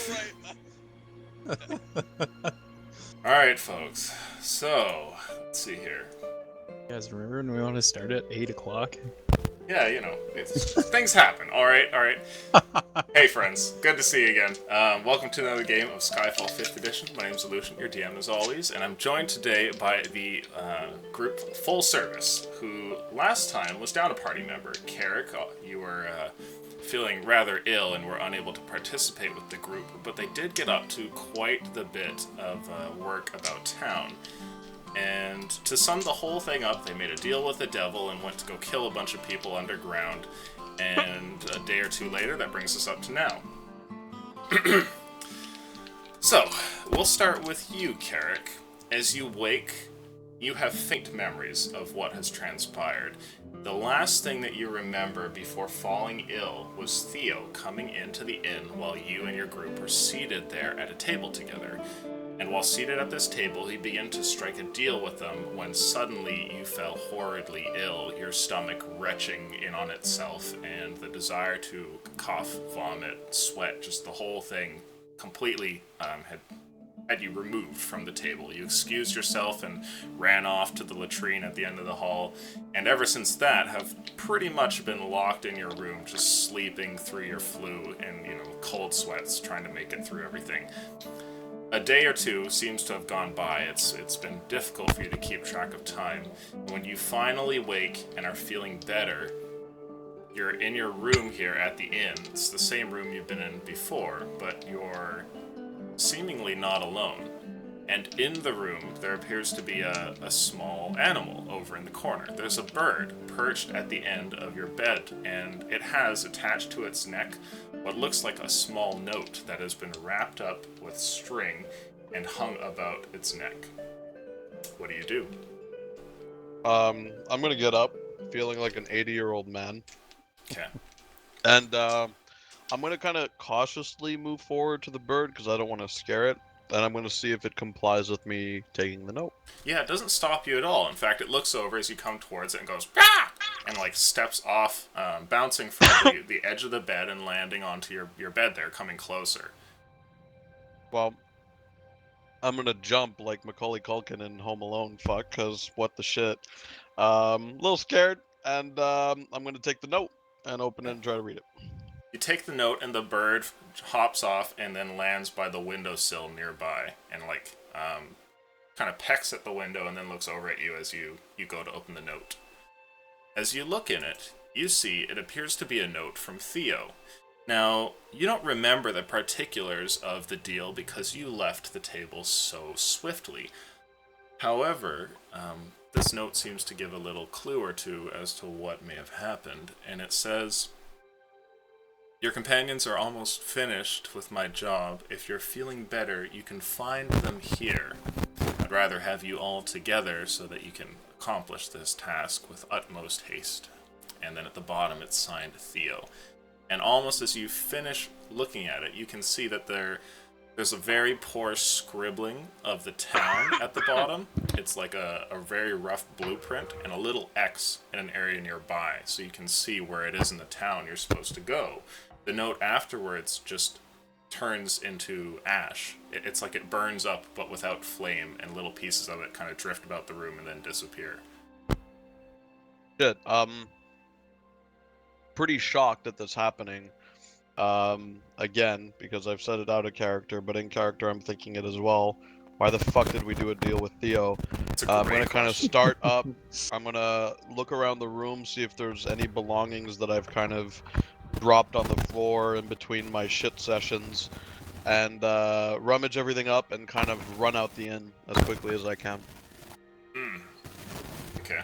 right, man. Alright, folks. So, let's see here. You guys remember when we want to start at 8 o'clock? Yeah, things happen. Alright. Hey, friends. Good to see you again. Welcome to another game of Skyfall 5th Edition. My name's Aleutian, your DM as always, and I'm joined today by the group Full Service, who last time was down a party member. Carrick, you were feeling rather ill and were unable to participate with the group, but they did get up to quite the bit of work about town. And to sum the whole thing up, they made a deal with the devil and went to go kill a bunch of people underground. And a day or two later, that brings us up to now. So, we'll start with you, Carrick. As you wake, you have faint memories of what has transpired. The last thing that you remember before falling ill was Theo coming into the inn while you and your group were seated there at a table together. And while seated at this table, he began to strike a deal with them when suddenly you fell horridly ill, your stomach retching in on itself, and the desire to cough, vomit, sweat, just the whole thing completely had you removed from the table. You excused yourself and ran off to the latrine at the end of the hall, and ever since that have pretty much been locked in your room, just sleeping through your flu and, cold sweats, trying to make it through everything. A day or two seems to have gone by. It's been difficult for you to keep track of time. When you finally wake and are feeling better, you're in your room here at the inn. It's the same room you've been in before, but you're seemingly not alone. And in the room, there appears to be a small animal over in the corner. There's a bird perched at the end of your bed, and it has attached to its neck what looks like a small note that has been wrapped up with string and hung about its neck. What do you do? I'm gonna get up, feeling like an 80-year-old man. Okay. And I'm gonna kind of cautiously move forward to the bird because I don't want to scare it. And I'm gonna see if it complies with me taking the note. Yeah, it doesn't stop you at all. In fact, it looks over as you come towards it and goes, "Ah!" and steps off, bouncing from the edge of the bed and landing onto your bed there, coming closer. Well, I'm gonna jump like Macaulay Culkin in Home Alone, cause what the shit. A little scared, and I'm gonna take the note and open it and try to read it. You take the note, and the bird hops off and then lands by the windowsill nearby, and kind of pecks at the window and then looks over at you as you go to open the note. As you look in it, you see it appears to be a note from Theo. Now, you don't remember the particulars of the deal because you left the table so swiftly. However, this note seems to give a little clue or two as to what may have happened, and it says, "Your companions are almost finished with my job. If you're feeling better, you can find them here. I'd rather have you all together so that you can accomplish this task with utmost haste." And then at the bottom it's signed Theo. And almost as you finish looking at it, you can see that there's a very poor scribbling of the town at the bottom. It's like a very rough blueprint and a little X in an area nearby, so you can see where it is in the town you're supposed to go. The note afterwards just turns into ash. It's like it burns up, but without flame, and little pieces of it kind of drift about the room and then disappear. Shit. Pretty shocked at this happening. Again, because I've said it out of character, but in character I'm thinking it as well. Why the fuck did we do a deal with Theo? I'm gonna kind of start up. I'm gonna look around the room, see if there's any belongings that I've kind of dropped on the floor in between my shit sessions, and rummage everything up and kind of run out the inn as quickly as I can. Okay.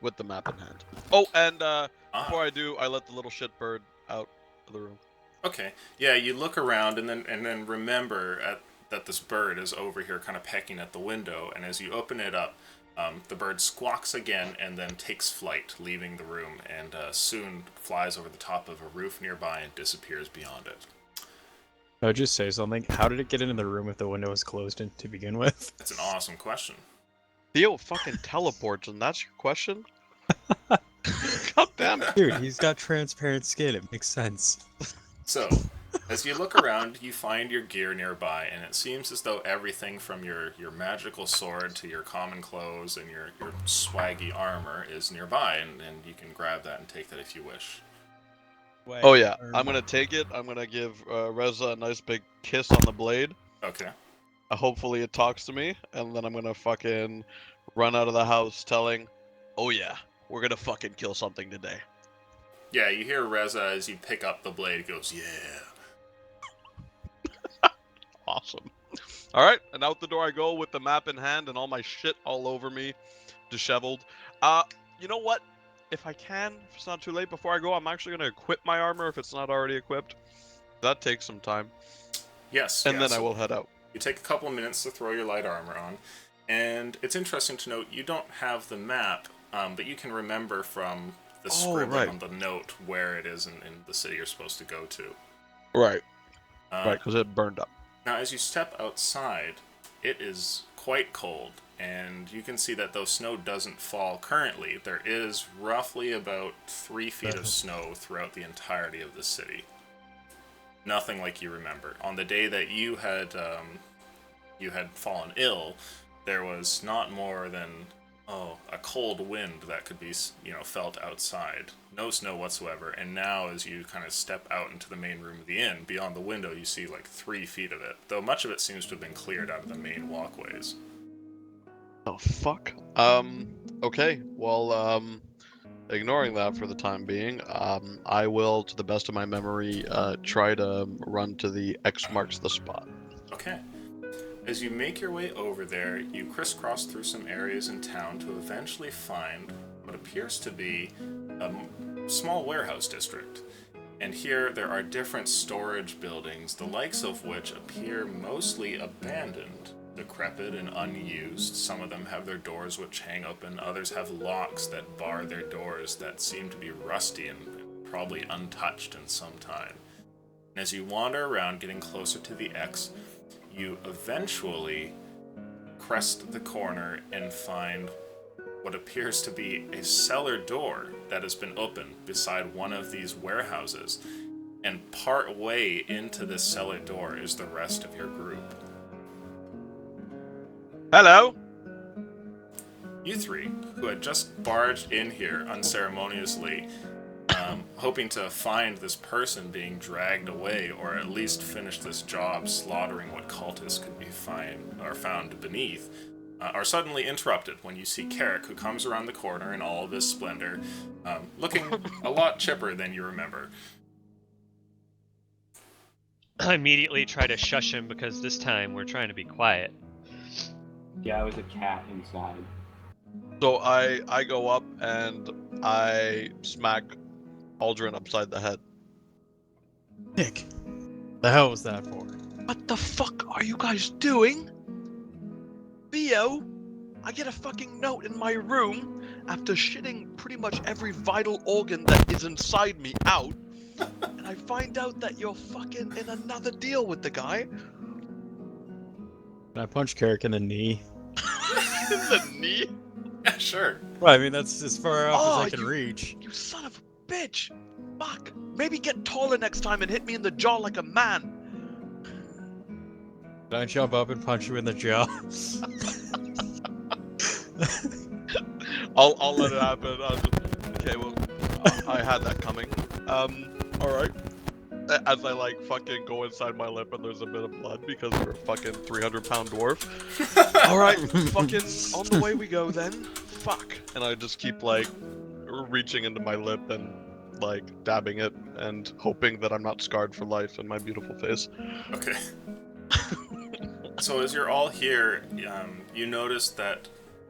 With the map in hand. Oh, and Ah. before I do, I let the little shit bird out of the room. Okay. Yeah, you look around and then remember that this bird is over here kind of pecking at the window, and as you open it up, the bird squawks again and then takes flight, leaving the room, and soon flies over the top of a roof nearby and disappears beyond it. I would just say something. How did it get into the room if the window was closed to begin with? That's an awesome question. Theo fucking teleports, and that's your question? God damn it. Dude, he's got transparent skin. It makes sense. So, As you look around, you find your gear nearby, and it seems as though everything from your magical sword to your common clothes and your swaggy armor is nearby, and you can grab that and take that if you wish. Oh yeah, I'm gonna take it. I'm gonna give Reza a nice big kiss on the blade. Okay. Hopefully it talks to me, and then I'm gonna fucking run out of the house telling, "Oh yeah, we're gonna fucking kill something today." Yeah, you hear Reza as you pick up the blade. Goes, yeah. Awesome. All right, and out the door I go with the map in hand and all my shit all over me, disheveled. You know what? If I can, if it's not too late, before I go, I'm actually gonna equip my armor if it's not already equipped. That takes some time. Yes. And then so I will head out. You take a couple minutes to throw your light armor on, and it's interesting to note you don't have the map, but you can remember from the scribbling on the note where it is in the city you're supposed to go to. Right. Right, because it burned up. Now, as you step outside, it is quite cold, and you can see that though snow doesn't fall currently, there is roughly about 3 feet of snow throughout the entirety of the city. Nothing like you remember. On the day that you had fallen ill, there was not more than a cold wind that could be felt outside. No snow whatsoever. And now, as you kind of step out into the main room of the inn, beyond the window, you see like 3 feet of it. Though much of it seems to have been cleared out of the main walkways. Oh fuck. Okay. Well, ignoring that for the time being, I will, to the best of my memory, try to run to the X marks the spot. Okay. As you make your way over there, you crisscross through some areas in town to eventually find what appears to be a small warehouse district. And here there are different storage buildings, the likes of which appear mostly abandoned, decrepit and unused. Some of them have their doors which hang open, others have locks that bar their doors that seem to be rusty and probably untouched in some time. And as you wander around getting closer to the X, you eventually crest the corner and find what appears to be a cellar door that has been opened beside one of these warehouses. And part way into this cellar door is the rest of your group. Hello! You three, who had just barged in here unceremoniously, hoping to find this person being dragged away, or at least finish this job slaughtering what cultists could be found beneath, are suddenly interrupted when you see Carrick, who comes around the corner in all of his splendor, looking a lot chipper than you remember. I immediately try to shush him because this time we're trying to be quiet. Yeah, I was a cat inside. So I go up and I smack Aldrin upside the head. Nick, the hell was that for? What the fuck are you guys doing? Theo, I get a fucking note in my room after shitting pretty much every vital organ that is inside me out, and I find out that you're fucking in another deal with the guy. I punched Carrick in the knee. In the knee? Yeah, sure. Well, I mean, that's as far off as I can reach. You son of a bitch! Fuck! Maybe get taller next time and hit me in the jaw like a man. Did I jump up and punch you in the jaw? I'll let it happen. Okay, well, I had that coming. Alright. As I like fucking go inside my lip and there's a bit of blood because you're a fucking 300-pound dwarf. Alright, fucking on the way we go then. Fuck. And I just keep like reaching into my lip and like dabbing it and hoping that I'm not scarred for life in my beautiful face. Okay. So as you're all here, you notice that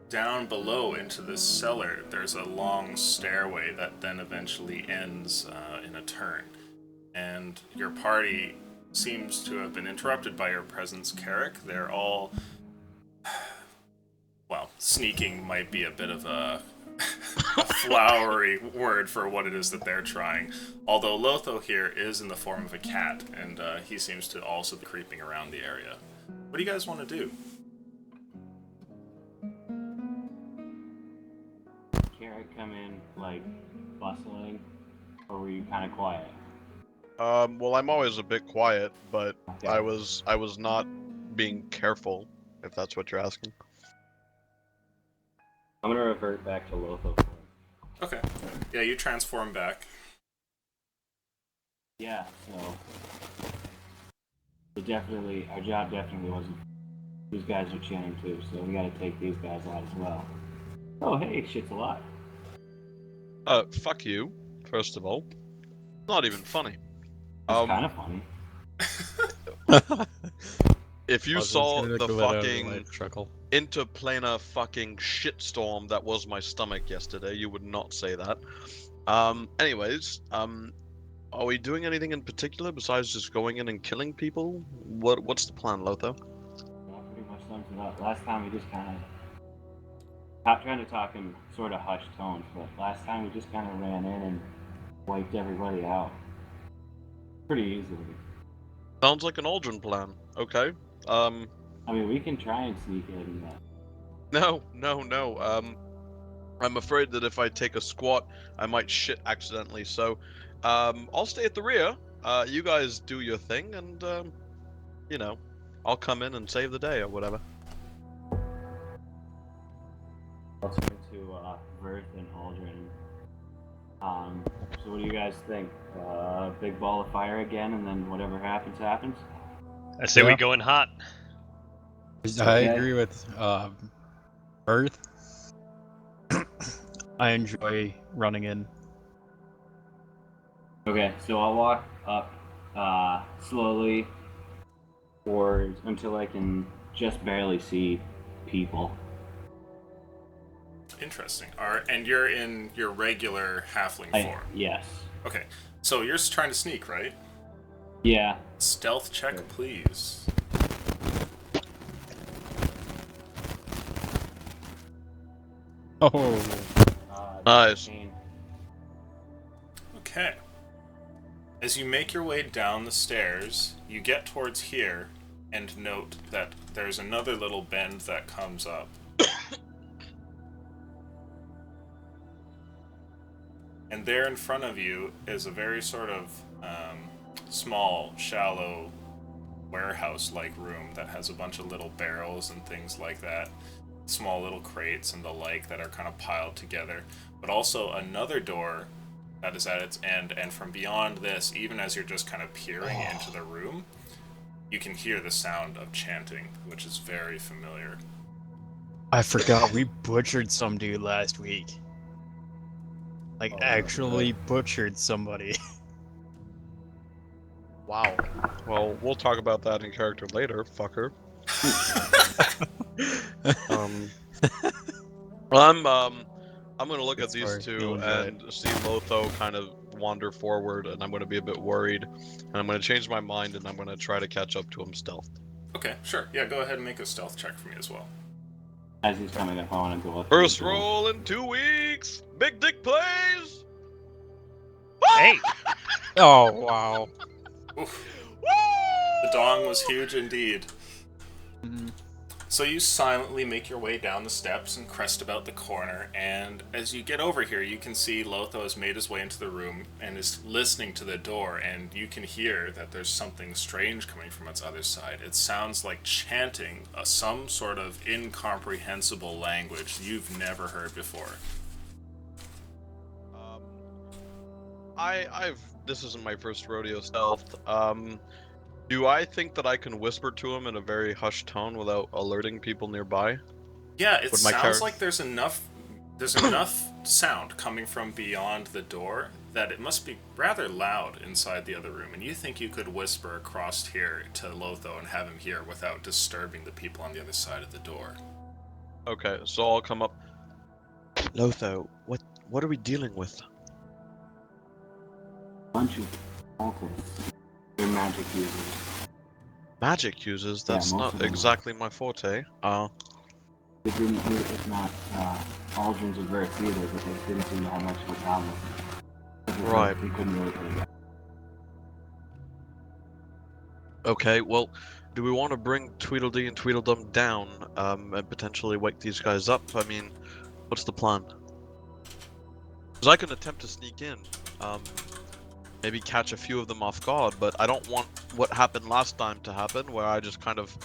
down below into this cellar, there's a long stairway that then eventually ends in a turn. And your party seems to have been interrupted by your presence, Carrick. They're all... Well, sneaking might be a bit of a flowery word for what it is that they're trying. Although Lotho here is in the form of a cat, and he seems to also be creeping around the area. What do you guys want to do? Carrick come in, like, bustling, or were you kind of quiet? Well, I'm always a bit quiet, but Okay. I was not being careful, if that's what you're asking. I'm gonna revert back to Lotho. Okay. Yeah, you transform back. Yeah, so definitely, our job definitely wasn't. These guys are chanting too, so we gotta take these guys out as well. Oh, hey, shit's alive. Fuck you, first of all. Not even funny. It's kind of funny. If you I was saw gonna the go out of the fucking light chuckle. interplanar fucking shitstorm that was my stomach yesterday, you would not say that. Anyways, are we doing anything in particular besides just going in and killing people? What's the plan, Lotho? That pretty much sums it up. Last time we just kind of, not trying to talk in sort of hushed tones, but last time we just kind of ran in and wiped everybody out pretty easily. Sounds like an Aldrin plan. Okay. I mean, we can try and sneak in. No. I'm afraid that if I take a squat, I might shit accidentally. So, I'll stay at the rear. You guys do your thing, and you know, I'll come in and save the day or whatever. Let's turn to Verth and Aldrin. So what do you guys think? Big ball of fire again, and then whatever happens, happens? I say we Yeah. go in hot. I Okay. agree with Earth. I enjoy running in. Okay, so I'll walk up slowly forward until I can just barely see people. Interesting. And you're in your regular halfling form. Yes. Okay. So you're trying to sneak, right? Yeah. Stealth check, Sure. please. Oh, Nice. 19. Okay. As you make your way down the stairs, you get towards here and note that there's another little bend that comes up. And there in front of you is a very sort of small, shallow, warehouse-like room that has a bunch of little barrels and things like that, small little crates and the like that are kind of piled together, but also another door that is at its end, and from beyond this, even as you're just kind of peering into the room, you can hear the sound of chanting, which is very familiar. I forgot we butchered some dude last week. Like, Oh, actually butchered somebody. Wow. Well, we'll talk about that in character later, fucker. I'm gonna look at It's these fine. two You'll enjoy and see Lotho kind of wander forward, and I'm gonna be a bit worried, and I'm gonna change my mind, and I'm gonna try to catch up to him stealth. Okay, sure. Yeah, go ahead and make a stealth check for me as well. As he's coming up, I want to go up. First to the door. roll in 2 weeks. Big dick plays. Hey, Oh, wow. Oof. Woo! The dong was huge indeed. Mhm. So you silently make your way down the steps and crest about the corner, and as you get over here, you can see Lotho has made his way into the room and is listening to the door, and you can hear that there's something strange coming from its other side. It sounds like chanting, some sort of incomprehensible language you've never heard before. This isn't my first rodeo stealth. Do I think that I can whisper to him in a very hushed tone without alerting people nearby? Yeah, it Would my sounds character- like there's enough sound coming from beyond the door that it must be rather loud inside the other room, and you think you could whisper across here to Lotho and have him hear without disturbing the people on the other side of the door. Okay, so I'll come up. Lotho, what are we dealing with? Bunch of cultists. They're magic users. Magic users? Yeah, That's most not of them. exactly my forte. They didn't hear, if not Aldrin's or Verth either, but they didn't seem to have much of a problem. Right. We couldn't really put it back. Okay, well, do we want to bring Tweedledee and Tweedledum down, and potentially wake these guys up? I mean, what's the plan? Because I can attempt to sneak in, maybe catch a few of them off guard, but I don't want what happened last time to happen, where I just kind of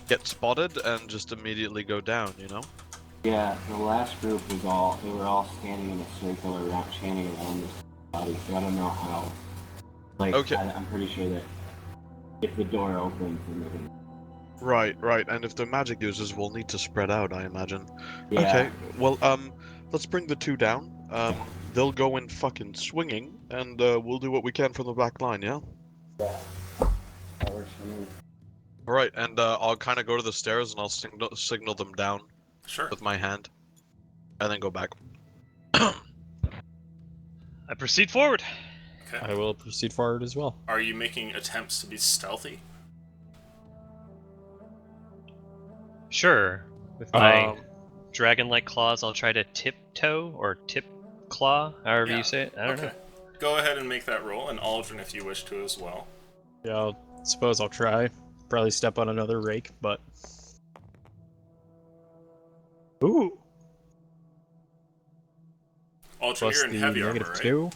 get spotted and just immediately go down, you know? Yeah, the last group they were all standing in a circle around, chanting around this body, so I don't know how. Like, Okay. I'm pretty sure that if the door opens, then they're gonna... Right, and if they're magic users, we'll need to spread out, I imagine. Yeah. Okay, well, let's bring the two down. They'll go in fucking swinging, and we'll do what we can from the back line, yeah? Yeah. That works for me. Alright, and I'll kind of go to the stairs and I'll signal them down Sure. with my hand, and then go back. I proceed forward. Okay. I will proceed forward as well. Are you making attempts to be stealthy? Sure. With my Um, dragon-like claws, I'll try to tiptoe or tip claw, however Yeah. you say it. I don't Okay. know. Go ahead and make that roll, and Aldrin if you wish to as well. Yeah, I suppose I'll try. Probably step on another rake, but... Ooh! Aldrin, Plus you're in the heavy armor, negative right? 2.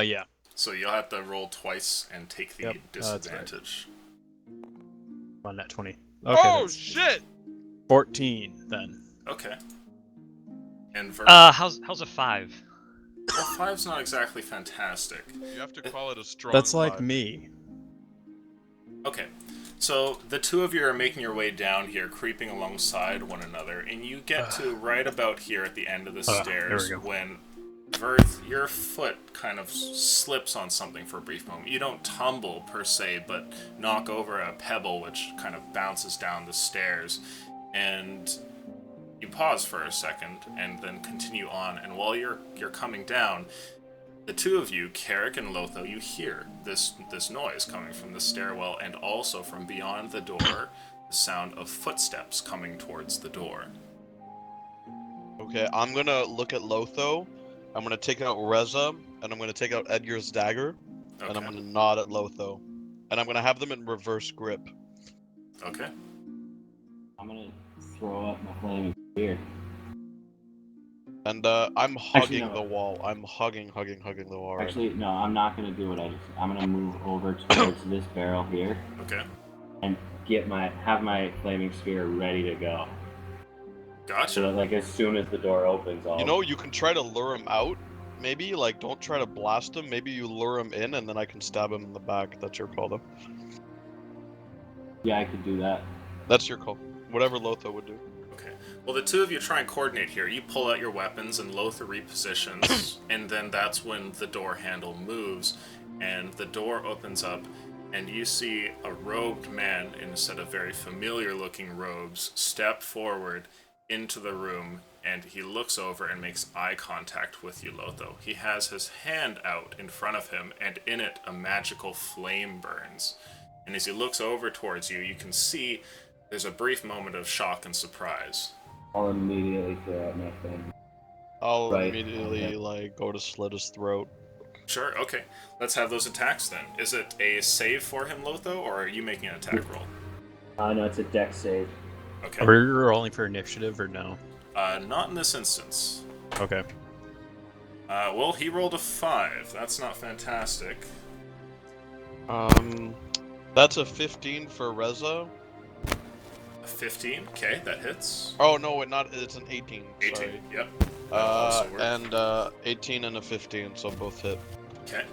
Yeah. So you'll have to roll twice and take the Yep, that's right. disadvantage. On that 20. Okay, Oh that's shit! 14 then. Okay. And Vert. How's a 5? Well, 5's not exactly fantastic. You have to call it a strong That's like vibe. me. Okay. So the two of you are making your way down here, creeping alongside one another, and you get to right about here at the end of the there we stairs go. when Verth, your foot kind of slips on something for a brief moment. You don't tumble per se, but knock over a pebble which kind of bounces down the stairs, and you pause for a second and then continue on. And while you're coming down, the two of you, Carrick and Lotho, you hear this noise coming from the stairwell, and also from beyond the door, the sound of footsteps coming towards the door. Okay, I'm gonna look at Lotho. I'm gonna take out Reza, and I'm gonna take out Edgar's dagger, and I'm Okay. gonna nod at Lotho, and I'm gonna have them in reverse grip. Okay. I'm gonna throw up my flaming spear. And I'm hugging no. the wall. I'm hugging the wall. Right? Actually, no, I'm not gonna do what I just. I'm gonna move over towards this barrel here Okay. and have my flaming spear ready to go. So Gotcha. that, like, as soon as the door opens, I'll... You know, you can try to lure him out. Maybe, like, don't try to blast him. Maybe you lure him in, and then I can stab him in the back. That's your call, though. Yeah, I could do that. That's your call. Whatever Lotho would do. Okay. Well, the two of you try and coordinate here. You pull out your weapons, and Lothar repositions, and then that's when the door handle moves, and the door opens up, and you see a robed man in a set of very familiar-looking robes step forward into the room, and he looks over and makes eye contact with you, Lotho. He has his hand out in front of him, and in it a magical flame burns. And as he looks over towards you, you can see there's a brief moment of shock and surprise. I'll immediately throw out my flame. I'll Right, immediately, okay. like, go to slit his throat. Sure, okay. Let's have those attacks then. Is it a save for him, Lotho, or are you making an attack roll? No, it's a dex save. Okay. Are we rolling for initiative or no? Not in this instance. Okay. Well, he rolled a 5. That's not fantastic. That's a 15 for Reza. A 15? Okay, that hits. Oh, no, it's an 18. 18, Sorry. yep. That'll also work. And 18 and a 15, so both hit. Okay.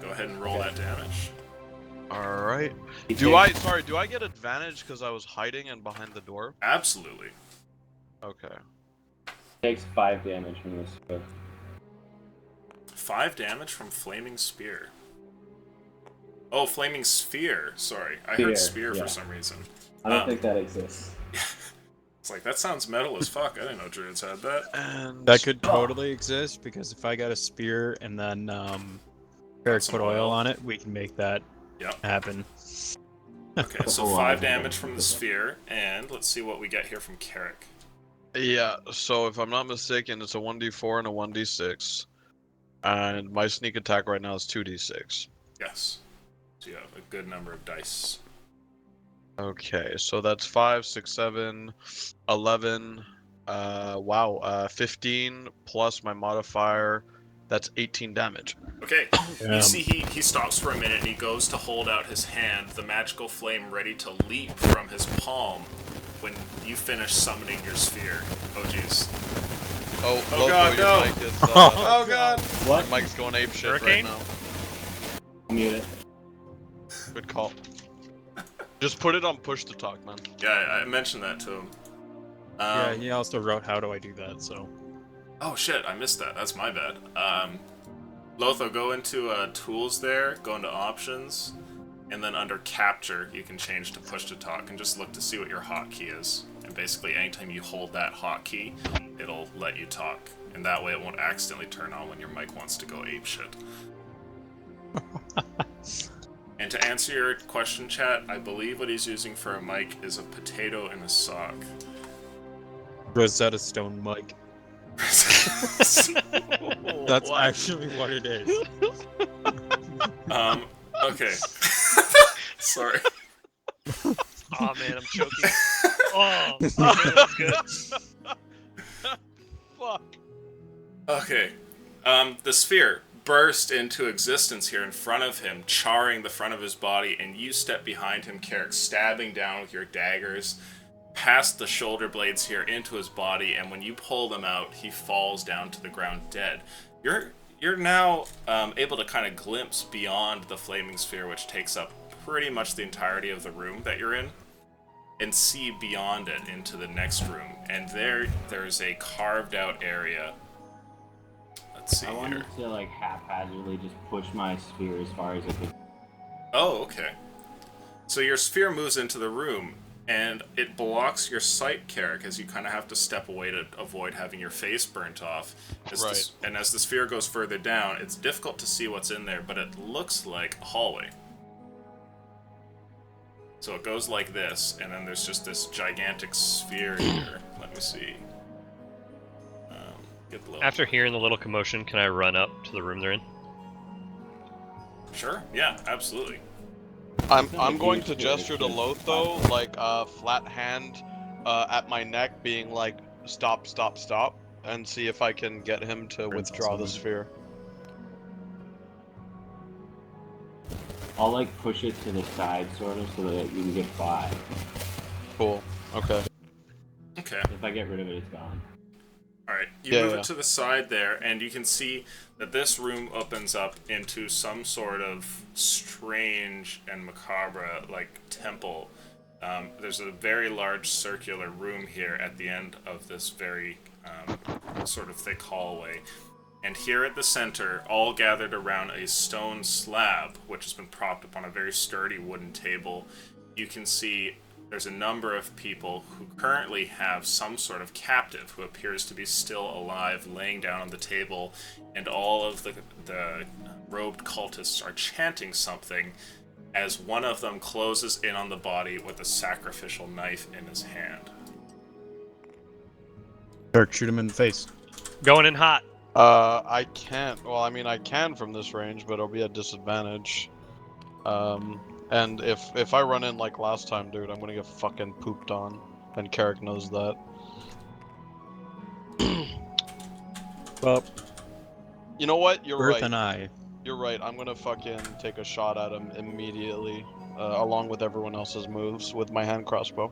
Go ahead and roll that damage. Alright. He Do takes- I get advantage because I was hiding and behind the door? Absolutely. Okay. takes 5 damage from this spear. 5 damage from Flaming Spear. Oh, Flaming Sphere. Sorry. I Spear, heard Spear yeah. for some reason. I don't Um, think that exists. It's like, that sounds metal as fuck. I didn't know druids had that. And That could totally exist, because if I got a spear and then Eric some put oil oil. on it, we can make that Yep. happen. Okay, so Oh, 5 wow. damage from the sphere, and let's see what we get here from Carrick. Yeah, so if I'm not mistaken, it's a 1d4 and a 1d6. And my sneak attack right now is 2d6. Yes. So you have a good number of dice. Okay, so that's 5, 6, 7, 11, 15 plus my modifier. That's 18 damage. Okay, you see he stops for a minute and he goes to hold out his hand, the magical flame ready to leap from his palm when you finish summoning your sphere. Oh jeez. Oh Oh, Lotho, God, your no. mic is, Oh god! What? your mic's going apeshit Hurricane? right now. Mute it. Good call. Just put it on push to talk, man. Yeah, I mentioned that to him. Yeah, he also wrote how do I do that, so. Oh shit, I missed that. That's my bad. Lotho, go into tools there, go into options, and then under capture, you can change to push to talk and just look to see what your hotkey is. And basically, anytime you hold that hotkey, it'll let you talk. And that way it won't accidentally turn on when your mic wants to go apeshit. And to answer your question, chat, I believe what he's using for a mic is a potato in a sock. Rosetta Stone mic. That's What? actually what it is. Okay. Sorry. Oh man, I'm choking. Oh, that was good. Fuck. Okay. The sphere burst into existence here in front of him, charring the front of his body, and you step behind him, Carrick, stabbing down with your daggers past the shoulder blades here into his body, and when you pull them out, he falls down to the ground dead. You're now able to kind of glimpse beyond the flaming sphere, which takes up pretty much the entirety of the room that you're in, and see beyond it into the next room. And there's a carved out area. Let's see I here. wanted to like haphazardly just push my sphere as far as I could. Oh, okay. So your sphere moves into the room, and it blocks your sight, Carrick, as you kind of have to step away to avoid having your face burnt off. Right. And as the sphere goes further down, it's difficult to see what's in there, but it looks like a hallway. So it goes like this, and then there's just this gigantic sphere here. Let me see. Get below. After hearing the little commotion, can I run up to the room they're in? Sure, yeah, absolutely. I'm going to gesture to Lotho, like a flat hand at my neck, being like, stop, stop, stop, and see if I can get him to withdraw the sphere. I'll like push it to the side sort of so that you can get by. Cool. Okay. Okay. If I get rid of it, it's gone. Alright, you Yeah, move yeah. it to the side there, and you can see that this room opens up into some sort of strange and macabre, like, temple. There's a very large circular room here at the end of this very sort of thick hallway. And here at the center, all gathered around a stone slab, which has been propped up on a very sturdy wooden table, you can see there's a number of people who currently have some sort of captive who appears to be still alive, laying down on the table, and all of the robed cultists are chanting something as one of them closes in on the body with a sacrificial knife in his hand. Kirk, shoot him in the face. Going in hot. I can't. Well, I mean, I can from this range, but it'll be a disadvantage. And if I run in like last time, dude, I'm gonna get fucking pooped on, and Carrick knows that. Well, You know what? You're Earth right. and I. You're right. I'm gonna fucking take a shot at him immediately, along with everyone else's moves with my hand crossbow.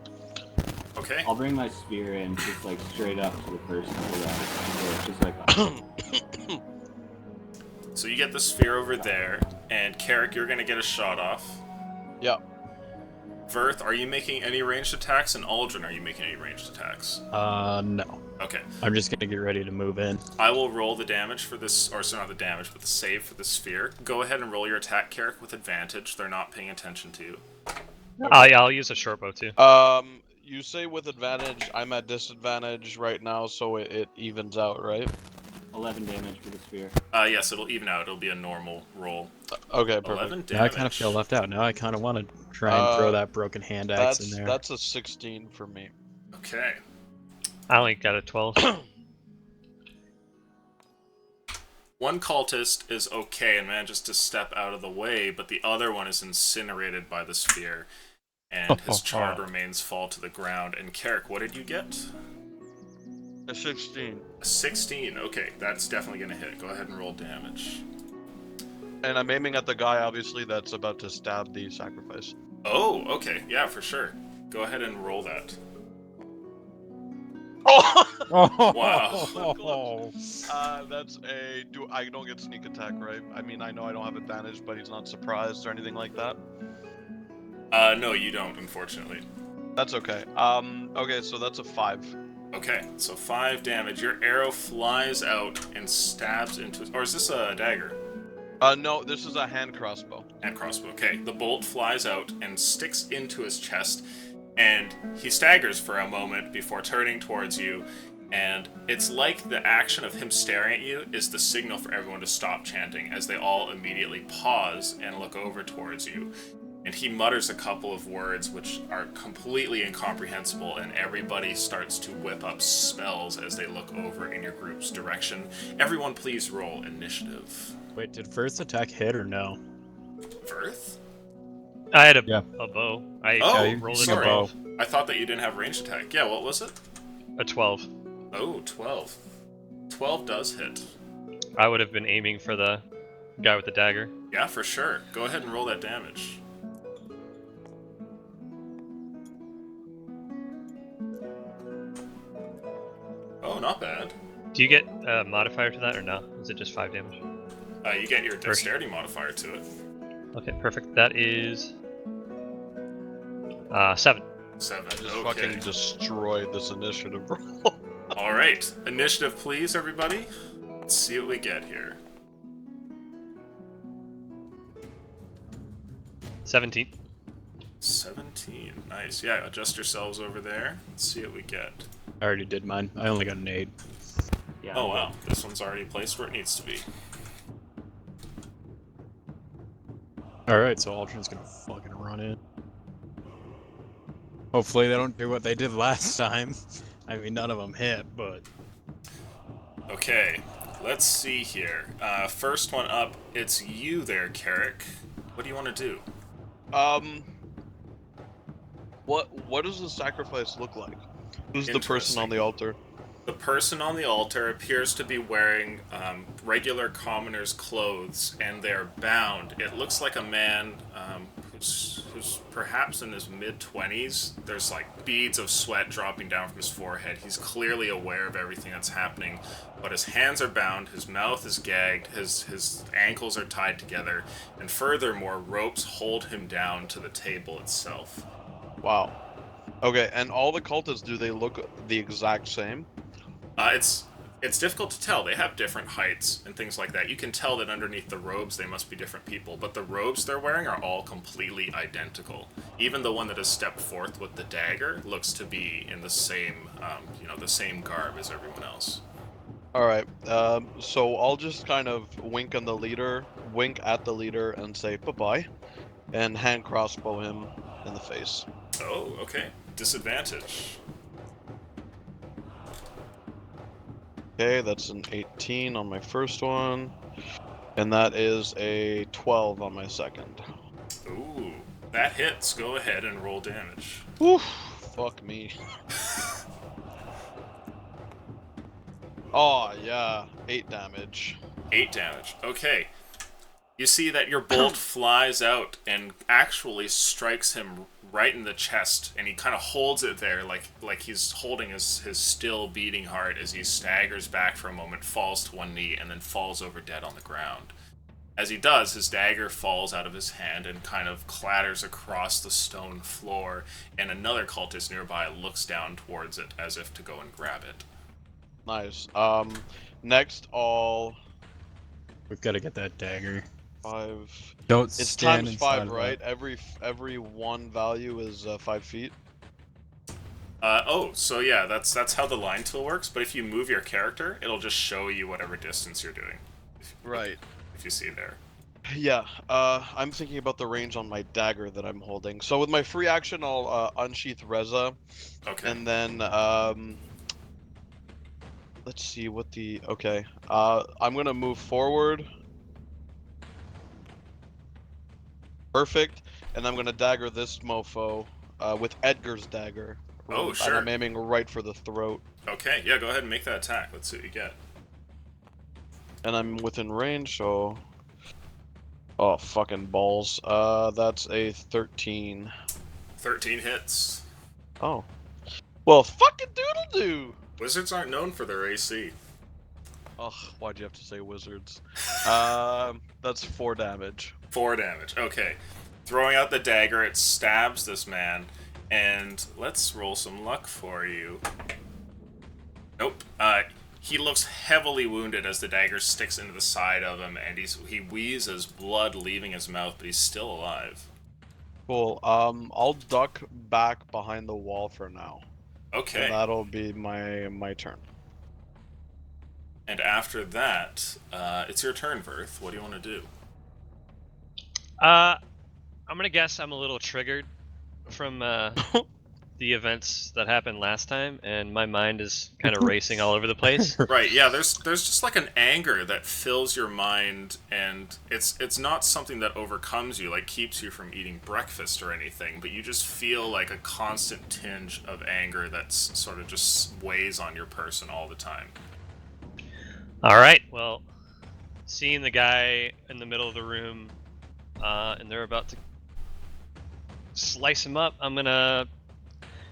Okay? I'll bring my spear in just like straight up to the person who so it's just like So you get the sphere over there, and Carrick, you're gonna get a shot off. Yeah. Verth, are you making any ranged attacks? And Aldrin, are you making any ranged attacks? No. Okay. I'm just gonna get ready to move in. I will roll the damage for this, or sorry, not the damage, but the save for the sphere. Go ahead and roll your attack, Carrick, with advantage. They're not paying attention to you. I'll use a short bow too. You say with advantage. I'm at disadvantage right now, so it evens out, right? 11 damage for the sphere. Yes, it'll even out. It'll be a normal roll. Okay, perfect. 11 damage. Now I kind of feel left out. Now I kind of want to try and throw that broken hand axe in there. That's a 16 for me. Okay. I only got a 12. One cultist is okay and manages to step out of the way, but the other one is incinerated by the sphere, and his charred remains fall to the ground. And Carrick, what did you get? A 16. A 16. Okay, that's definitely gonna hit. Go ahead and roll damage. And I'm aiming at the guy, obviously, that's about to stab the sacrifice. Oh, okay. Yeah, for sure. Go ahead and roll that. Oh! Wow. That's a... I don't get sneak attack, right? I mean, I know I don't have advantage, but he's not surprised or anything like that. No, you don't, unfortunately. That's okay. Okay, so that's a 5. Okay, so 5 damage. Your arrow flies out and stabs into... Or is this a dagger? No, this is a hand crossbow. Hand crossbow. Okay, the bolt flies out and sticks into his chest, and he staggers for a moment before turning towards you, and it's like the action of him staring at you is the signal for everyone to stop chanting as they all immediately pause and look over towards you. And he mutters a couple of words which are completely incomprehensible, and everybody starts to whip up spells as they look over in your group's direction. Everyone please roll initiative. Wait, did first attack hit or no? Verth? I had a Yeah. bow. I Oh, rolled sorry. a 12. I thought that you didn't have ranged attack. Yeah, what was it? A 12. Oh, 12. 12 does hit. I would have been aiming for the guy with the dagger. Yeah, for sure. Go ahead and roll that damage. Oh, not bad. Do you get a modifier to that or no? Is it just 5 damage? You get your dexterity modifier to it. Okay, perfect. That is 7. 7. I just Okay. fucking destroyed this initiative roll. Alright. Initiative, please, everybody. Let's see what we get here. 17. 17. Nice. Yeah, adjust yourselves over there. Let's see what we get. I already did mine. I only got an 8. Yeah. Oh, wow. This one's already placed where it needs to be. Alright, so Aldrin's gonna fucking run in. Hopefully they don't do what they did last time. I mean, none of them hit, but... Okay. Let's see here. First one up, it's you there, Carrick. What do you want to do? What does the sacrifice look like? Who's the person on the altar? The person on the altar appears to be wearing regular commoner's clothes, and they're bound. It looks like a man who's perhaps in his mid-20s. There's like beads of sweat dropping down from his forehead. He's clearly aware of everything that's happening, but his hands are bound, his mouth is gagged, his ankles are tied together, and furthermore, ropes hold him down to the table itself. Wow. Okay, and all the cultists, do they look the exact same? It's difficult to tell. They have different heights and things like that. You can tell that underneath the robes they must be different people, but the robes they're wearing are all completely identical. Even the one that has stepped forth with the dagger looks to be in the same, the same garb as everyone else. Alright, so I'll just kind of wink at the leader, and say bye-bye, and hand crossbow him in the face. Oh, okay. Disadvantage. Okay, that's an 18 on my first one, and that is a 12 on my second. Ooh, that hits. Go ahead and roll damage. Oof, fuck me. Oh, yeah, 8 damage. 8 damage. Okay. You see that your bolt flies out and actually strikes him right in the chest, and he kind of holds it there like he's holding his still beating heart as he staggers back for a moment, falls to one knee, and then falls over dead on the ground. As he does, his dagger falls out of his hand and kind of clatters across the stone floor, and another cultist nearby looks down towards it as if to go and grab it. Nice. Next, We've got to get that dagger. 5... Don't It's stand times inside 5, of right? that. Every one value is 5 feet. So yeah, that's how the line tool works, but if you move your character, it'll just show you whatever distance you're doing. Right. If you see there. Yeah, I'm thinking about the range on my dagger that I'm holding. So with my free action, I'll unsheath Reza, Okay. and then let's see what the... Okay, I'm gonna move forward. Perfect, and I'm gonna dagger this mofo with Edgar's dagger. Oh, And sure. I'm aiming right for the throat. Okay. Okay, yeah, go ahead and make that attack. Let's see what you get. And I'm within range, so... Oh, fucking balls. That's a 13. 13 hits. Oh. Well, fucking doodle-doo! Wizards aren't known for their AC. Ugh, why'd you have to say wizards? That's 4 damage. 4 damage. Okay. Throwing out the dagger, it stabs this man, and let's roll some luck for you. Nope. He looks heavily wounded as the dagger sticks into the side of him, and he wheezes blood leaving his mouth, but he's still alive. Cool. I'll duck back behind the wall for now. Okay. And that'll be my turn. And after that, it's your turn, Verth. What do you want to do? I'm gonna guess I'm a little triggered from the events that happened last time, and my mind is kind of racing all over the place. Right, yeah, there's just like an anger that fills your mind, and it's not something that overcomes you, like keeps you from eating breakfast or anything, but you just feel like a constant tinge of anger that's sort of just weighs on your person all the time. Alright, well, seeing the guy in the middle of the room, and they're about to slice him up, I'm gonna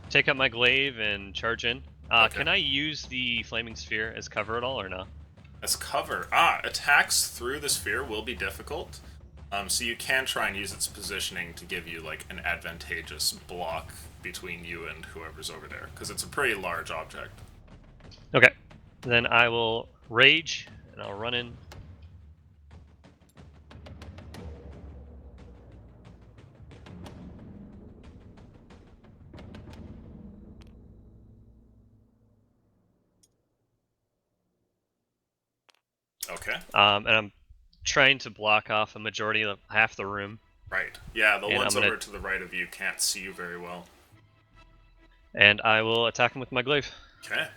take up my glaive and charge in. Okay. Can I use the flaming sphere as cover at all, or no? As cover. Attacks through the sphere will be difficult. So you can try and use its positioning to give you like an advantageous block between you and whoever's over there, because it's a pretty large object. Okay, then I will rage, and I'll run in. Okay. And I'm trying to block off a majority of half the room. Right. Yeah, the And ones I'm gonna- over to the right of you can't see you very well. And I will attack him with my glaive. Okay.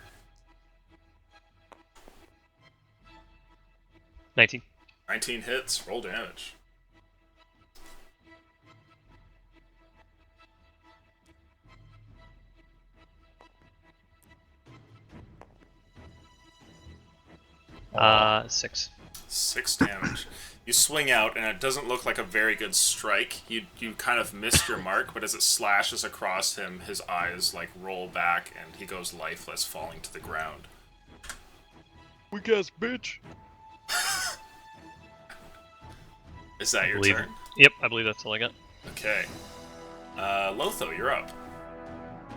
19. 19 hits. Roll damage. Uh, 6. 6 damage. You swing out, and it doesn't look like a very good strike. You kind of missed your mark, but as it slashes across him, his eyes like roll back, and he goes lifeless, falling to the ground. Weak ass bitch. Is that your Believe- turn? Yep, I believe that's all I got. Okay. Lotho, you're up.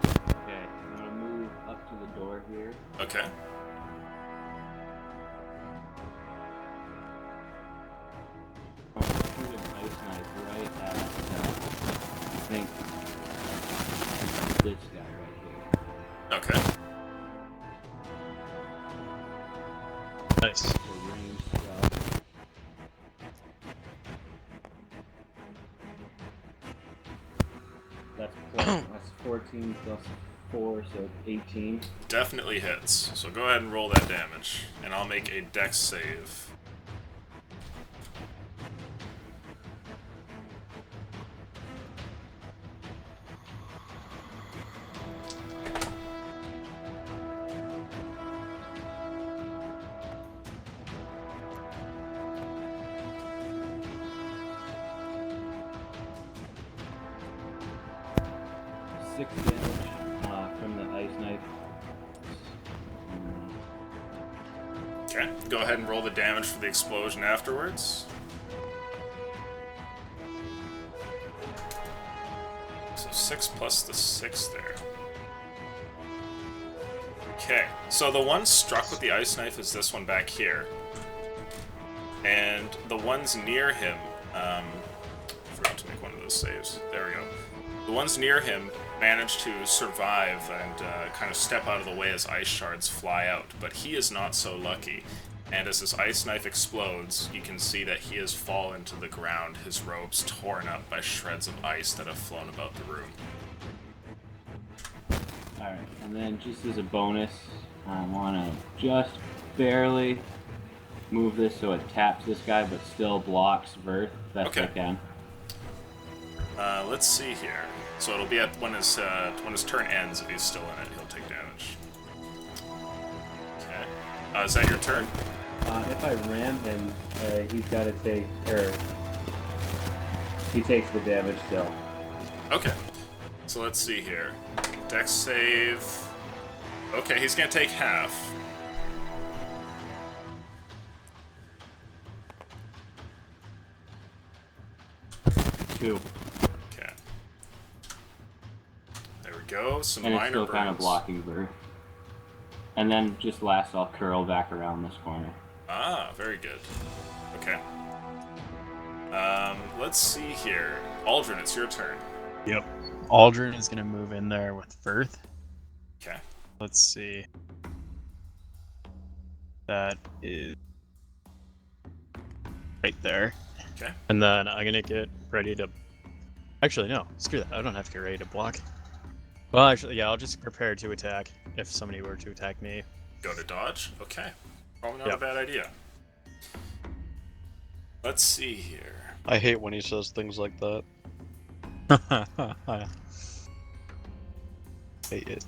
Okay, I'm gonna move up to the door here. Okay. I'm gonna shoot an ice knife right at, I think, this guy right here. Okay. Nice. For range stuff. That's 14 plus 4, so 18. Definitely hits. So go ahead and roll that damage, and I'll make a dex save. Six damage from the ice knife. Okay. Go ahead and roll the damage for the explosion afterwards. So 6 plus the 6 there. Okay, so the one struck with the ice knife is this one back here. And the ones near him, forgot to make one of those saves. There we go. The ones near him manage to survive and kind of step out of the way as ice shards fly out, but he is not so lucky. And as this ice knife explodes, you can see that he has fallen to the ground, his robes torn up by shreds of ice that have flown about the room. Alright, and then just as a bonus, I want to just barely move this so it taps this guy but still blocks Verth best I Okay. can. Let's see here. So it'll be at when his turn ends. If he's still in it, he'll take damage. Is that your turn? If I ram him, he's got to take, or he takes the damage still. Okay. So let's see here. Dex save. Okay, he's gonna take half. Two. Okay. There we go. Some And it's minor still burns. kind of blocking Ver. And then just last, I'll curl back around this corner. Ah, very good. Okay. Let's see here. Aldrin, it's your turn. Yep. Aldrin is gonna move in there with Verth. Okay. Let's see. That is right there. Okay. And then I'm gonna get ready to. Actually, no. Screw that. I don't have to get ready to block. Well, actually, yeah. I'll just prepare to attack if somebody were to attack me. Go to dodge? Okay. Probably not Yep. a bad idea. Let's see here. I hate when he says things like that. Hate it.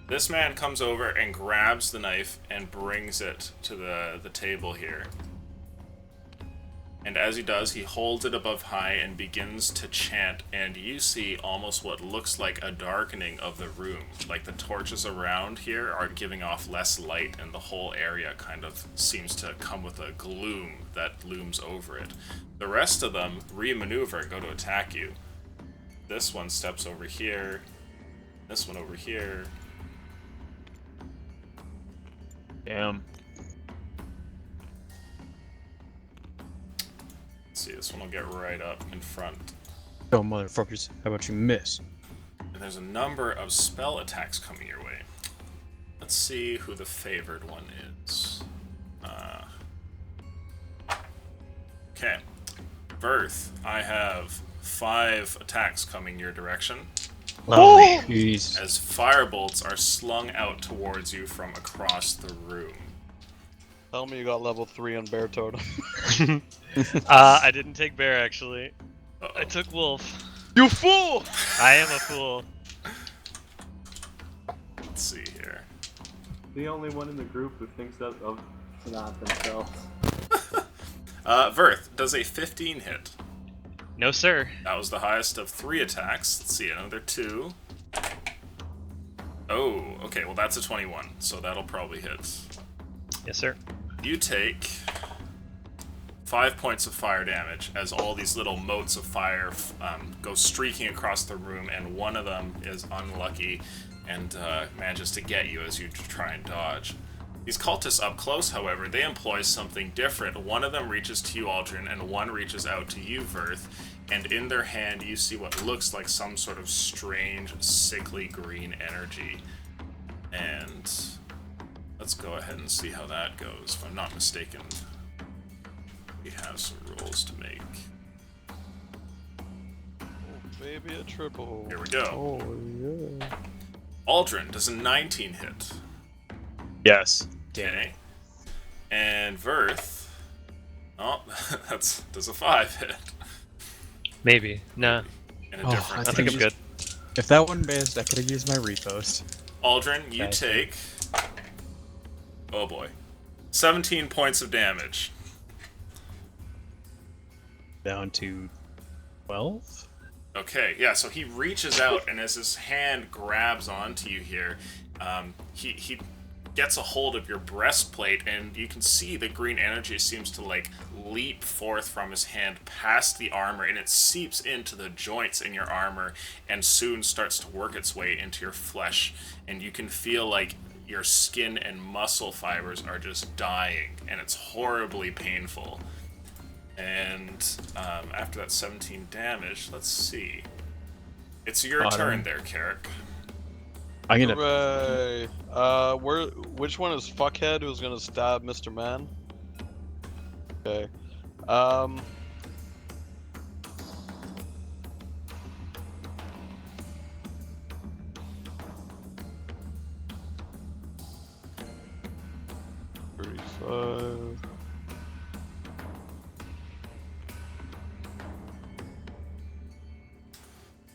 This man comes over and grabs the knife and brings it to the table here. And as he does, he holds it above high and begins to chant, and you see almost what looks like a darkening of the room. Like the torches around here are giving off less light, and the whole area kind of seems to come with a gloom that looms over it. The rest of them re-maneuver and go to attack you. This one steps over here. This one over here. Damn. Let's see, this one will get right up in front. Oh, motherfuckers. How about you miss? And there's a number of spell attacks coming your way. Let's see who the favored one is. Okay. Verth, I have 5 attacks coming your direction, Oh, jeez. as firebolts are slung out towards you from across the room. Tell me you got level 3 on Bear Totem. I didn't take bear actually. Uh-oh. I took wolf. You fool! I am a fool. Let's see here. The only one in the group who thinks of not themselves. Verth, does a 15 hit? No sir. That was the highest of 3 attacks. Let's see, another 2. Oh, okay, well that's a 21, so that'll probably hit. Yes sir. You take 5 points of fire damage as all these little motes of fire go streaking across the room, and one of them is unlucky and manages to get you as you try and dodge. These cultists up close, however, they employ something different. One of them reaches to you, Aldrin, and one reaches out to you, Verth, and in their hand you see what looks like some sort of strange, sickly green energy. And let's go ahead and see how that goes. If I'm not mistaken, we have some rolls to make. Oh, baby, a triple. Here we go. Oh, yeah. Aldrin, does a 19 hit? Yes. Damn. Okay. And Verth, oh, does a 5 hit? Maybe. Nah. In a Oh, different I think I'm good. If that one missed, I could have used my repost. Aldrin, you Okay. take, oh boy, 17 points of damage. Down to 12? Okay, yeah, so he reaches out, and as his hand grabs onto you here, he gets a hold of your breastplate, and you can see the green energy seems to, like, leap forth from his hand past the armor, and it seeps into the joints in your armor, and soon starts to work its way into your flesh, and you can feel like your skin and muscle fibers are just dying, and it's horribly painful. And after that 17 damage, let's see. It's your Autumn. turn there, Carrick. I'm gonna. Hooray! Which one is Fuckhead who's gonna stab Mr. Man? Okay. Um.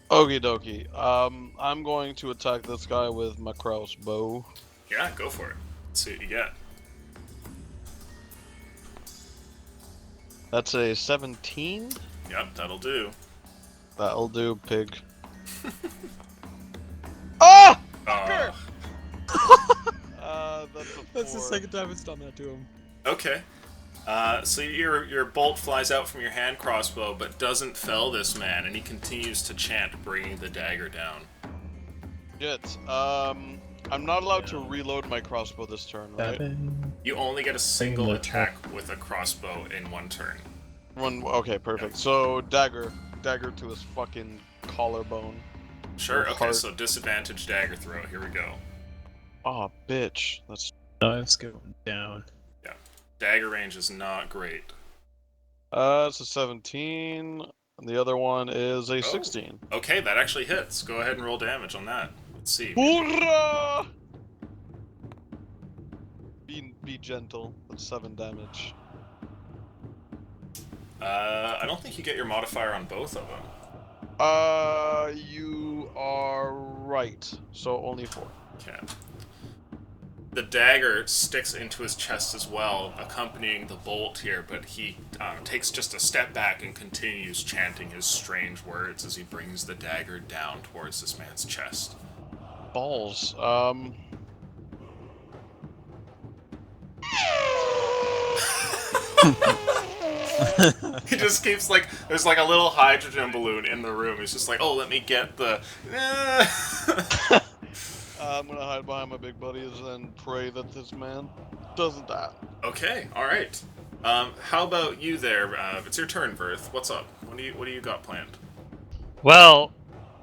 Okie dokie. I'm going to attack this guy with my crossbow. Yeah, go for it. Let's see what you get. That's a 17. Yep, that'll do. That'll do, pig. Ah! Uh, That's a 4. That's the second time it's done that to him. okay. So your bolt flies out from your hand crossbow, but doesn't fell this man, and he continues to chant, bringing the dagger down. Shit. I'm not allowed to reload my crossbow this turn, right? You only get a single attack with a crossbow in one turn. Okay, perfect. So dagger to his fucking collarbone. Sure. Or Okay. heart. So disadvantage dagger throw. Here we go. Oh, bitch. That's Knives going down. Dagger range is not great. it's a 17, and the other one is a 16. Okay, that actually hits. Go ahead and roll damage on that. Let's see. Hoorah! Be gentle. That's 7 damage. I don't think you get your modifier on both of them. You are right. So only 4. Okay. The dagger sticks into his chest as well, accompanying the bolt here, but he takes just a step back and continues chanting his strange words as he brings the dagger down towards this man's chest. Balls. He just keeps like, there's like a little hydrogen balloon in the room. He's just like, oh, let me get the... I'm gonna hide behind my big buddies and pray that this man doesn't die. Okay, alright. How about you there? It's your turn, Verth. What's up? What do you got planned? Well,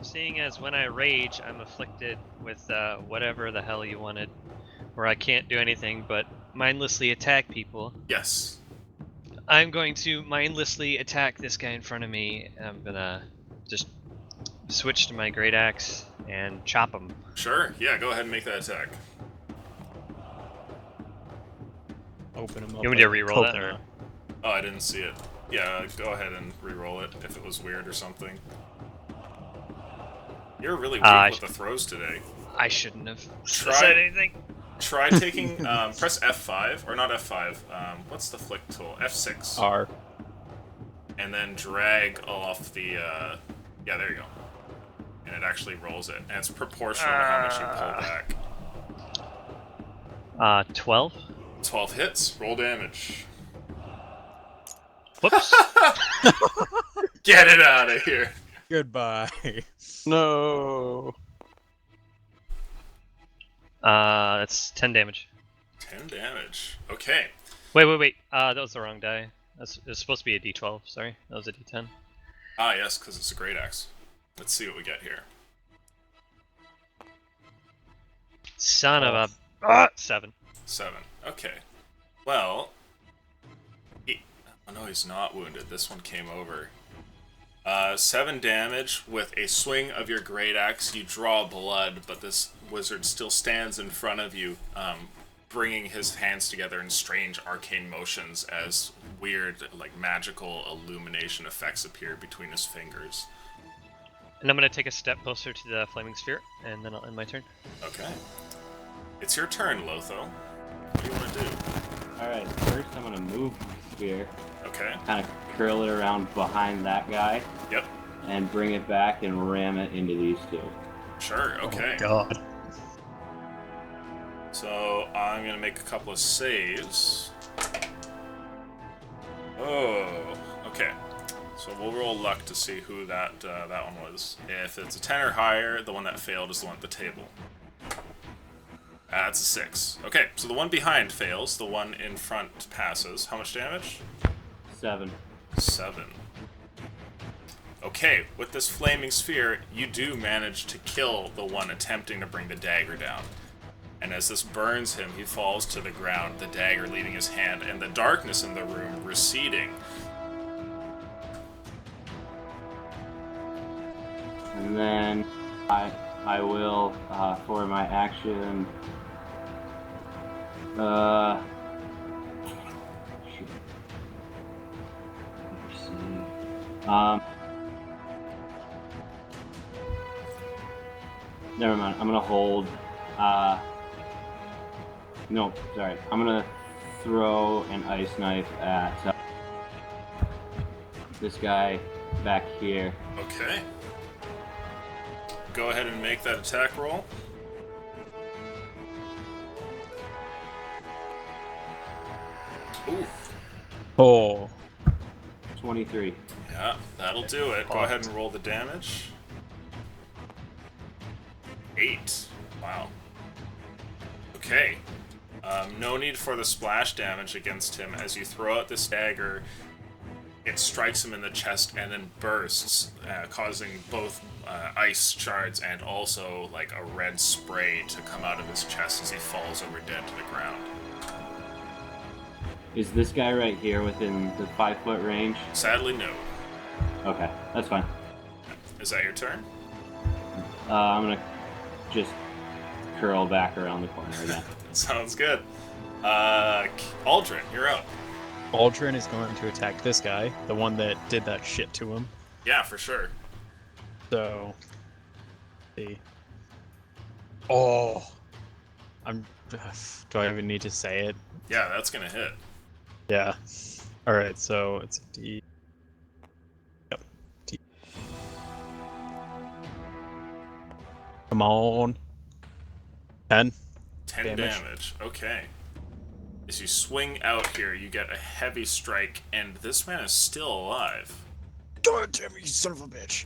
seeing as when I rage, I'm afflicted with whatever the hell you wanted, where I can't do anything but mindlessly attack people. Yes. I'm going to mindlessly attack this guy in front of me. And I'm gonna just switch to my great axe and chop him. Sure, yeah, go ahead and make that attack. Open him up. You want me to like reroll that, coconut. or? Oh, I didn't see it. Yeah, go ahead and re-roll it if it was weird or something. You're really weak with the throws today. I shouldn't have Try- said anything. Try taking, press F5, or not F5, what's the flick tool? F6. R. And then drag off the, yeah, there you go. And it actually rolls it. And it's proportional to how much you pull back. 12. 12 hits, roll damage. Whoops. Get it out of here! Goodbye. No. That's 10 damage. 10 damage. Okay. Wait. That was the wrong die. It was supposed to be a D12. Sorry, that was a D10. Ah, yes, because it's a great axe. Let's see what we get here. Son of a 7. 7. Okay. Well... Oh no, he's not wounded. This one came over. 7 damage with a swing of your great axe. You draw blood, but this wizard still stands in front of you, bringing his hands together in strange arcane motions as weird, like, magical illumination effects appear between his fingers. And I'm gonna take a step closer to the flaming sphere, and then I'll end my turn. Okay. It's your turn, Lotho. What do you want to do? Alright, first I'm gonna move my spear, Okay. kind of curl it around behind that guy, Yep. and bring it back and ram it into these two. Sure, okay. Oh, God. So I'm gonna make a couple of saves. Oh, okay. So we'll roll luck to see who that one was. If it's a 10 or higher, the one that failed is the one at the table. That's a 6. Okay, so the one behind fails. The one in front passes. How much damage? 7. 7. Okay, with this flaming sphere, you do manage to kill the one attempting to bring the dagger down. And as this burns him, he falls to the ground, the dagger leaving his hand, and the darkness in the room receding. And then I will, for my action, shoot. Let's see. Never mind. I'm gonna hold. No, sorry. I'm gonna throw an ice knife at this guy back here. Okay. Go ahead and make that attack roll. Ooh. Oh, 23. Yeah, that'll do it. Go ahead and roll the damage. 8. Wow. Okay. No need for the splash damage against him. As you throw out this dagger, it strikes him in the chest and then bursts, causing both ice shards and also like a red spray to come out of his chest as he falls over dead to the ground. Is this guy right here within the 5-foot range? Sadly, no. Okay, that's fine. Is that your turn? I'm gonna just curl back around the corner again. Sounds good. Aldrin, you're up. Aldrin is going to attack this guy, the one that did that shit to him. Yeah, for sure. So, see. Oh, do I even need to say it? Yeah, that's gonna hit. Yeah. All right. So it's a D. Yep. D. Come on. 10. 10 damage. Okay. As you swing out here, you get a heavy strike, and this man is still alive. God damn it, you son of a bitch.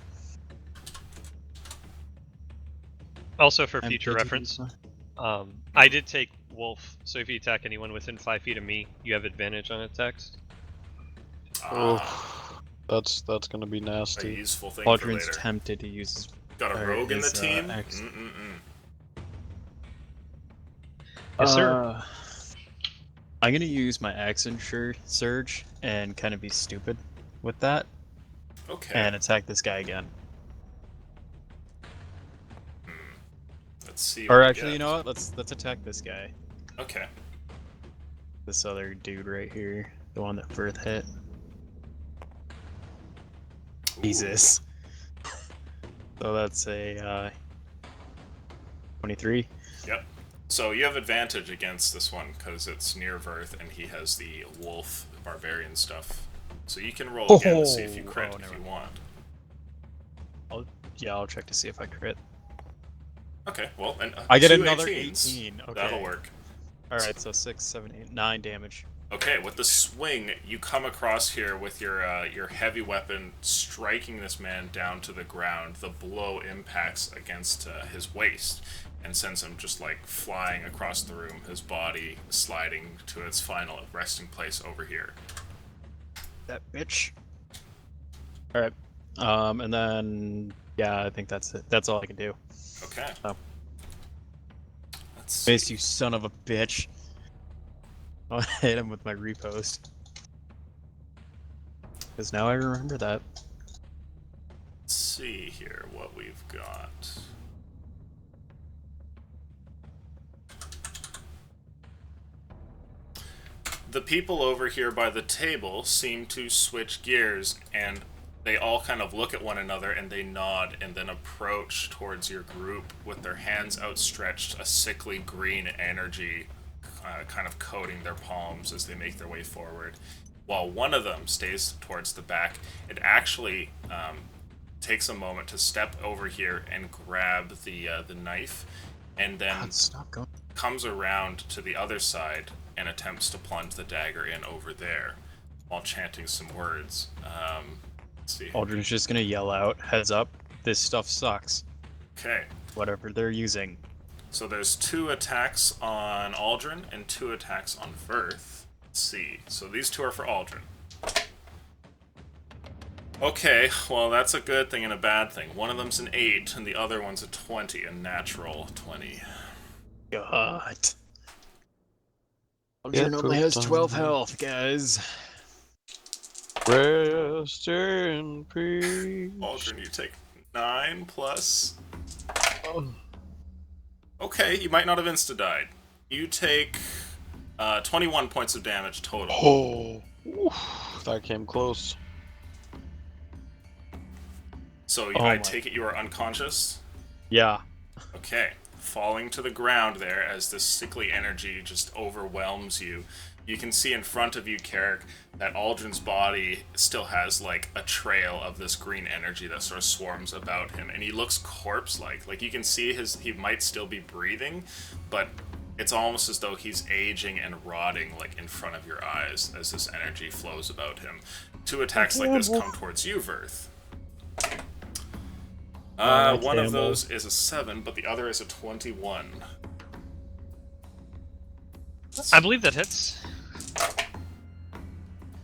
Also, for I'm future busy reference, this I did take Wolf, so if you attack anyone within 5 feet of me, you have advantage on attacks. Oh, that's gonna be A nasty. useful thing for Aldrin's later. tempted to use his. Got a or rogue in the his, team? X. Yes, sir. I'm gonna use my action surge and kind of be stupid with that Okay. and attack this guy again. Let's see. Or what we actually, you get. know what? Let's attack this guy. Okay. This other dude right here, the one that Firth hit. Ooh. Jesus. So that's a 23. Yep. So you have advantage against this one because it's near Verth and he has the wolf barbarian stuff. So you can roll again to see if you crit if never you mind. want. I'll check to see if I crit. Okay, well, and I get two another 18s. 18. Okay. That'll work. All right, so 6, 7, 8, 9 damage. Okay, with the swing, you come across here with your heavy weapon, striking this man down to the ground. The blow impacts against his waist and sends him just like flying across the room, his body sliding to its final resting place over here. That bitch. All right. And then yeah, I think that's it. That's all I can do. Okay. Oh. Let's see. Face, you son of a bitch. I'll hit him with my repost. Because now I remember that. Let's see here what we've got. The people over here by the table seem to switch gears, and they all kind of look at one another and they nod and then approach towards your group with their hands outstretched, a sickly green energy kind of coating their palms as they make their way forward. While one of them stays towards the back, it actually takes a moment to step over here and grab the knife, and then God, stop going. comes around to the other side and attempts to plunge the dagger in over there while chanting some words. Let's see. Aldrin's just gonna yell out, heads up, this stuff sucks. Okay, Whatever they're using. so there's 2 attacks on Aldrin and 2 attacks on Verth. Let's see. So these 2 are for Aldrin. Okay, well that's a good thing and a bad thing. One of them's an 8 and the other one's a 20, a natural 20. God. Get Aldrin only has pooped 12 on. health, guys. Rest in peace. Aldrin, you take 9 plus... Oh. Okay, you might not have insta-died. You take 21 points of damage total. Oh, oof, that came close. So Oh I my- take it you are unconscious? Yeah. Okay. Falling to the ground there as this sickly energy just overwhelms you. You can see in front of you, Carrick, that Aldrin's body still has, like, a trail of this green energy that sort of swarms about him, and he looks corpse-like. Like, you can see he might still be breathing, but it's almost as though he's aging and rotting, like, in front of your eyes as this energy flows about him. 2 attacks like this come towards you, Verth. One of those is a 7, but the other is a 21. I believe that hits.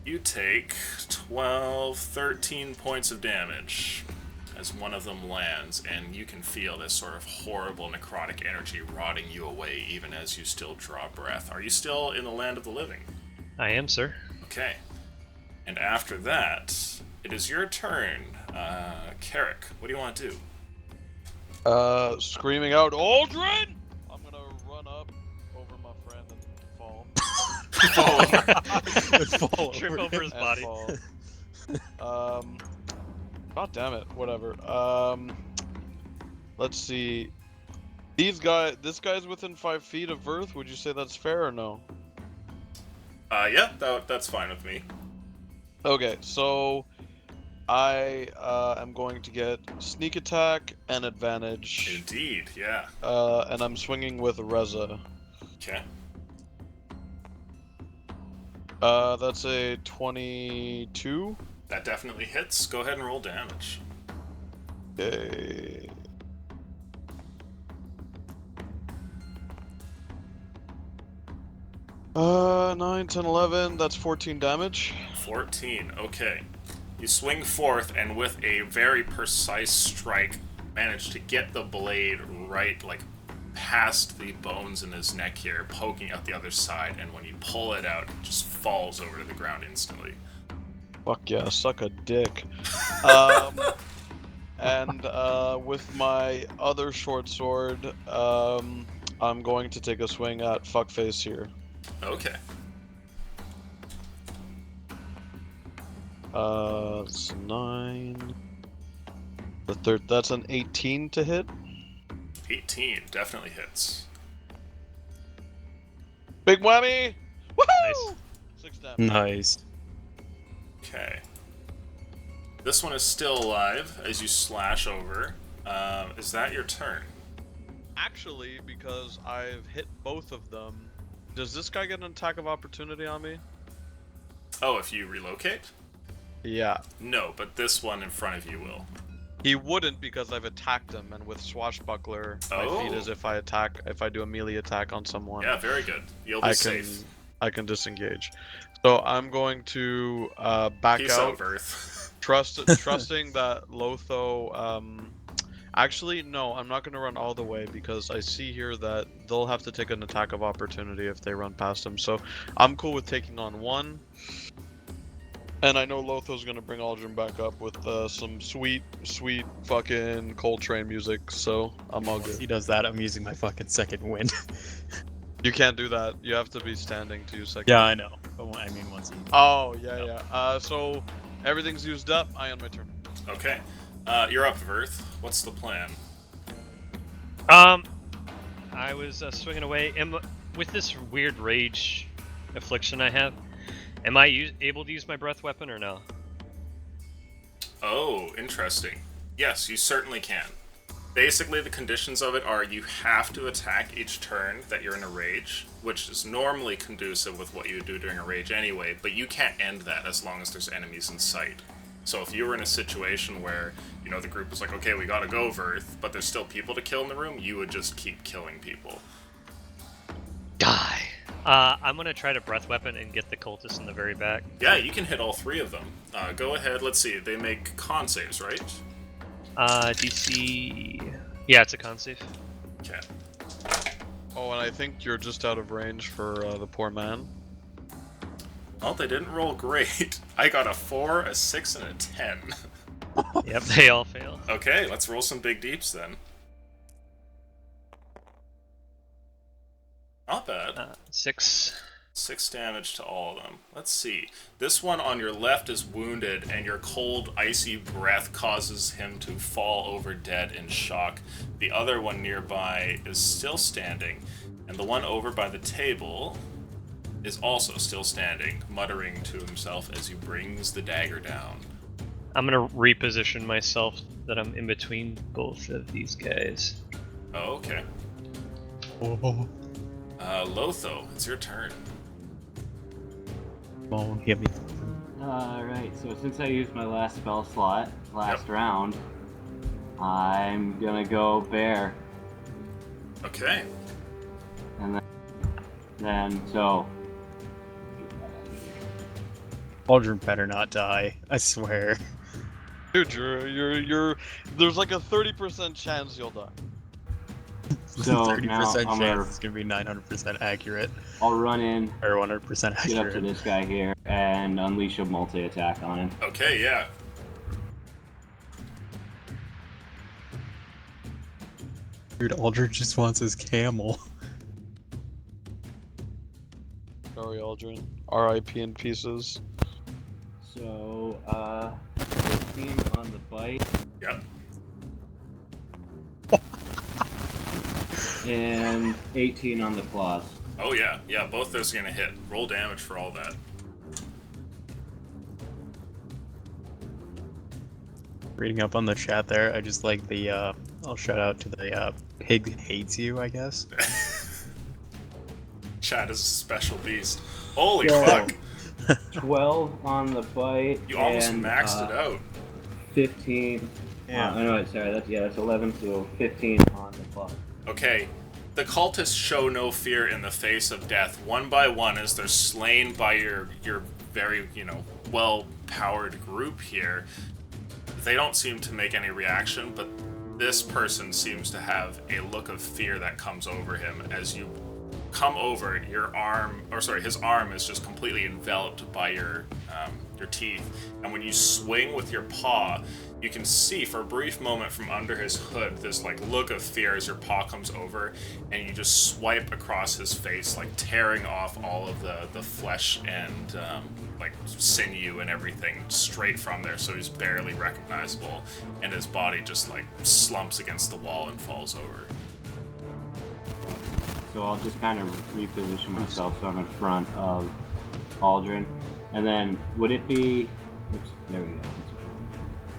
You take 12, 13 points of damage as one of them lands, and you can feel this sort of horrible necrotic energy rotting you away even as you still draw breath. Are you still in the land of the living? I am, sir. Okay. And after that, it is your turn. Carrick, what do you want to do? Screaming out, Aldrin! I'm gonna run up over my friend and fall. Trip over his body. Fall. God damn it, whatever. Let's see. This guy's within 5 feet of Verth. Would you say that's fair or no? Yeah, that's fine with me. Okay, so I am going to get sneak attack and advantage. Indeed, yeah. And I'm swinging with Reza. Okay. That's a 22. That definitely hits. Go ahead and roll damage. Okay. Uh, 9, 10, 11. That's 14 damage. 14, okay. You swing forth, and with a very precise strike, manage to get the blade right, like, past the bones in his neck here, poking out the other side, and when you pull it out, it just falls over to the ground instantly. Fuck yeah, suck a dick. And with my other short sword, I'm going to take a swing at Fuckface here. Okay. It's 9. The third, that's an 18 to hit. 18 definitely hits. Big whammy! Woohoo! Nice. 6 damage. Nice. Okay. This one is still alive as you slash over. Is that your turn? Actually, because I've hit both of them, does this guy get an attack of opportunity on me? Oh, if you relocate? Yeah. No, but this one in front of you will. He wouldn't because I've attacked him, and with Swashbuckler, my feat is if I do a melee attack on someone, Yeah, very good. You'll be safe. I can disengage. So I'm going to back Peace out, out, Earth. trusting that Lotho. Actually, no, I'm not going to run all the way because I see here that they'll have to take an attack of opportunity if they run past him. So I'm cool with taking on one. And I know Lotho's going to bring Aldrin back up with some sweet fucking Coltrane music, so I'm all good. He does that, I'm using my fucking second wind. You can't do that. You have to be standing to use second. Yeah, I know. But I mean, once he... Oh, yeah. So everything's used up. I end my turn. Okay. You're up, Earth. What's the plan? I was swinging away. With this weird rage affliction I have, am I able to use my breath weapon or no? Oh, interesting. Yes, you certainly can. Basically, the conditions of it are you have to attack each turn that you're in a rage, which is normally conducive with what you would do during a rage anyway, but you can't end that as long as there's enemies in sight. So if you were in a situation where, you know, the group was like, okay, we gotta go, Verth, but there's still people to kill in the room, you would just keep killing people. Die. I'm gonna try to breath weapon and get the cultist in the very back. Yeah, you can hit all 3 of them. Go ahead, let's see, they make con saves, right? DC... Yeah, it's a con save. Okay. Oh, and I think you're just out of range for the poor man. Well, they didn't roll great. I got a 4, a 6, and a 10. Yep, they all fail. Okay, let's roll some big deeps then. Not bad. 6. 6 damage to all of them. Let's see. This one on your left is wounded, and your cold, icy breath causes him to fall over dead in shock. The other one nearby is still standing, and the one over by the table is also still standing, muttering to himself as he brings the dagger down. I'm gonna reposition myself that I'm in between both of these guys. Oh, okay. Oh, Lotho, it's your turn. won't hit me. Alright, so since I used my last spell slot last round, I'm gonna go bear. Okay. And then so Aldrin better not die. I swear. Dude, you're. There's like a 30% chance you'll die. So 30% now I'm chance gonna- it's gonna be 900% accurate I'll run in, or 100% get up to accurate. this guy here, and unleash a multi-attack on him. Okay, yeah. Dude, Aldrin just wants his camel. Sorry, Aldrin. R.I.P. in pieces. So 15 on the bite Yep. and 18 on the claws. Oh, yeah. Yeah, both those are gonna hit. Roll damage for all that. Reading up on the chat there, I just like the, I'll shout out to the, pig hates you, I guess. Chat is a special beast. Holy Yeah. fuck! 12 on the bite. You almost and, maxed it out. 15. Yeah. No, sorry. That's 11. So 15 on the claw. Okay. The cultists show no fear in the face of death. One by one, as they're slain by your very, well-powered group here, they don't seem to make any reaction, but this person seems to have a look of fear that comes over him as you come over. His arm is just completely enveloped by your teeth, and when you swing with your paw, you can see for a brief moment from under his hood this look of fear as your paw comes over, and you just swipe across his face, tearing off all of the flesh and sinew and everything straight from there, so he's barely recognizable, and his body just slumps against the wall and falls over. So I'll just kind of reposition myself so I'm in front of Aldrin. And then would it be... Oops, there we go.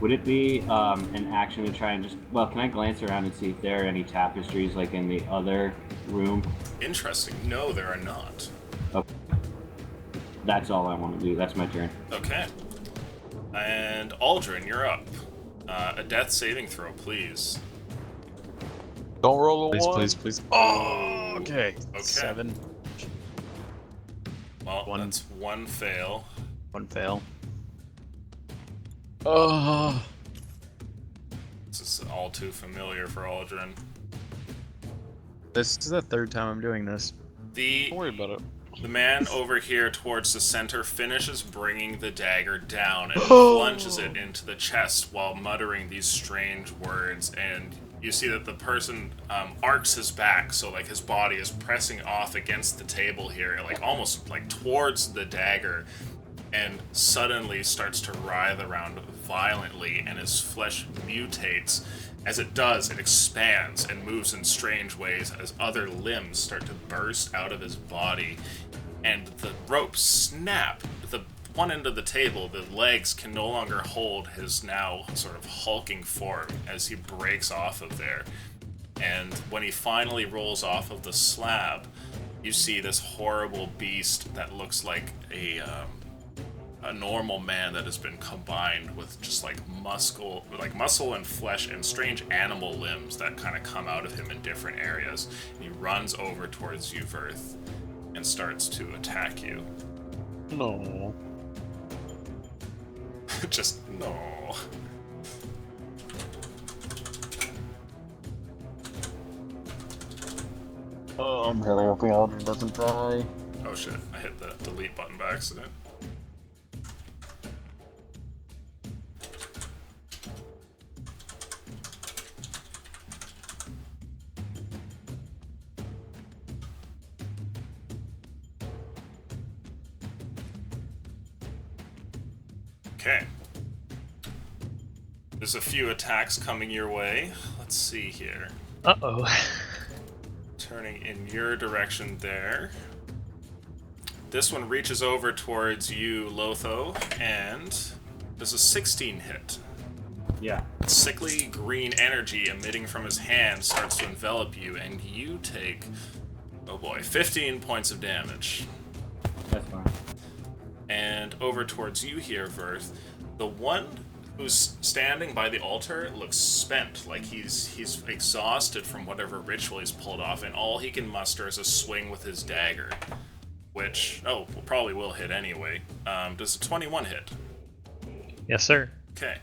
Would it be an action to try and just... Well, can I glance around and see if there are any tapestries in the other room? Interesting. No, there are not. Okay. That's all I want to do. That's my turn. Okay. And Aldrin, you're up. A death saving throw, please. Don't roll a Please, 1. please. Oh, okay. Okay. 7. Well, One. that's one fail. 1 fail. This is all too familiar for Aldrin. This is the 3rd time I'm doing this. The Don't worry about it. The man over here towards the center finishes bringing the dagger down and plunges it into the chest while muttering these strange words, and you see that the person arcs his back, so his body is pressing off against the table here, almost towards the dagger, and suddenly starts to writhe around violently, and his flesh mutates. As it does, it expands and moves in strange ways as other limbs start to burst out of his body, and the ropes snap. The one end of the table, the legs can no longer hold his now sort of hulking form as he breaks off of there. And when he finally rolls off of the slab, you see this horrible beast that looks like a normal man that has been combined with just muscle and flesh and strange animal limbs that kind of come out of him in different areas. And he runs over towards you, Verth, and starts to attack you. No. Just no. Oh, I'm really hoping Aldrin doesn't die. Oh shit, I hit the delete button by accident. Okay. There's a few attacks coming your way. Let's see here. Uh-oh. Turning in your direction there. This one reaches over towards you, Lotho, and does a 16 hit. Yeah. Sickly green energy emitting from his hand starts to envelop you, and you take, oh boy, 15 points of damage. That's fine. And over towards you here, Verth. The one who's standing by the altar looks spent, like he's exhausted from whatever ritual he's pulled off, and all he can muster is a swing with his dagger, which, probably will hit anyway. Does a 21 hit? Yes, sir. Okay.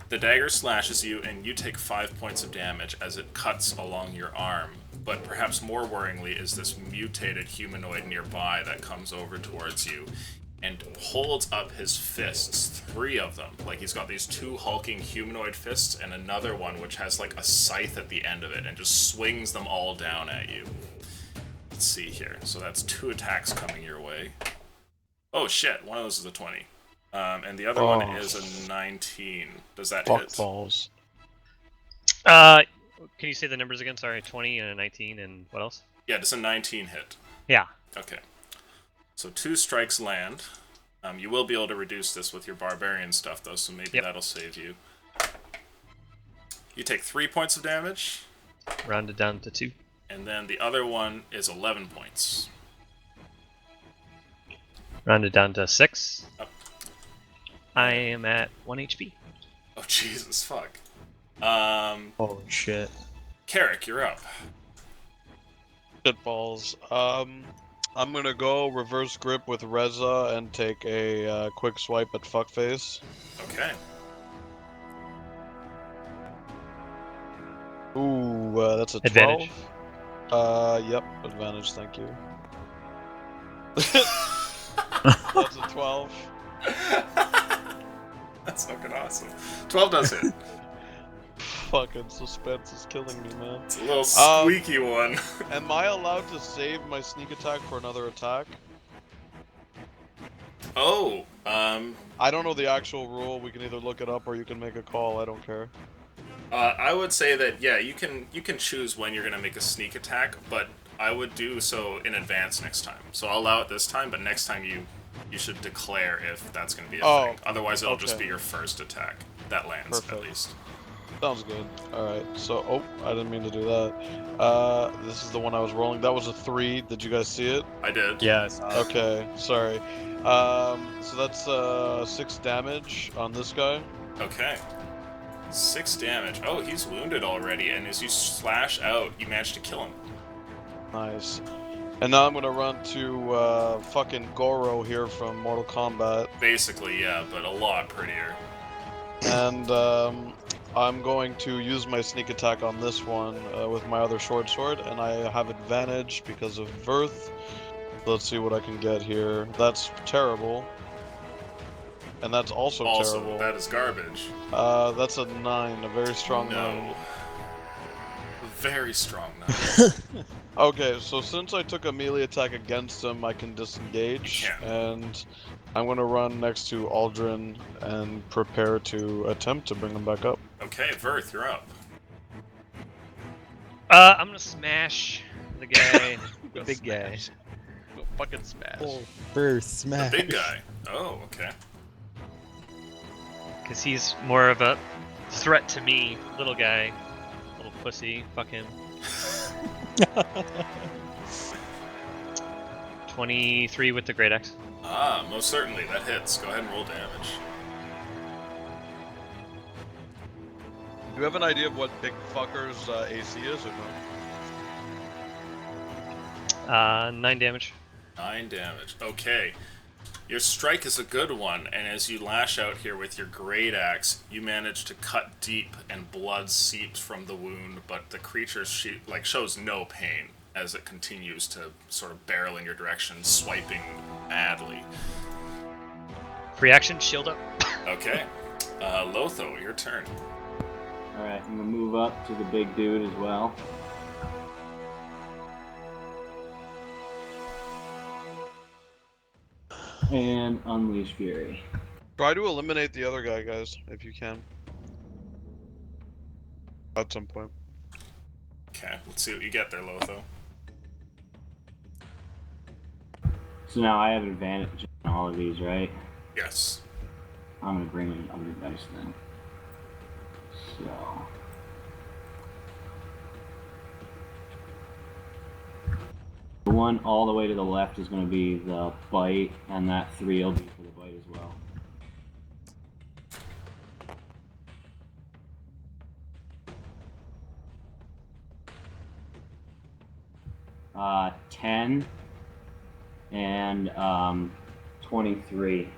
The dagger slashes you, and you take 5 points of damage as it cuts along your arm. But perhaps more worryingly is this mutated humanoid nearby that comes over towards you and holds up his fists, 3 of them. Like, he's got these 2 hulking humanoid fists and another one which has like a scythe at the end of it and just swings them all down at you. Let's see here. So that's 2 attacks coming your way. Oh shit, one of those is a 20. And the other one is a 19. Does that Fuck hit? balls. Can you say the numbers again? Sorry, 20 and a 19 and what else? Yeah, does a 19 hit? Yeah. Okay. So 2 strikes land. You will be able to reduce this with your barbarian stuff, though, so maybe that'll save you. You take 3 points of damage. Rounded down to 2. And then the other one is 11 points. Rounded down to 6. Up. I am at 1 HP. Oh, Jesus, fuck. Holy shit. Carrick, you're up. Shitballs. I'm gonna go reverse grip with Reza and take a quick swipe at fuckface. Okay. Ooh, that's a 12. Advantage. Yep, advantage, thank you. That's a 12. That's fucking awesome. 12 does hit. Fucking suspense is killing me, man. It's a little squeaky one. Am I allowed to save my sneak attack for another attack? Oh, I don't know the actual rule. We can either look it up or you can make a call. I don't care. I would say that, yeah, you can choose when you're gonna make a sneak attack, but I would do so in advance next time. So I'll allow it this time, but next time you should declare if that's gonna be a thing. Otherwise, it'll just be your first attack that lands, Perfect. at least. Sounds good. Alright, so, I didn't mean to do that. This is the one I was rolling. That was a 3. Did you guys see it? I did. Yes. Okay, sorry. So that's 6 damage on this guy. Okay. 6 damage. Oh, he's wounded already, and as you slash out, you manage to kill him. Nice. And now I'm gonna run to fucking Goro here from Mortal Kombat. Basically, yeah, but a lot prettier. And I'm going to use my sneak attack on this one with my other short sword, and I have advantage because of Verth. Let's see what I can get here. That's terrible. And that's also terrible. That is garbage. That's a 9, a very strong 9. No. A very strong 9. Okay, so since I took a melee attack against him, I can disengage, You can. and I'm gonna run next to Aldrin and prepare to attempt to bring him back up. Okay, Verth, you're up. I'm gonna smash the guy, the big guy. Go fucking smash. First smash. Big guy. Oh, okay. Because he's more of a threat to me. Little guy. Little pussy. Fuck him. 23 with the great axe. Ah, most certainly, that hits. Go ahead and roll damage. Do you have an idea of what big fucker's AC is or no? 9 damage. 9 damage. Okay. Your strike is a good one, and as you lash out here with your great axe, you manage to cut deep, and blood seeps from the wound, but the creature shows no pain as it continues to sort of barrel in your direction, swiping madly. Free action, shield up. Okay. Lotho, your turn. Alright, I'm gonna move up to the big dude as well. And Unleash Fury. Try to eliminate the other guy, guys, if you can. At some point. Okay, let's see what you get there, Lotho. So now I have an advantage on all of these, right? Yes. I'm gonna bring in other dice then. So. The one all the way to the left is gonna be the bite, and that 3 will be for the bite as well. Uh, 10 and 23.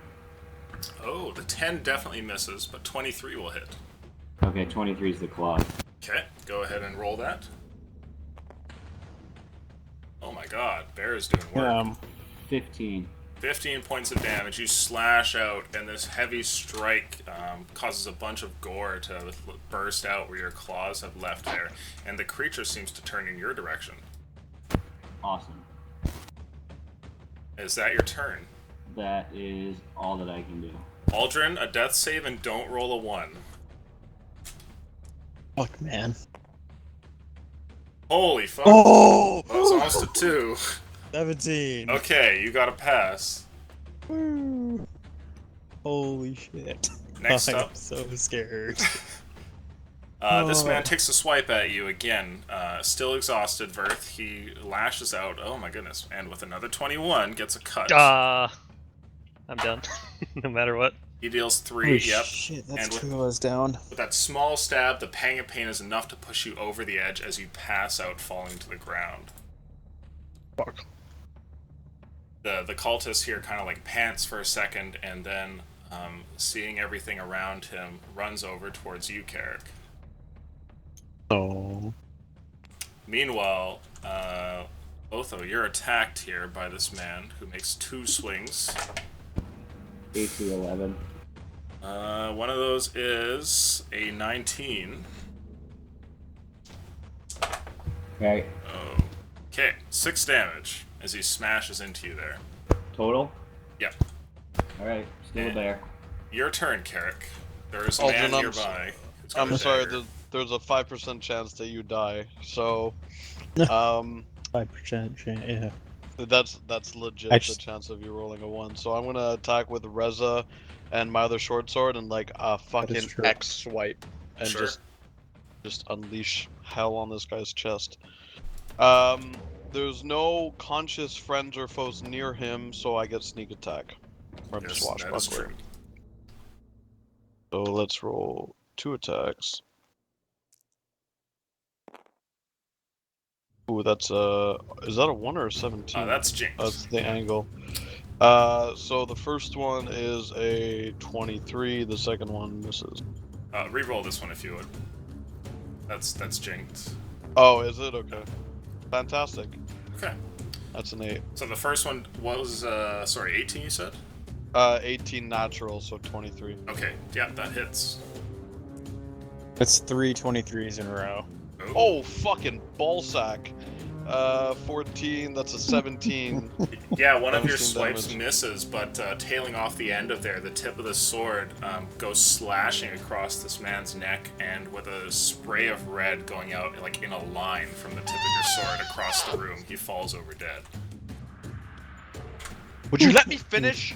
Oh, the 10 definitely misses, but 23 will hit. Okay, 23 is the claw. Okay, go ahead and roll that. Oh my god, Bear is doing work. 15. 15 points of damage. You slash out, and this heavy strike causes a bunch of gore to burst out where your claws have left there, and the creature seems to turn in your direction. Awesome. Is that your turn? That is all that I can do. Aldrin, a death save and don't roll a 1. Fuck, man. Holy fuck. Oh! That was almost a 2. 17. Okay, you got a pass. Woo. Holy shit. Next I'm up. so scared. This man takes a swipe at you again. Still exhausted, Verth. He lashes out. Oh my goodness. And with another 21, gets a cut. I'm done. No matter what. He deals 3, Holy yep. shit, And that's with- 2 of us down. With that small stab, the pang of pain is enough to push you over the edge as you pass out, falling to the ground. Fuck. The cultist here kind of like pants for a second, and then, seeing everything around him, runs over towards you, Carrick. No. Meanwhile, Otho, you're attacked here by this man who makes 2 swings. AC 11. One of those is a 19. Okay. Okay, 6 damage as he smashes into you there. Total? Yep. Alright, still a bear. Your turn, Carrick. There is a Aldrin, man I'm nearby. who's got I'm a sorry, dagger. there's a 5% chance that you die. So, 5% chance, yeah. that's legit, the chance of you rolling a 1. So I'm gonna attack with Reza and my other short sword and like a fucking true. X swipe and Sure. just unleash hell on this guy's chest. There's no conscious friends or foes near him, so I get sneak attack. Or I'm Yes, just that is swashbuckler. true. So let's roll 2 attacks. Ooh, that's is that a 1 or a 17? That's Jinx. That's the angle. So the first one is a 23, the second one misses. Reroll this one if you would. That's Jinx. Oh, is it? Okay. Fantastic. Okay. That's an 8. So the first one was, 18 you said? 18 natural, so 23. Okay, yeah, that hits. That's 3 23s in a row. Oh, fucking ballsack. 14, that's a 17. Yeah, one of your 17 swipes damage. misses, but tailing off the end of there, the tip of the sword goes slashing across this man's neck, and with a spray of red going out like in a line from the tip of your sword across the room, he falls over dead. Would you let me finish?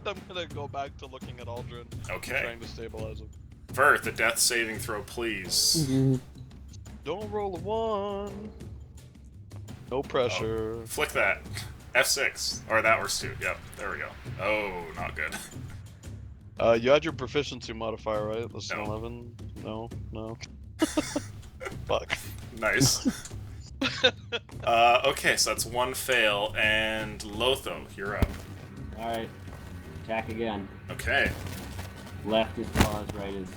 I'm gonna go back to looking at Aldrin. Okay. Trying to stabilize him. Verth, a death saving throw, please. Don't roll a 1. No pressure. Flick that. F6. Or that works too. Yep, there we go. Oh, not good. You had your proficiency modifier, right? That's an No. 11? No. Fuck. Nice. Okay, so that's 1 fail, and Lotho, you're up. Alright. Attack again. Okay. Left is claws, right is...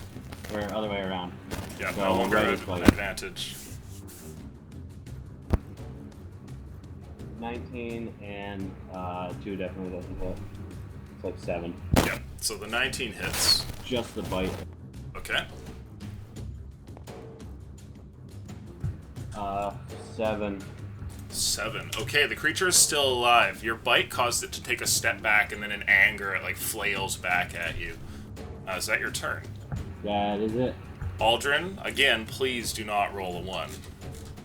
or other way around. Yeah, So, no longer right an is bite. advantage. 19 and 2 definitely doesn't hit. It's like 7. Yep, so the 19 hits. Just the bite. Okay. 7. 7. Okay, the creature is still alive. Your bite caused it to take a step back, and then in anger, it like flails back at you. Is that your turn? That is it. Aldrin, again, please do not roll a 1.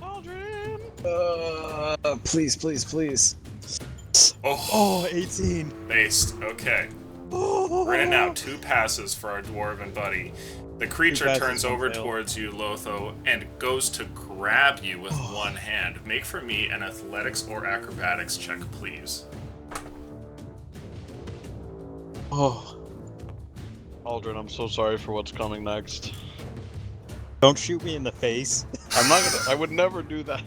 Aldrin! Please. Oh, 18. based. Okay. Oh. We're in it now. 2 passes for our dwarven buddy. The creature passes, turns one over fail. towards you, Lotho, and goes to grab you with one hand. Make for me an athletics or acrobatics check, please. Oh. Aldrin, I'm so sorry for what's coming next. Don't shoot me in the face. I'm not gonna. I would never do that.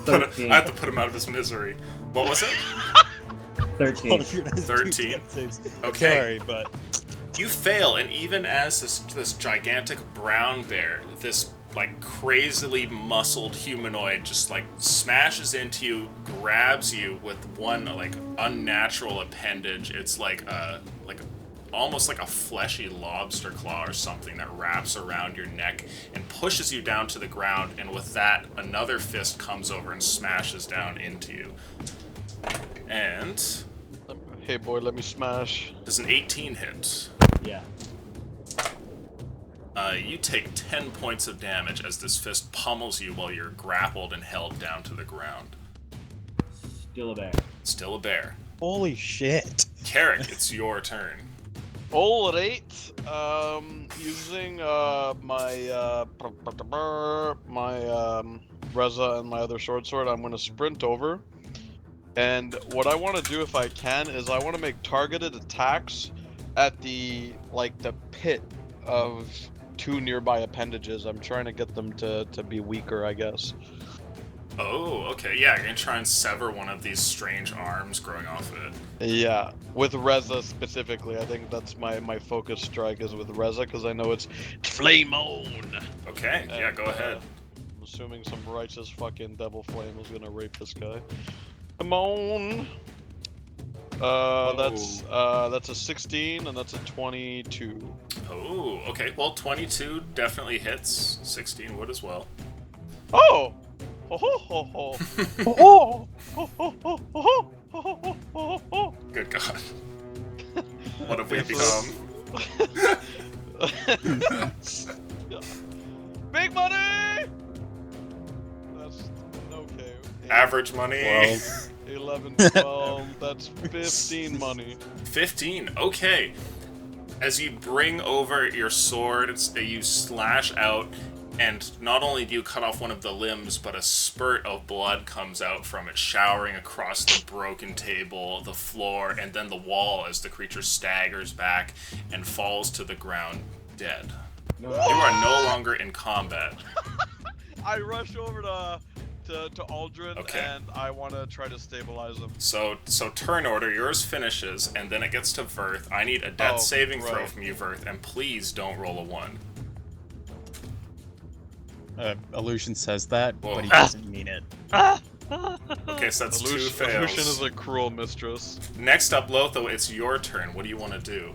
I have to put him out of his misery. What was it? 13. 13. Okay. Sorry, but You fail, and even as this gigantic brown bear, this like crazily muscled humanoid, just like smashes into you, grabs you with one like unnatural appendage. It's like almost like a fleshy lobster claw or something that wraps around your neck and pushes you down to the ground. And with that, another fist comes over and smashes down into you. And Hey boy, let me smash. does an 18 hit? Yeah. You take 10 points of damage as this fist pummels you while you're grappled and held down to the ground. Still a bear. Still a bear. holy shit. Carrick, it's your turn. Alright. Using my Reza and my other sword, I'm gonna sprint over. And what I want to do, if I can, is I want to make targeted attacks at the pit of 2 nearby appendages. I'm trying to get them to be weaker, I guess. Oh, okay, yeah, you're gonna try and sever one of these strange arms growing off of it. Yeah, with Reza specifically. I think that's my focus strike is with Reza, because I know it's flame on. Okay, yeah, go ahead. I'm assuming some righteous fucking devil flame is gonna rape this guy. Come on. That's a 16 and that's a 22. Oh, okay, well, 22 definitely hits. 16 would as well. Oh! Ho ho ho ho! Ho ho ho ho ho ho ho ho! Good God. What have we Yes, become? Big money! That's okay. Average money. 11, 12, that's 15 money. 15, okay. As you bring over your sword, you slash out, and not only do you cut off one of the limbs, but a spurt of blood comes out from it, showering across the broken table, the floor, and then the wall as the creature staggers back and falls to the ground dead. No. You are no longer in combat. I rush over to Aldrin, Okay. and I want to try to stabilize him. So turn order, yours finishes, and then it gets to Verth. I need a death saving throw right. from you, Verth, and please don't roll a 1. Illusion says that, Whoa. but he doesn't mean it. Okay, so that's 2 Illusion fails. is a cruel mistress. Next up, Lotho, it's your turn. What do you want to do?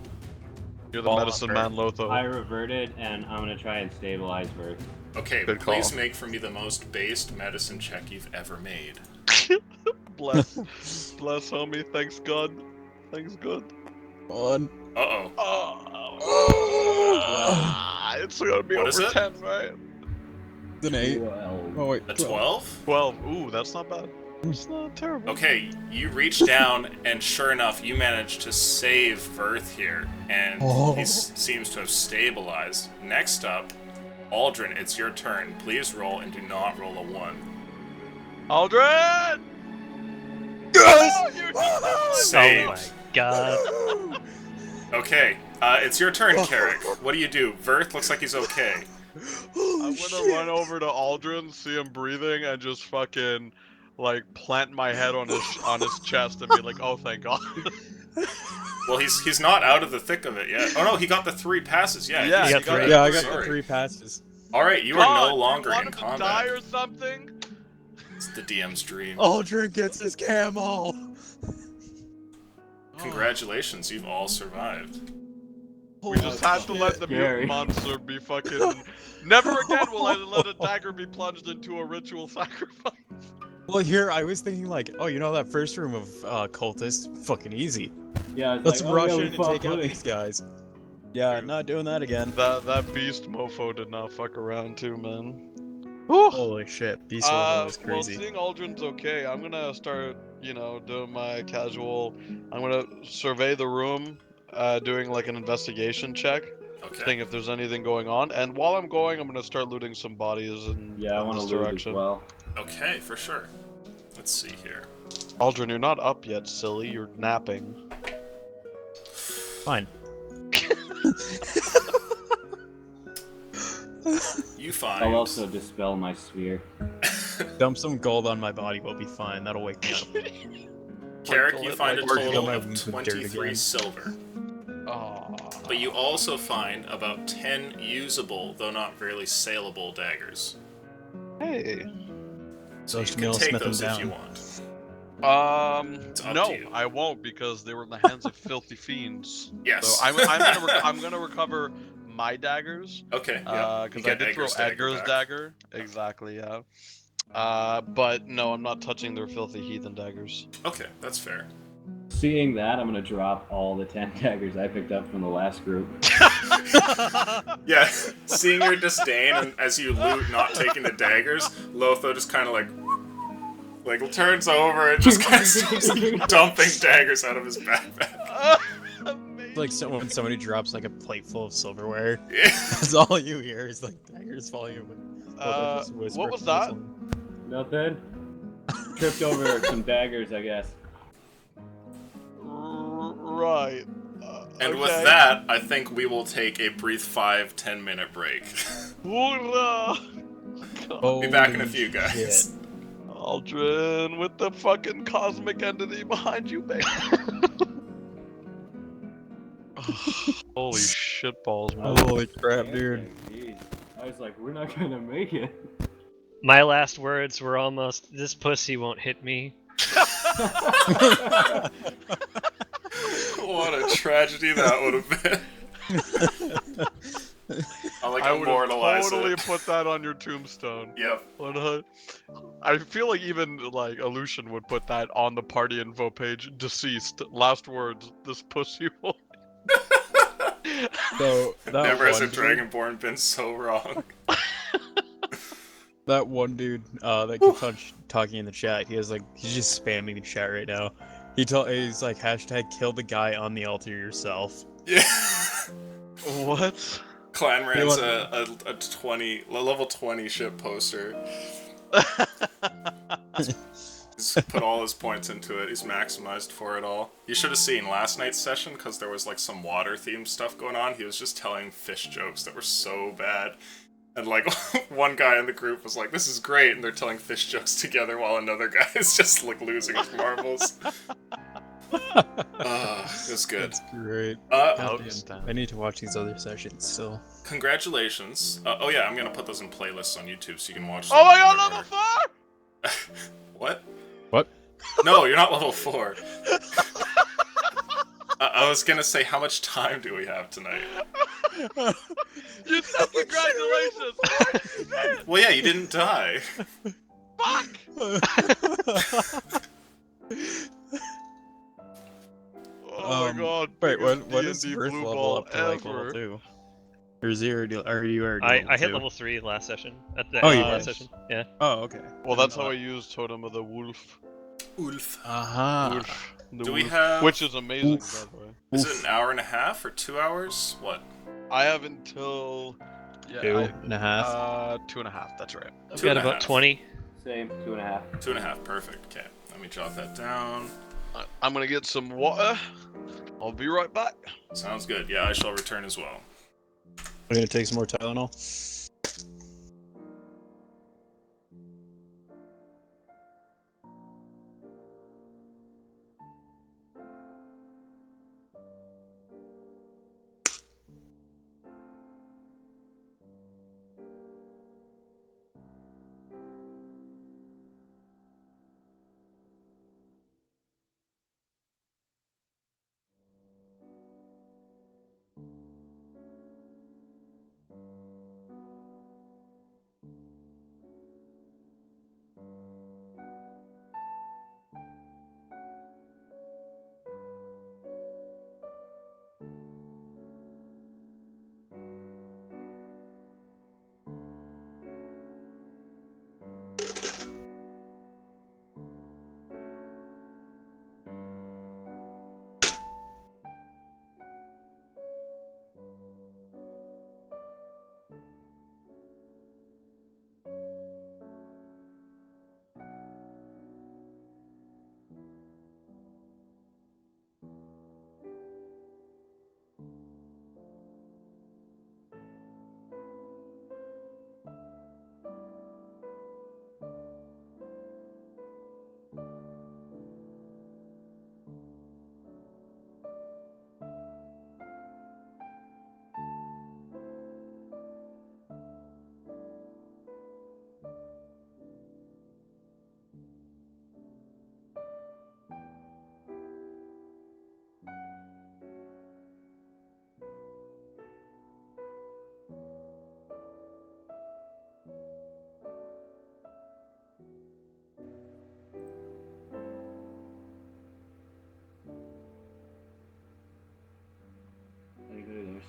You're the Ball medicine upper. man, Lotho. I reverted, and I'm gonna try and stabilize Verth. Okay, Good please call. make for me the most based medicine check you've ever made. Bless, bless, homie. Thanks God. Thanks God. On. Uh-oh. It's gonna be What over is it? 10, right? An 8. Well, Oh wait. A 12? 12. Ooh, that's not bad. It's not terrible. Okay, you reach down, and sure enough, you manage to save Verth here, and he seems to have stabilized. Next up, Aldrin, it's your turn. Please roll, and do not roll a 1. Aldrin! Yes! Oh, you Oh Save. my god. Okay, it's your turn, Carrick. What do you do? Verth looks like he's okay. I'm gonna run over to Aldrin, see him breathing, and just fucking plant my head on his chest and be like, "Oh, thank God." Well, he's not out of the thick of it yet. Oh no, he got the 3 passes. Yeah, Yeah, he's he got good. three. Yeah, I got Sorry. the 3 passes. All right, you God, are no you longer want in him to die combat. or something? It's the DM's dream. Aldrin gets his camel. Congratulations, you've all survived. We just had to let the Scary. mutant monster be fucking. Never again will I let a dagger be plunged into a ritual sacrifice. Well, here I was thinking oh, you know that first room of cultists, fucking easy. yeah, it's Let's like, rush oh, yeah, in we and fought take out Bully. these guys. Yeah, not doing that again. That beast mofo did not fuck around too, man. Holy shit, Beast Level was Well, crazy. seeing Aldrin's okay, I'm gonna start you know, doing my casual. I'm gonna survey the room, doing like an investigation check, Okay. seeing if there's anything going on. And while I'm going, I'm gonna start looting some bodies in, Yeah, I in want to this loot as direction. well. Okay, for sure. Let's see here. Aldrin, you're not up yet, silly. You're napping. Fine. You find. I'll also dispel my sphere. Dump some gold on my body, we'll be fine. That'll wake me up. Carrick, you find a Or fill total my of wounds with dirt 23 again. silver. Oh. But you also find about 10 usable, though not really saleable, daggers. Hey. So Those you can meal take smith them those if you down. want. Up to no, you. I won't because they were in the hands of filthy fiends. Yes. So I'm gonna recover my daggers. Okay, yeah. Because You I get did throw Edgar's dagger Edgar's back. dagger. Exactly, yeah. But no, I'm not touching their filthy heathen daggers. Okay, that's fair. Seeing that, I'm gonna drop all the 10 daggers I picked up from the last group. Yeah, seeing your disdain and as you loot not taking the daggers, Lotho just kind of like turns over and just kind of starts dumping daggers out of his backpack. Like when somebody drops like a plate full of silverware, Yeah. that's all you hear is like daggers falling over. What was that? Nothing. Tripped over some daggers, I guess. Right. And with okay. that, I think we will take a brief 5-10 minute break. Hoorah! Be back in a few, guys. Aldrin with the fucking cosmic entity behind you, baby. Holy shitballs, man. Holy crap, dude. Jeez. I was like, we're not gonna make it. My last words were almost, "This pussy won't hit me." What a tragedy that would have been. I like I would have immortalize totally it. put that on your tombstone. Yep. I feel like even like Illusion would put that on the party info page. Deceased. Last words. This pussy will. So that Never has a one dude- Dragonborn been so wrong. That one dude that keeps on talking in the chat, he's just spamming the chat right now. He's like #kill the guy on the altar yourself. Yeah. What? Clan He Rand's wants- a level 20 ship poster. He's put all his points into it. He's maximized for it all. You should have seen last night's session because there was like some water themed stuff going on. He was just telling fish jokes that were so bad. And like one guy in the group was like, "This is great," and they're telling fish jokes together while another guy is just like losing his marbles. It's good. That's great. Outstanding. I need to watch these other sessions still. Congratulations. Oh yeah, I'm gonna put those in playlists on YouTube so you can watch them. Oh my in god, their level order. 4! What? What? No, you're not level 4. I was gonna say, how much time do we have tonight? You said congratulations! Well, yeah, you didn't die. Fuck! Oh my god. Wait, biggest what is D&D first blue level ball up to like ever. level 2? Or 0? Are you already I level hit 2? level 3 last session. At the Oh, end you of last did? session. Yeah. Oh, okay. Well, that's how I use Totem of the Wolf. Ulf. Uh-huh. Wolf. The Do we wolf, have- Which is amazing, Oof. by the way. Is it an hour and a half or 2 hours? What? I have until... Yeah, 2.5. 2.5, that's right. I've 2.5. got about 20. Same, 2.5. 2.5, perfect. Okay, let me jot that down. I'm gonna get some water. I'll be right back. Sounds good. Yeah, I shall return as well. I'm gonna take some more Tylenol.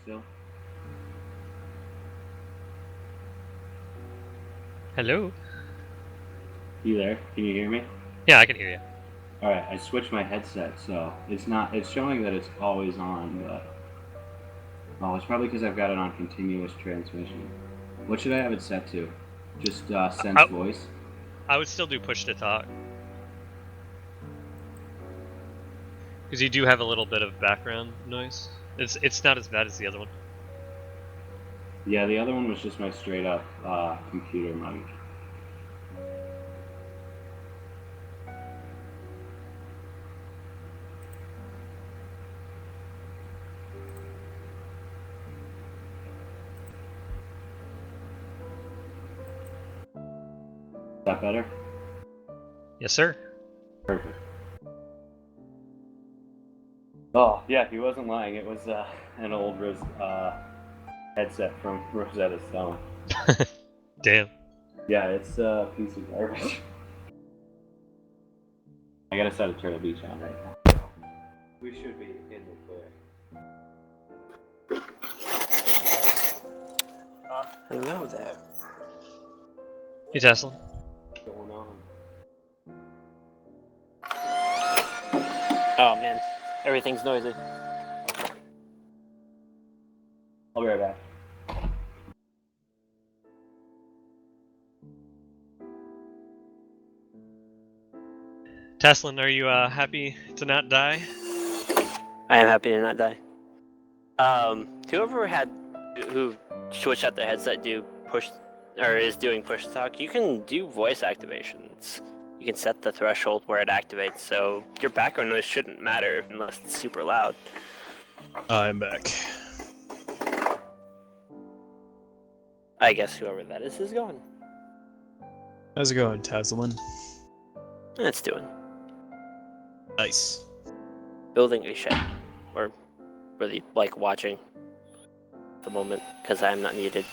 still? Hello? You there? Can you hear me? Yeah, I can hear you. Alright, I switched my headset, so it's showing that it's always on, but... Oh, it's probably because I've got it on continuous transmission. What should I have it set to? Just sense voice? I would still do push to talk. Because you do have a little bit of background noise. It's not as bad as the other one. Yeah, the other one was just my straight up computer mic. Is that better? Yes, sir. Perfect. Oh, yeah, he wasn't lying. It was an old headset from Rosetta Stone. Damn. Yeah, it's a piece of garbage. I gotta set a Turtle Beach on right now. We should be in the clear. Hello there. Hey, Tesla. What's going on? Oh man, everything's noisy. I'll be right back. Teslin, are you happy to not die? I am happy to not die. Whoever who switched out their headset is doing push to talk, you can do voice activations. You can set the threshold where it activates, so your background noise shouldn't matter unless it's super loud. I'm back. I guess whoever that is going. How's it going, Tazlin? It's doing. Nice. Building a shed. Or really like watching at the moment, because I'm not needed.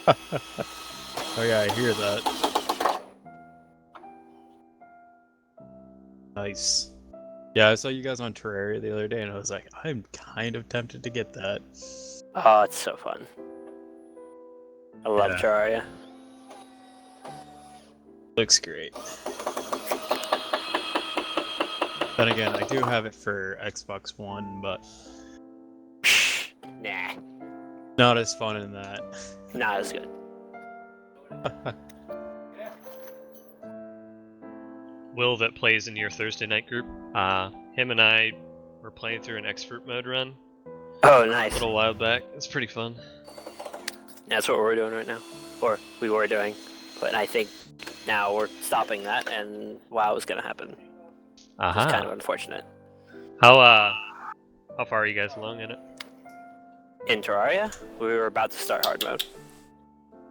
Oh yeah, I hear that. Nice. Yeah, I saw you guys on Terraria the other day, and I was like, I'm kind of tempted to get that. Oh, it's so fun. I love Yeah. Terraria. Looks great. Then again, I do have it for Xbox One, but Nah, not as fun in that. not as good. Will, that plays in your Thursday night group, him and I were playing through an expert mode run Oh, a nice. little while back. It's pretty fun. That's what we're doing right now. Or we were doing. But I think now we're stopping that, and WoW is going to happen. It's kind of unfortunate. How far are you guys along in it? In Terraria, we were about to start hard mode.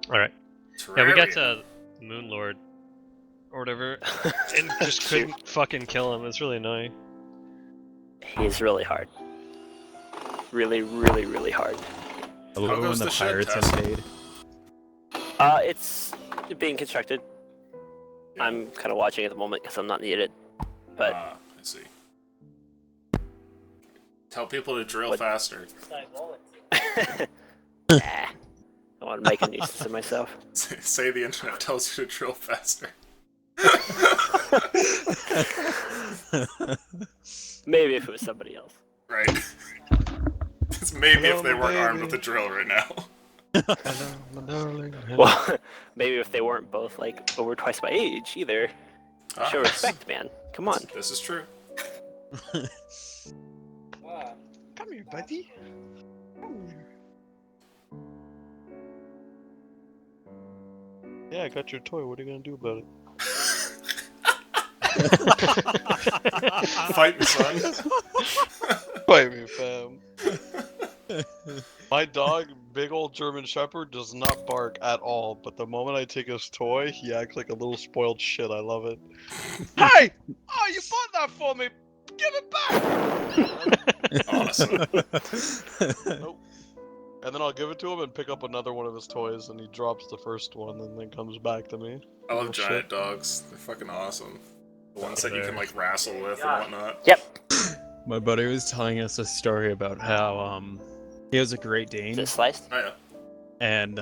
Alright. Yeah, we got Terraria. to Moonlord or whatever, and just couldn't fucking kill him. It's really annoying. He's really hard. Really, really, really hard. Hello, goes when the the shed, pirates Tess? invade. It's being constructed. I'm kind of watching at the moment because I'm not needed. But I see. Tell people to drill What? faster. nah, I want to make a nuisance of myself. Say the internet tells you to drill faster. Maybe if it was somebody else. Right. It's maybe Hello, if they my weren't armed baby. with a drill right now. Hello, my darling. Hello. Well, maybe if they weren't both like over twice my age either. Ah, Show respect, man. Come on. This is true. Come here, buddy. Come here. Yeah, I got your toy. What are you gonna do about it? Fight me, son. Fight me, fam. My dog, big old German Shepherd, does not bark at all, but the moment I take his toy, he acts like a little spoiled shit. I love it. Hey! Oh, you bought that for me! Give it back! Awesome. Nope. And then I'll give it to him and pick up another one of his toys, and he drops the first one and then comes back to me. I love Little giant shit. dogs. They're fucking awesome. The ones that you They're- can like wrestle with and whatnot. Yep. My buddy was telling us a story about how He was a Great Is Dane, it sliced? Oh, yeah. and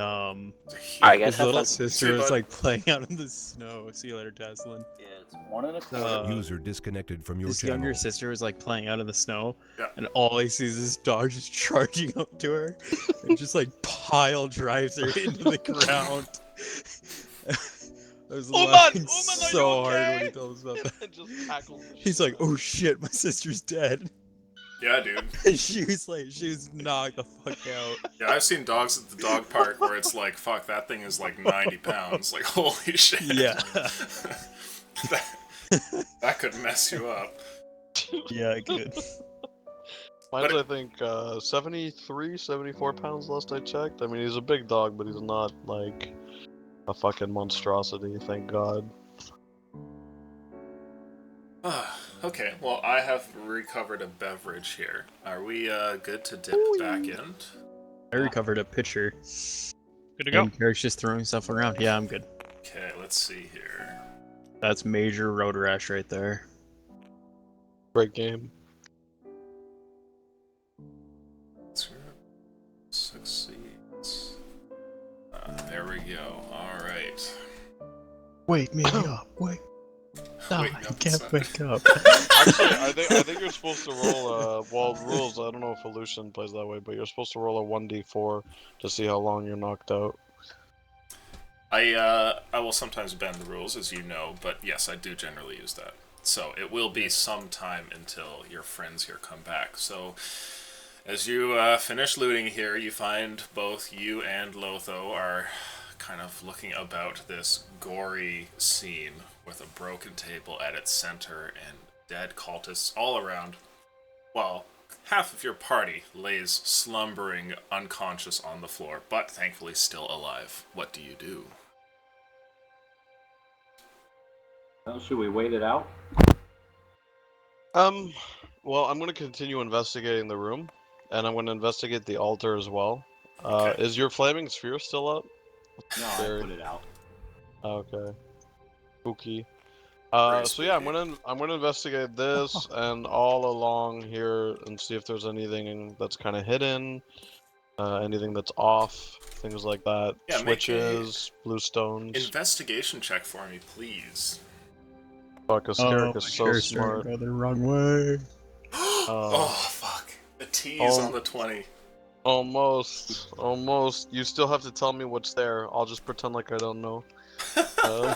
I guess his have little fun. sister See you, was bud. like playing out in the snow. See you later, Teslin. Yeah, it's 1.25. User disconnected from your His channel. younger sister was like playing out in the snow, Yeah. and all he sees is this dog just charging up to her, and just like pile drives her into the ground. I was laughing so hard when he told us about that. And just tackles the He's shit like, out of "Oh shit, my sister's dead." Yeah, dude. And she was knocked the fuck out. Yeah, I've seen dogs at the dog park where it's like, fuck, that thing is like 90 pounds. Like, holy shit. Yeah. that could mess you up. Yeah, good. Mine's, But- I think, 73, 74 pounds last I checked. I mean, he's a big dog, but he's not, like, a fucking monstrosity, thank God. Okay, well, I have recovered a beverage here. Are we good to dip back in? I recovered a pitcher. Good to go. And Eric's just throwing stuff around. Yeah, I'm good. Okay, let's see here. That's major road rash right there. Great game. Succeeds. There we go. Alright. Wake me up. Wake. No, Wake I up, can't son. wake up. Actually, I think you're supposed to roll, well, rules, I don't know if Illusion plays that way, but you're supposed to roll a 1d4 to see how long you're knocked out. I will sometimes bend the rules, as you know, but yes, I do generally use that. So it will be some time until your friends here come back. So as you finish looting here, you find both you and Lotho are kind of looking about this gory scene with a broken table at its center and dead cultists all around. Well, half of your party lays slumbering unconscious on the floor, but thankfully still alive. What do you do? Well, should we wait it out? Well, I'm gonna continue investigating the room, and I'm gonna investigate the altar as well. Okay. Is your flaming sphere still up? No, I Very- put it out. Okay. Spooky. Very So yeah, spooky. I'm gonna investigate this and all along here and see if there's anything that's kind of hidden, anything that's off, things like that. Yeah, make a- Switches, blue stones. Investigation check for me, please. Fuck, a Scarrick is so smart. Go the wrong way. Oh, fuck. The T is on the 20. Almost. You still have to tell me what's there. I'll just pretend like I don't know. Uh,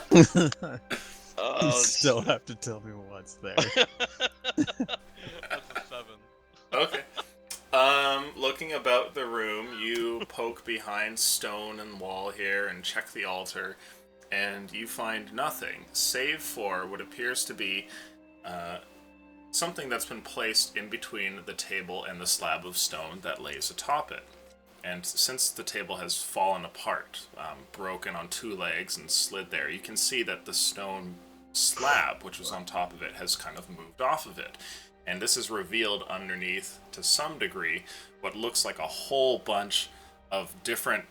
You still have to tell me what's there. That's a 7. Okay. Looking about the room, you poke behind stone and wall here and check the altar, and you find nothing, save for what appears to be something that's been placed in between the table and the slab of stone that lays atop it. And since the table has fallen apart, broken on 2 legs and slid there, you can see that the stone slab, which was on top of it, has kind of moved off of it. And this is revealed underneath, to some degree, what looks like a whole bunch of different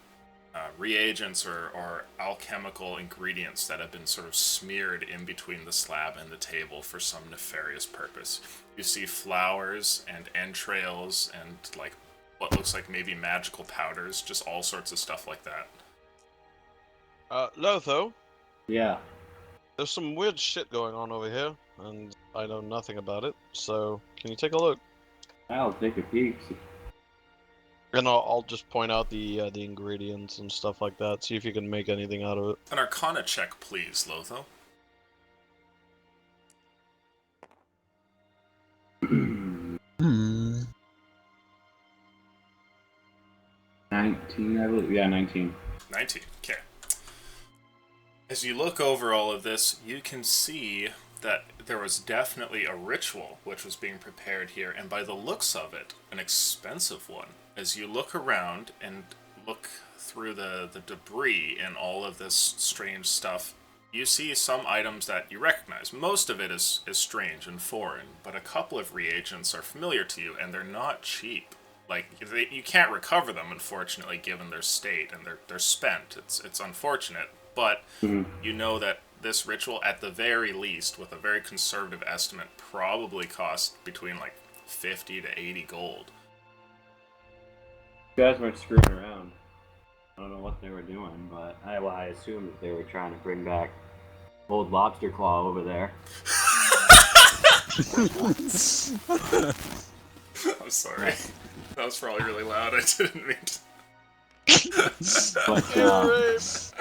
reagents or alchemical ingredients that have been sort of smeared in between the slab and the table for some nefarious purpose. You see flowers and entrails and like what looks like maybe magical powders, just all sorts of stuff like that. Lotho, Yeah. there's some weird shit going on over here, and I know nothing about it, so can you take a look? I'll take a peek. And I'll just point out the ingredients and stuff like that, see if you can make anything out of it. An Arcana check, please, Lotho. Hmm. 19, I believe. Yeah, 19. 19. Okay. As you look over all of this, you can see that there was definitely a ritual which was being prepared here, and by the looks of it, an expensive one. As you look around and look through the debris and all of this strange stuff, you see some items that you recognize. Most of it is strange and foreign, but a couple of reagents are familiar to you, and they're not cheap. Like, you can't recover them, unfortunately, given their state, and they're spent. It's unfortunate, but you know that this ritual, at the very least, with a very conservative estimate, probably cost between like 50 to 80 gold. You guys weren't screwing around. I don't know what they were doing, but I assumed that they were trying to bring back old Lobster Claw over there. I'm sorry. That was probably really loud. I didn't mean to. But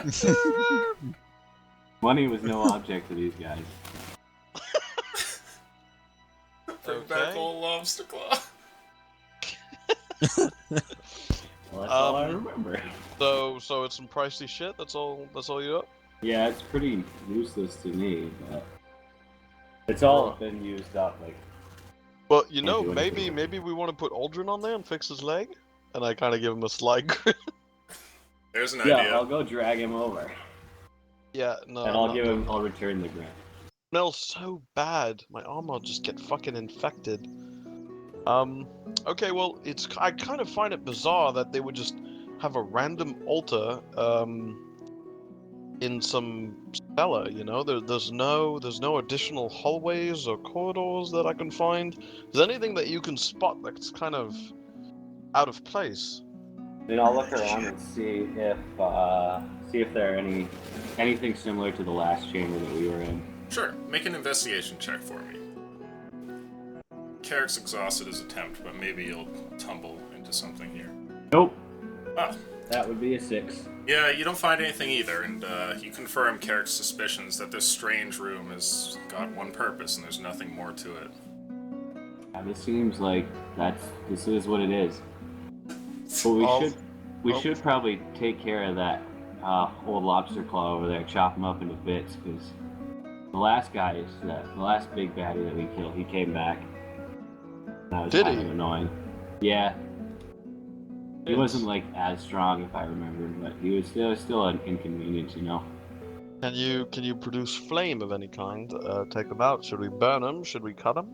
money was no object to these guys. Bring back Okay. old Lobster Claw. Well, that's all I remember. So it's some pricey shit. That's all you got. Yeah, it's pretty useless to me, but it's all been used up. Like, Well, Can't do anything. maybe we want to put Aldrin on there and fix his leg, and I kind of give him a slide grip. There's an yeah, idea. I'll go drag him over, Yeah, no. and I'm not- I'll return the grant. Smells so bad. My arm will just get fucking infected. Okay, well, I kind of find it bizarre that they would just have a random altar, in some cellar, you know? There's no additional hallways or corridors that I can find. Is there anything that you can spot that's kind of out of place? Then I'll look around and see if there are anything similar to the last chamber that we were in. Sure, make an investigation check for me. Carrick's exhausted his attempt, but maybe you'll tumble into something here. Nope, Ah, that would be a 6. yeah, you don't find anything either, and you confirm Carrick's suspicions that this strange room has got one purpose and there's nothing more to it. Yeah, this seems like this is what it is. But we should probably take care of that old Lobster Claw over there, chop him up into bits, because the last big baddie that we killed, he came back. That was Did kind he? of annoying. Yeah. He It's- wasn't like as strong, if I remember, but he was still an inconvenience, you know. Can you produce flame of any kind? Take them out. Should we burn them? Should we cut them?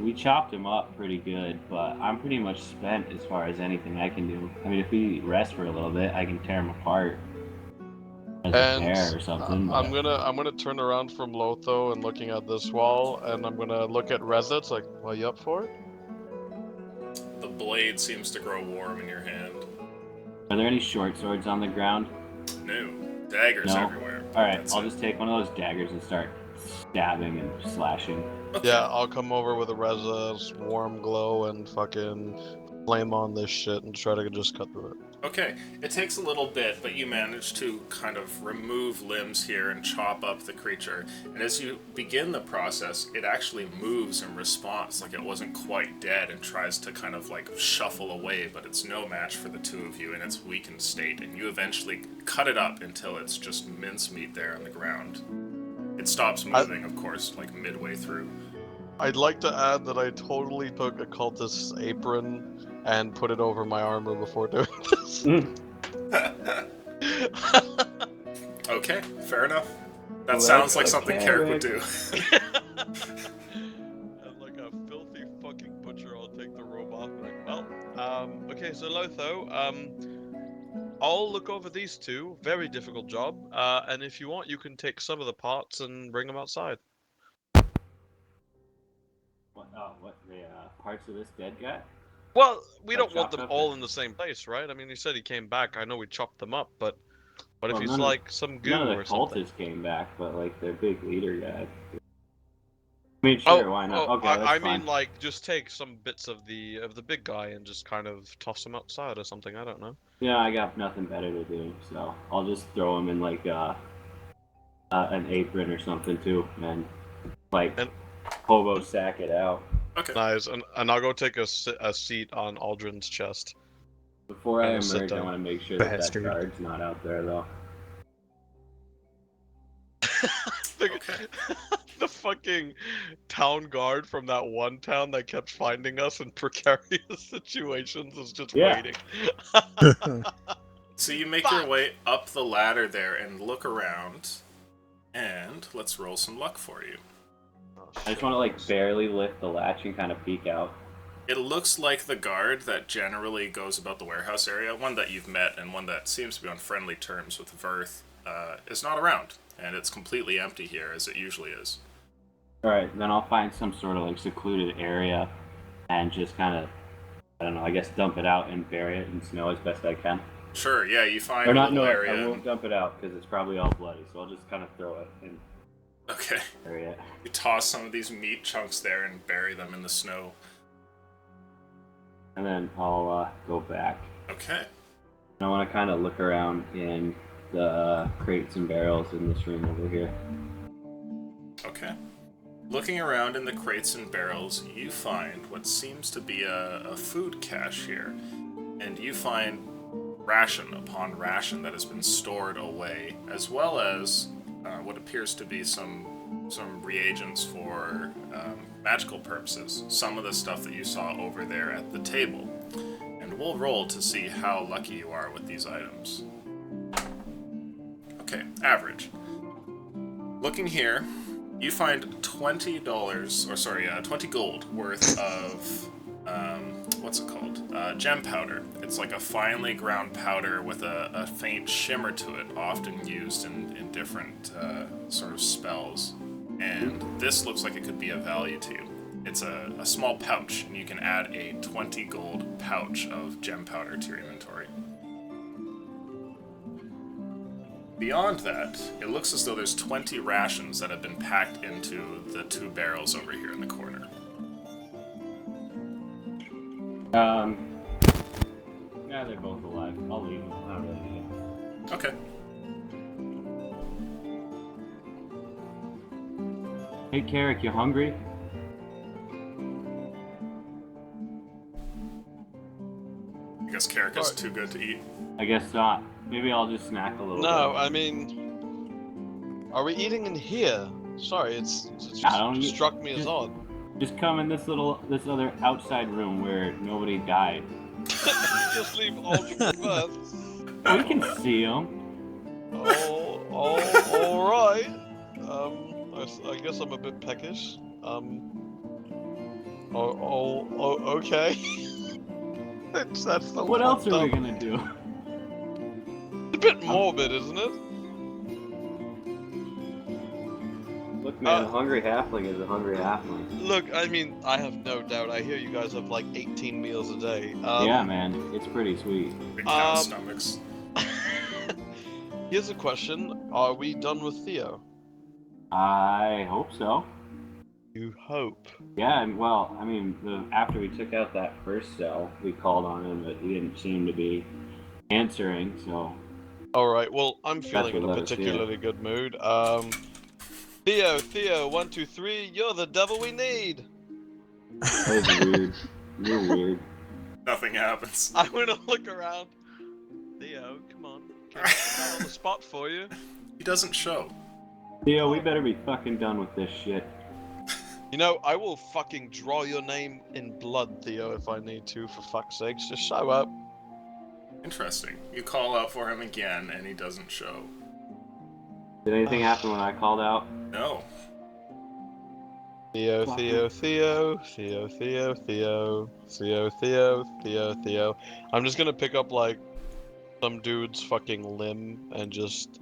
We chopped him up pretty good, but I'm pretty much spent as far as anything I can do. I mean, if we rest for a little bit, I can tear him apart as a pear or something. I'm but- gonna turn around from Lotho and looking at this wall, and I'm gonna look at Reza. It's like, well, you up for it? The blade seems to grow warm in your hand. Are there any short swords on the ground? No. Daggers No? everywhere. Alright, That's I'll it. just take one of those daggers and start stabbing and slashing. Okay. Yeah, I'll come over with a Reza's warm glow and fucking flame on this shit and try to just cut through it. Okay, it takes a little bit, but you manage to kind of remove limbs here and chop up the creature. And as you begin the process, it actually moves in response, like it wasn't quite dead, and tries to kind of like shuffle away, but it's no match for the two of you in its weakened state. And you eventually cut it up until it's just mincemeat there on the ground. It stops moving, of course, like midway through. I'd like to add that I totally took a cultist's apron and put it over my armor before doing this. Okay, fair enough. That Well, sounds like that's something okay. Carrick would do. And like a filthy fucking butcher, I'll take the robe off. Like, well, okay, so Lotho, I'll look over these two. Very difficult job. And if you want, you can take some of the parts and bring them outside. What the parts of this dead guy? Well, we Like don't want chopped them up all or- in the same place, right? I mean, he said he came back. I know we chopped them up, but what if Well, he's none of- like some goo None of or the something? cultists came back, but like their big leader guy. I mean, sure, why not? Okay, that's I fine. mean, like, just take some bits of the big guy and just kind of toss them outside or something. I don't know. Yeah, I got nothing better to do, so I'll just throw him in like an apron or something too, and like And- hobo sack it out. Okay. Nice, and I'll go take a seat on Aldrin's chest. Before I Yeah, sit emerge, I down. want to make sure that Bastard. guard's not out there though. Okay. The fucking town guard from that one town that kept finding us in precarious situations is just Yeah. waiting. So you make your way up the ladder there and look around, and let's roll some luck for you. I just want to like barely lift the latch and kind of peek out. It looks like the guard that generally goes about the warehouse area, one that you've met and one that seems to be on friendly terms with Verth, is not around, and it's completely empty here, as it usually is. All right, then I'll find some sort of like secluded area and just kind of I don't know. I guess dump it out and bury it in snow as best I can. Sure, yeah, you find Or a not. little No, area. I won't dump it out because it's probably all bloody. So I'll just kind of throw it and Okay. bury it. You toss some of these meat chunks there and bury them in the snow. And then I'll go back. Okay. I want to kind of look around in the crates and barrels in this room over here. Okay. Looking around in the crates and barrels, you find what seems to be a food cache here. And you find ration upon ration that has been stored away, as well as what appears to be some reagents for magical purposes. Some of the stuff that you saw over there at the table. And we'll roll to see how lucky you are with these items. Okay, average. Looking here, you find $20 20 gold worth of what's it called? Gem powder. It's like a finely ground powder with a faint shimmer to it, often used in different sort of spells. And this looks like it could be of value to you. It's a small pouch, and you can add a 20 gold pouch of gem powder to your inventory. Beyond that, it looks as though there's 20 rations that have been packed into the 2 barrels over here in the corner. Yeah, they're both alive. I'll leave them. Not really. Okay. Hey, Carrick, you hungry? I guess Carrick is too good to eat. I guess not. Maybe I'll just snack a little No, bit. I mean, are we eating in here? Sorry, it's I don't just eat- struck me as just- odd. Just come in this other outside room where nobody died. Just leave Aldrin for birth. We can see them. All right. I guess I'm a bit peckish. Okay. that's the What else are we fucked up. gonna do? It's a bit morbid, isn't it? Look, man, a hungry halfling is a hungry halfling. Look, I mean, I have no doubt. I hear you guys have like 18 meals a day. Yeah, man, it's pretty sweet. Big cow stomachs. Here's a question: are we done with Theo? I hope so. You hope. Yeah, and well, I mean, after we took out that first cell, we called on him, but he didn't seem to be answering, so... All right. Well, I'm feeling what in a let us hear. particularly good mood. Theo, 1, 2, 3. You're the devil we need. That was weird. You're weird. Nothing happens. I'm gonna look around. Theo, come on. Can I put that on the spot for you? He doesn't show. Theo, we better be fucking done with this shit. You know, I will fucking draw your name in blood, Theo, if I need to, for fuck's sakes. Just show up. Interesting. You call out for him again, and he doesn't show. Did anything happen when I called out? No. Theo, Theo, Theo, Theo, Theo, Theo, Theo, Theo, Theo, Theo. I'm just gonna pick up, like, some dude's fucking limb and just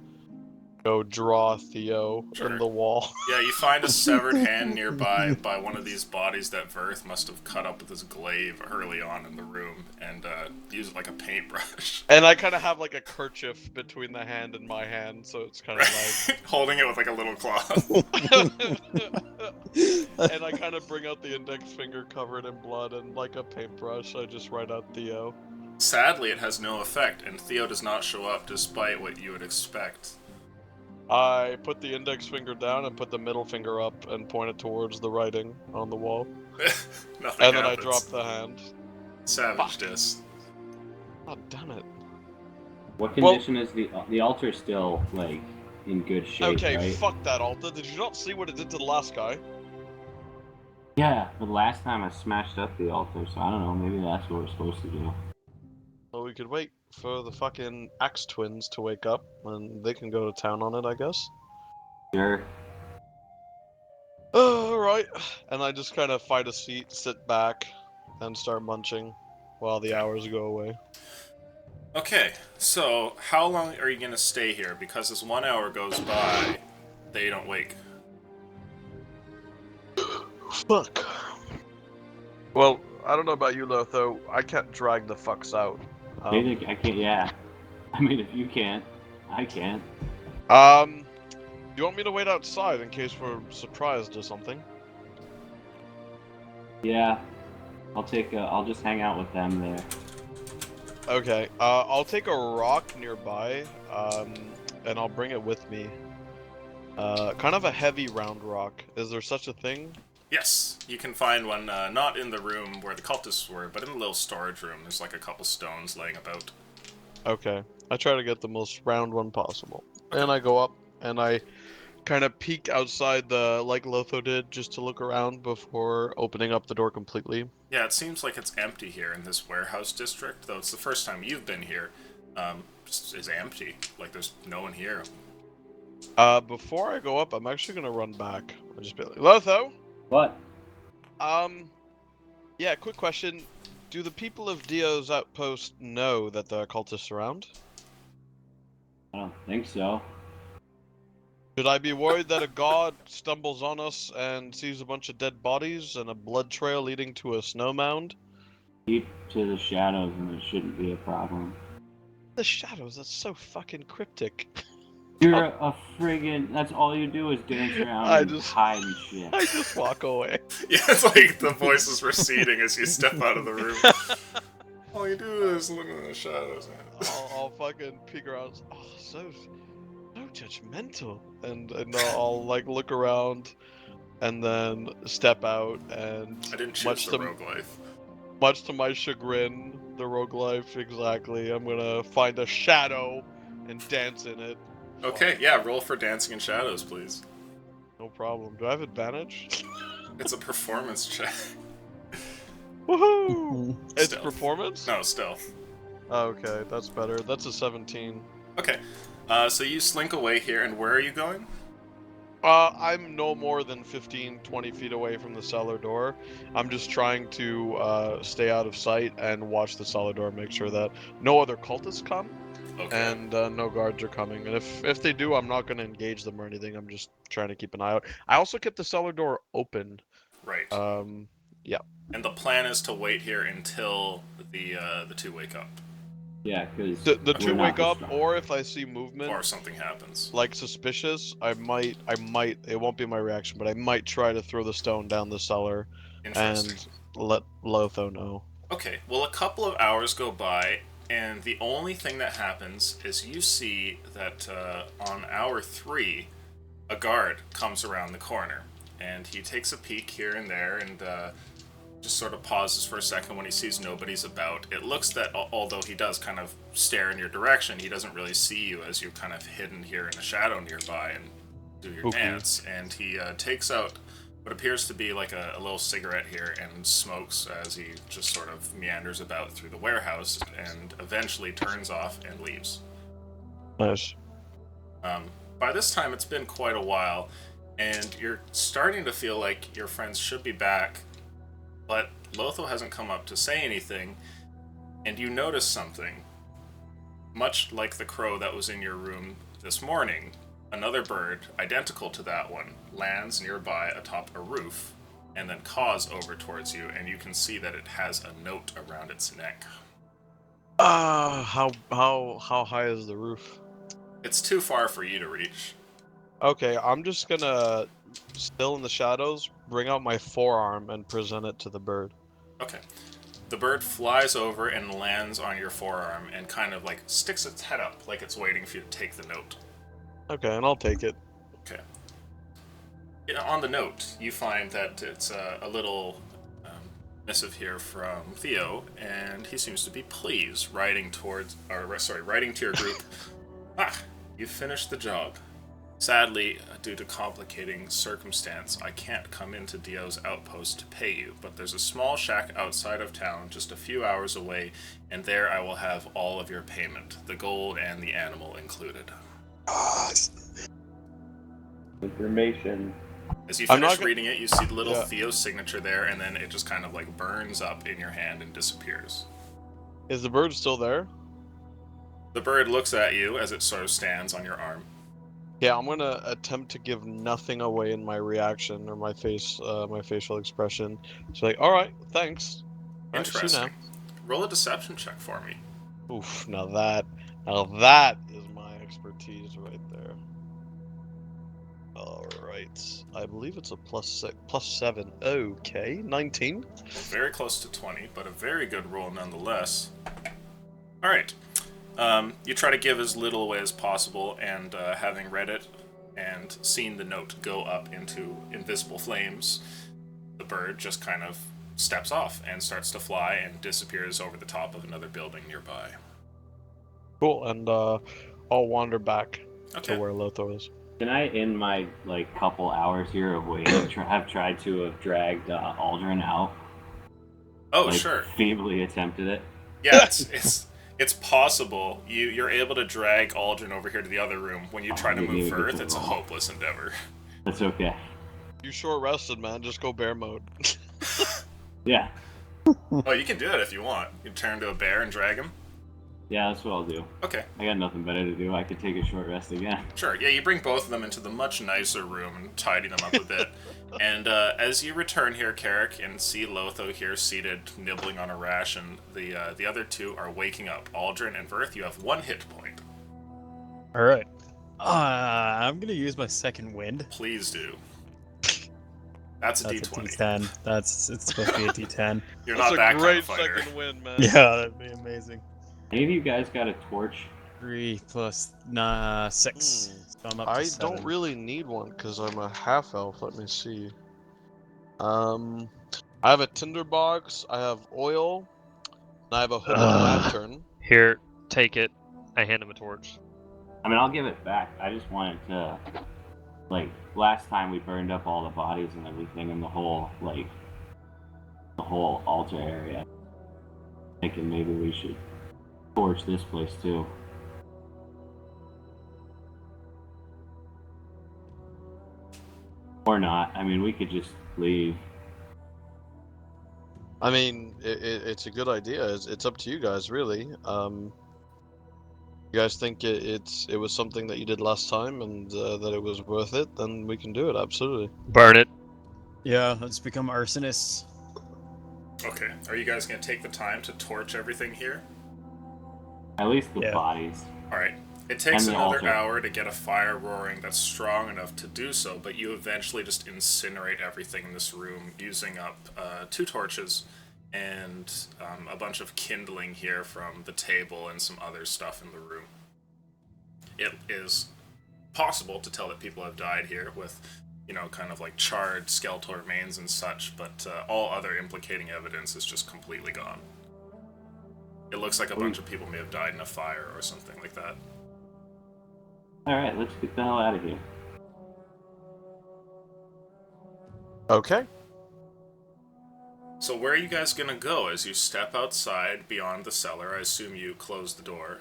go draw Theo Sure. in the wall. Yeah, you find a severed hand nearby by one of these bodies that Verth must have cut up with his glaive early on in the room and used it like a paintbrush. And I kind of have, like, a kerchief between the hand and my hand, so it's kind of like... Holding it with like a little cloth. And I kind of bring out the index finger covered in blood, and like a paintbrush, I just write out Theo. Sadly, it has no effect, and Theo does not show up despite what you would expect. I put the index finger down and put the middle finger up and point it towards the writing on the wall. Nothing And then I happens. drop the hand. Savage dis. God damn it. What condition is the altar still, like, in good shape, Okay, right? fuck that altar. Did you not see what it did to the last guy? Yeah, but last time I smashed up the altar, so I don't know, maybe that's what we're supposed to do. Well, we could wait for the fucking Axe Twins to wake up, and they can go to town on it, I guess. Sure. Alright. And I just kind of find a seat, sit back, and start munching while the hours go away. Okay, so how long are you gonna stay here? Because as 1 hour goes by, they don't wake. Fuck. Well, I don't know about you, Lotho. I can't drag the fucks out. I can't. Yeah. I mean, if you can't, I can't. Do you want me to wait outside in case we're surprised or something? Yeah. I'll just hang out with them there. Okay. I'll take a rock nearby. And I'll bring it with me. Kind of a heavy round rock. Is there such a thing? Yes, you can find one not in the room where the cultists were, but in the little storage room. There's like a couple stones laying about. Okay. I try to get the most round one possible. And I go up and I kind of peek outside like Lotho did, just to look around before opening up the door completely. Yeah, it seems like it's empty here in this warehouse district, though it's the first time you've been here. Just is empty. Like there's no one here. Before I go up, I'm actually gonna run back. I'll just be like, Lotho! What? Yeah, quick question. Do the people of Dio's outpost know that the cultists are around? I don't think so. Should I be worried that a god stumbles on us and sees a bunch of dead bodies and a blood trail leading to a snow mound? Keep to the shadows and it shouldn't be a problem. The shadows, that's so fucking cryptic. You're a friggin'. That's all you do is dance around and hide and shit. I just walk away. Yeah, it's like the voices receding as you step out of the room. All you do is look in the shadows. I'll fucking peek around. Oh, so judgmental. And I'll like look around and then step out and I didn't choose the rogue life. Much to my chagrin, the rogue life, exactly. I'm gonna find a shadow and dance in it. Okay, yeah, roll for dancing in shadows, please. No problem. Do I have advantage? It's a performance check. Woohoo! It's Stealth. performance? No, stealth. Okay, that's better. That's a 17. Okay, so you slink away here, and where are you going? I'm no more than 15, 20 feet away from the cellar door. I'm just trying to stay out of sight and watch the cellar door, make sure that no other cultists come, Okay. and no guards are coming. And if they do, I'm not going to engage them or anything. I'm just trying to keep an eye out. I also kept the cellar door open. Right. Yeah. And the plan is to wait here until the two wake up, Yeah, because The two wake up, or if I see movement, or something happens. like suspicious, I might, it won't be my reaction, but I might try to throw the stone down the cellar Interesting. and let Lotho know. Okay, well, a couple of hours go by, and the only thing that happens is you see that on hour 3, a guard comes around the corner, and he takes a peek here and there, and just sort of pauses for a second when he sees nobody's about. It looks that although he does kind of stare in your direction, he doesn't really see you as you're kind of hidden here in a shadow nearby and do your dance. And he takes out what appears to be like a little cigarette here and smokes as he just sort of meanders about through the warehouse and eventually turns off and leaves. Nice. By this time, it's been quite a while, and you're starting to feel like your friends should be back, but Lotho hasn't come up to say anything, and you notice something. Much like the crow that was in your room this morning, another bird, identical to that one, lands nearby atop a roof, and then caws over towards you, and you can see that it has a note around its neck. How high is the roof? It's too far for you to reach. Okay, I'm just gonna, still in the shadows, bring out my forearm and present it to the bird. Okay. The bird flies over and lands on your forearm and kind of like sticks its head up like it's waiting for you to take the note. Okay, and I'll take it. Okay. On the note, you find that it's a little missive here from Theo, and he seems to be pleased, writing to your group. You finished the job. Sadly, due to complicating circumstance, I can't come into Dio's outpost to pay you, but there's a small shack outside of town, just a few hours away, and there I will have all of your payment, the gold and the animal included. information. As you finish reading it, you see the little Theo signature there, and then it just kind of like burns up in your hand and disappears. Is the bird still there? The bird looks at you as it sort of stands on your arm. Yeah, I'm gonna attempt to give nothing away in my reaction or my face, my facial expression. It's like, all right, thanks. Right, see now. Interesting. Roll a deception check for me. Oof, now that is my expertise right there. Alright. I believe it's a +7. Okay, 19. Very close to 20, but a very good roll nonetheless. Alright. You try to give as little away as possible, and having read it and seen the note go up into invisible flames, the bird just kind of steps off and starts to fly and disappears over the top of another building nearby. Cool, and I'll wander back Okay. to where Lothar is. Can I, in my couple hours here of waiting, have tried to have dragged Aldrin out? Oh, sure. Feebly attempted it. Yeah, it's possible. You're able to drag Aldrin over here to the other room. When you try to move Firth, it's a hopeless endeavor. That's okay. You short rested, man. Just go bear mode. Yeah. Oh, you can do it if you want. You can turn to a bear and drag him. Yeah, that's what I'll do. Okay. I got nothing better to do. I could take a short rest again. Sure. Yeah, you bring both of them into the much nicer room and tidy them up a bit. And as you return here, Carrick, and see Lotho here seated, nibbling on a ration, the other two are waking up. Aldrin and Verth, you have 1 hit point. All right. I'm gonna use my second wind. Please do. That's a That's D20. a D10. It's supposed to be a D10. You're That's not a that kind great of fighter. second win, man. Yeah, that'd be amazing. Any of you guys got a torch? 3 plus 6. So I'm up to I 7. don't really need one because I'm a half elf. Let me see. I have a tinderbox. I have oil. And I have a hooded lantern. Here, take it. I hand him a torch. I mean, I'll give it back. I just wanted to, last time we burned up all the bodies and everything in the whole altar area. Thinking maybe we should torch this place too. Or not. I mean, we could just leave. I mean, it's a good idea. It's up to you guys, really. You guys think it was something that you did last time and that it was worth it, then we can do it, absolutely. Burn it. Yeah, let's become arsonists. Okay. Are you guys going to take the time to torch everything here? At least the Yeah. bodies. Alright. It takes And the another altar. hour to get a fire roaring that's strong enough to do so, but you eventually just incinerate everything in this room using up 2 torches and a bunch of kindling here from the table and some other stuff in the room. It is possible to tell that people have died here with, kind of like charred skeletal remains and such, but all other implicating evidence is just completely gone. It looks like a bunch of people may have died in a fire or something like that. Alright, let's get the hell out of here. Okay. So where are you guys gonna go as you step outside beyond the cellar? I assume you close the door.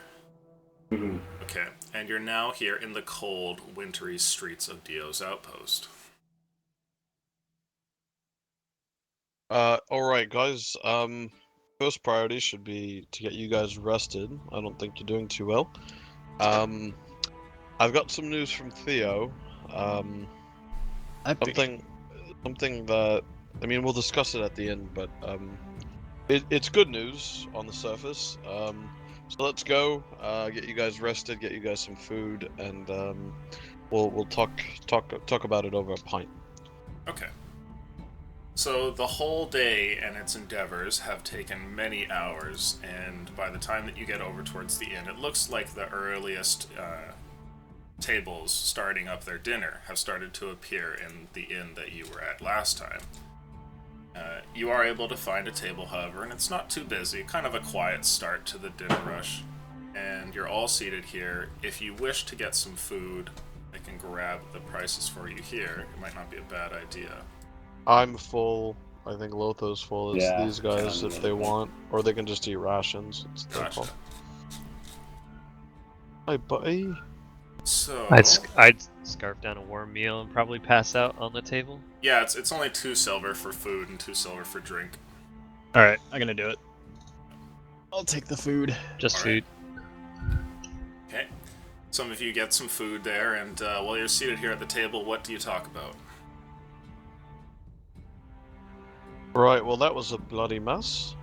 Mhm. Okay, and you're now here in the cold, wintry streets of Dio's outpost. Alright, guys. First priority should be to get you guys rested. I don't think you're doing too well. I've got some news from Theo. Something that, I mean, we'll discuss it at the end, but it's good news on the surface. So let's go. Get you guys rested. Get you guys some food, and we'll talk about it over a pint. Okay. So the whole day and its endeavors have taken many hours, and by the time that you get over towards the inn, it looks like the earliest tables starting up their dinner have started to appear in the inn that you were at last time. You are able to find a table, however, and it's not too busy, kind of a quiet start to the dinner rush. And you're all seated here. If you wish to get some food, I can grab the prices for you here. It might not be a bad idea. I'm full. I think Lotho's full. It's Yeah, these guys sounds if they want, or they can just eat rations. It's their Gotcha. call. Hi, buddy. So I'd scarf down a warm meal and probably pass out on the table. yeah, it's only 2 silver for food and 2 silver for drink. All right, I'm gonna do it. I'll take the food. Just All right. food. Okay. Some of you get some food there, and while you're seated here at the table, what do you talk about? Right. Well, that was a bloody mess.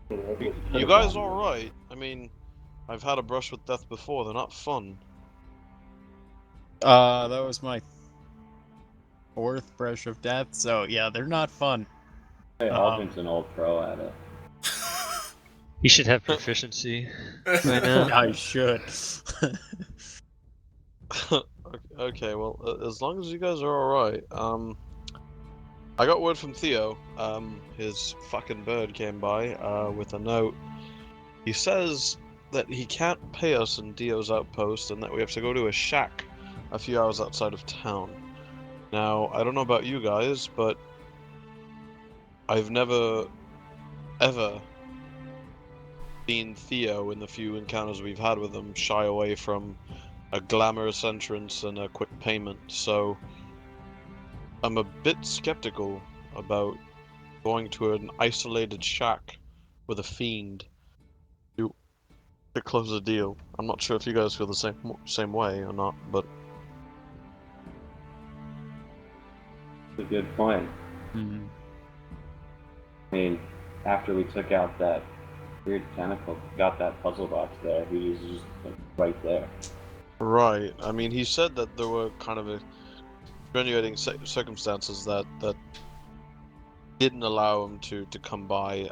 You guys alright? I mean, I've had a brush with death before, they're not fun. That was my 4th brush of death, so yeah, they're not fun. Hey, Alvin's an old pro at it. He should have proficiency right now. I should. Okay, well, as long as you guys are alright, I got word from Theo. His fucking bird came by, with a note. He says that he can't pay us in Dio's outpost and that we have to go to a shack a few hours outside of town. Now, I don't know about you guys, but I've never, ever seen Theo in the few encounters we've had with him shy away from a glamorous entrance and a quick payment, so I'm a bit skeptical about going to an isolated shack with a fiend to close a deal. I'm not sure if you guys feel the same way or not, but That's a good point. Hmm. I mean, after we took out that weird tentacle, got that puzzle box there, he was just like, right there. right. I mean, he said that there were kind of extenuating circumstances that didn't allow him to come by.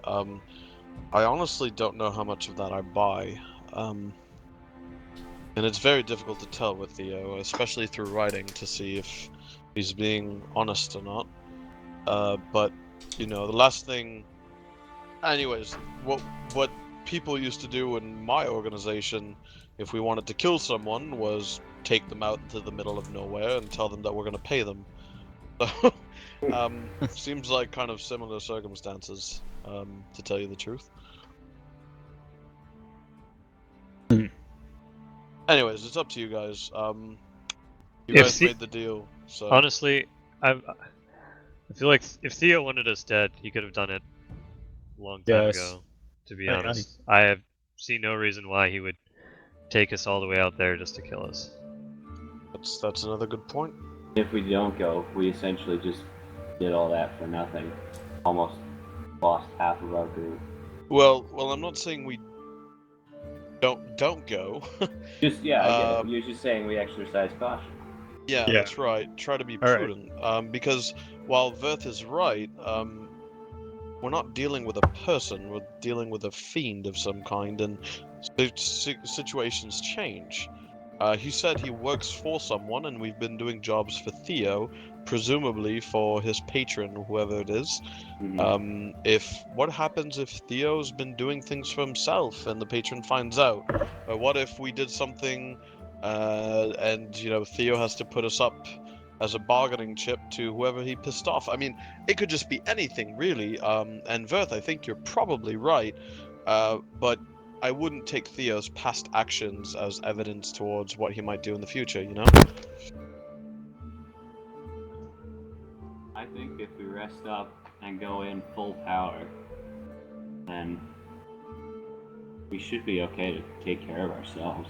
I honestly don't know how much of that I buy. And it's very difficult to tell with Theo, especially through writing, to see if he's being honest or not. But, you know, the last thing... Anyways, what people used to do in my organization, if we wanted to kill someone, was take them out into the middle of nowhere and tell them that we're going to pay them. So, seems like kind of similar circumstances, to tell you the truth. Anyways, it's up to you guys. You If guys made the deal, so... Honestly, I feel like if Theo wanted us dead, he could have done it a long time Yes. ago. To be I- honest, I have seen no reason why he would take us all the way out there just to kill us. That's another good point. If we don't go, we essentially just did all that for nothing. Almost lost half of our group. Well, I'm not saying we don't go. Just, yeah, I get it. You're just saying we exercise caution. Yeah, Yeah. that's right. Try to be All right. prudent. Because while Verth is right, we're not dealing with a person. We're dealing with a fiend of some kind, and situations change. He said he works for someone, and we've been doing jobs for Theo, presumably for his patron, whoever it is. Mhm. What happens if Theo's been doing things for himself and the patron finds out? What if we did something, and Theo has to put us up as a bargaining chip to whoever he pissed off? I mean, it could just be anything, really. And Verth, I think you're probably right, but I wouldn't take Theo's past actions as evidence towards what he might do in the future, you know? I think if we rest up and go in full power, then we should be okay to take care of ourselves.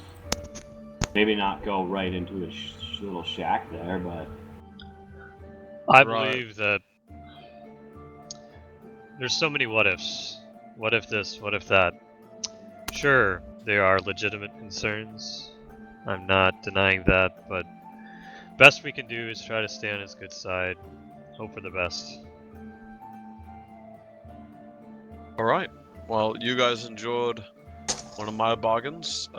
Maybe not go right into a little shack there, but I Right. believe that there's so many what ifs. What if this? What if that? Sure, there are legitimate concerns. I'm not denying that, but best we can do is try to stay on his good side. Hope for the best. Alright. Well, you guys enjoyed one of my bargains,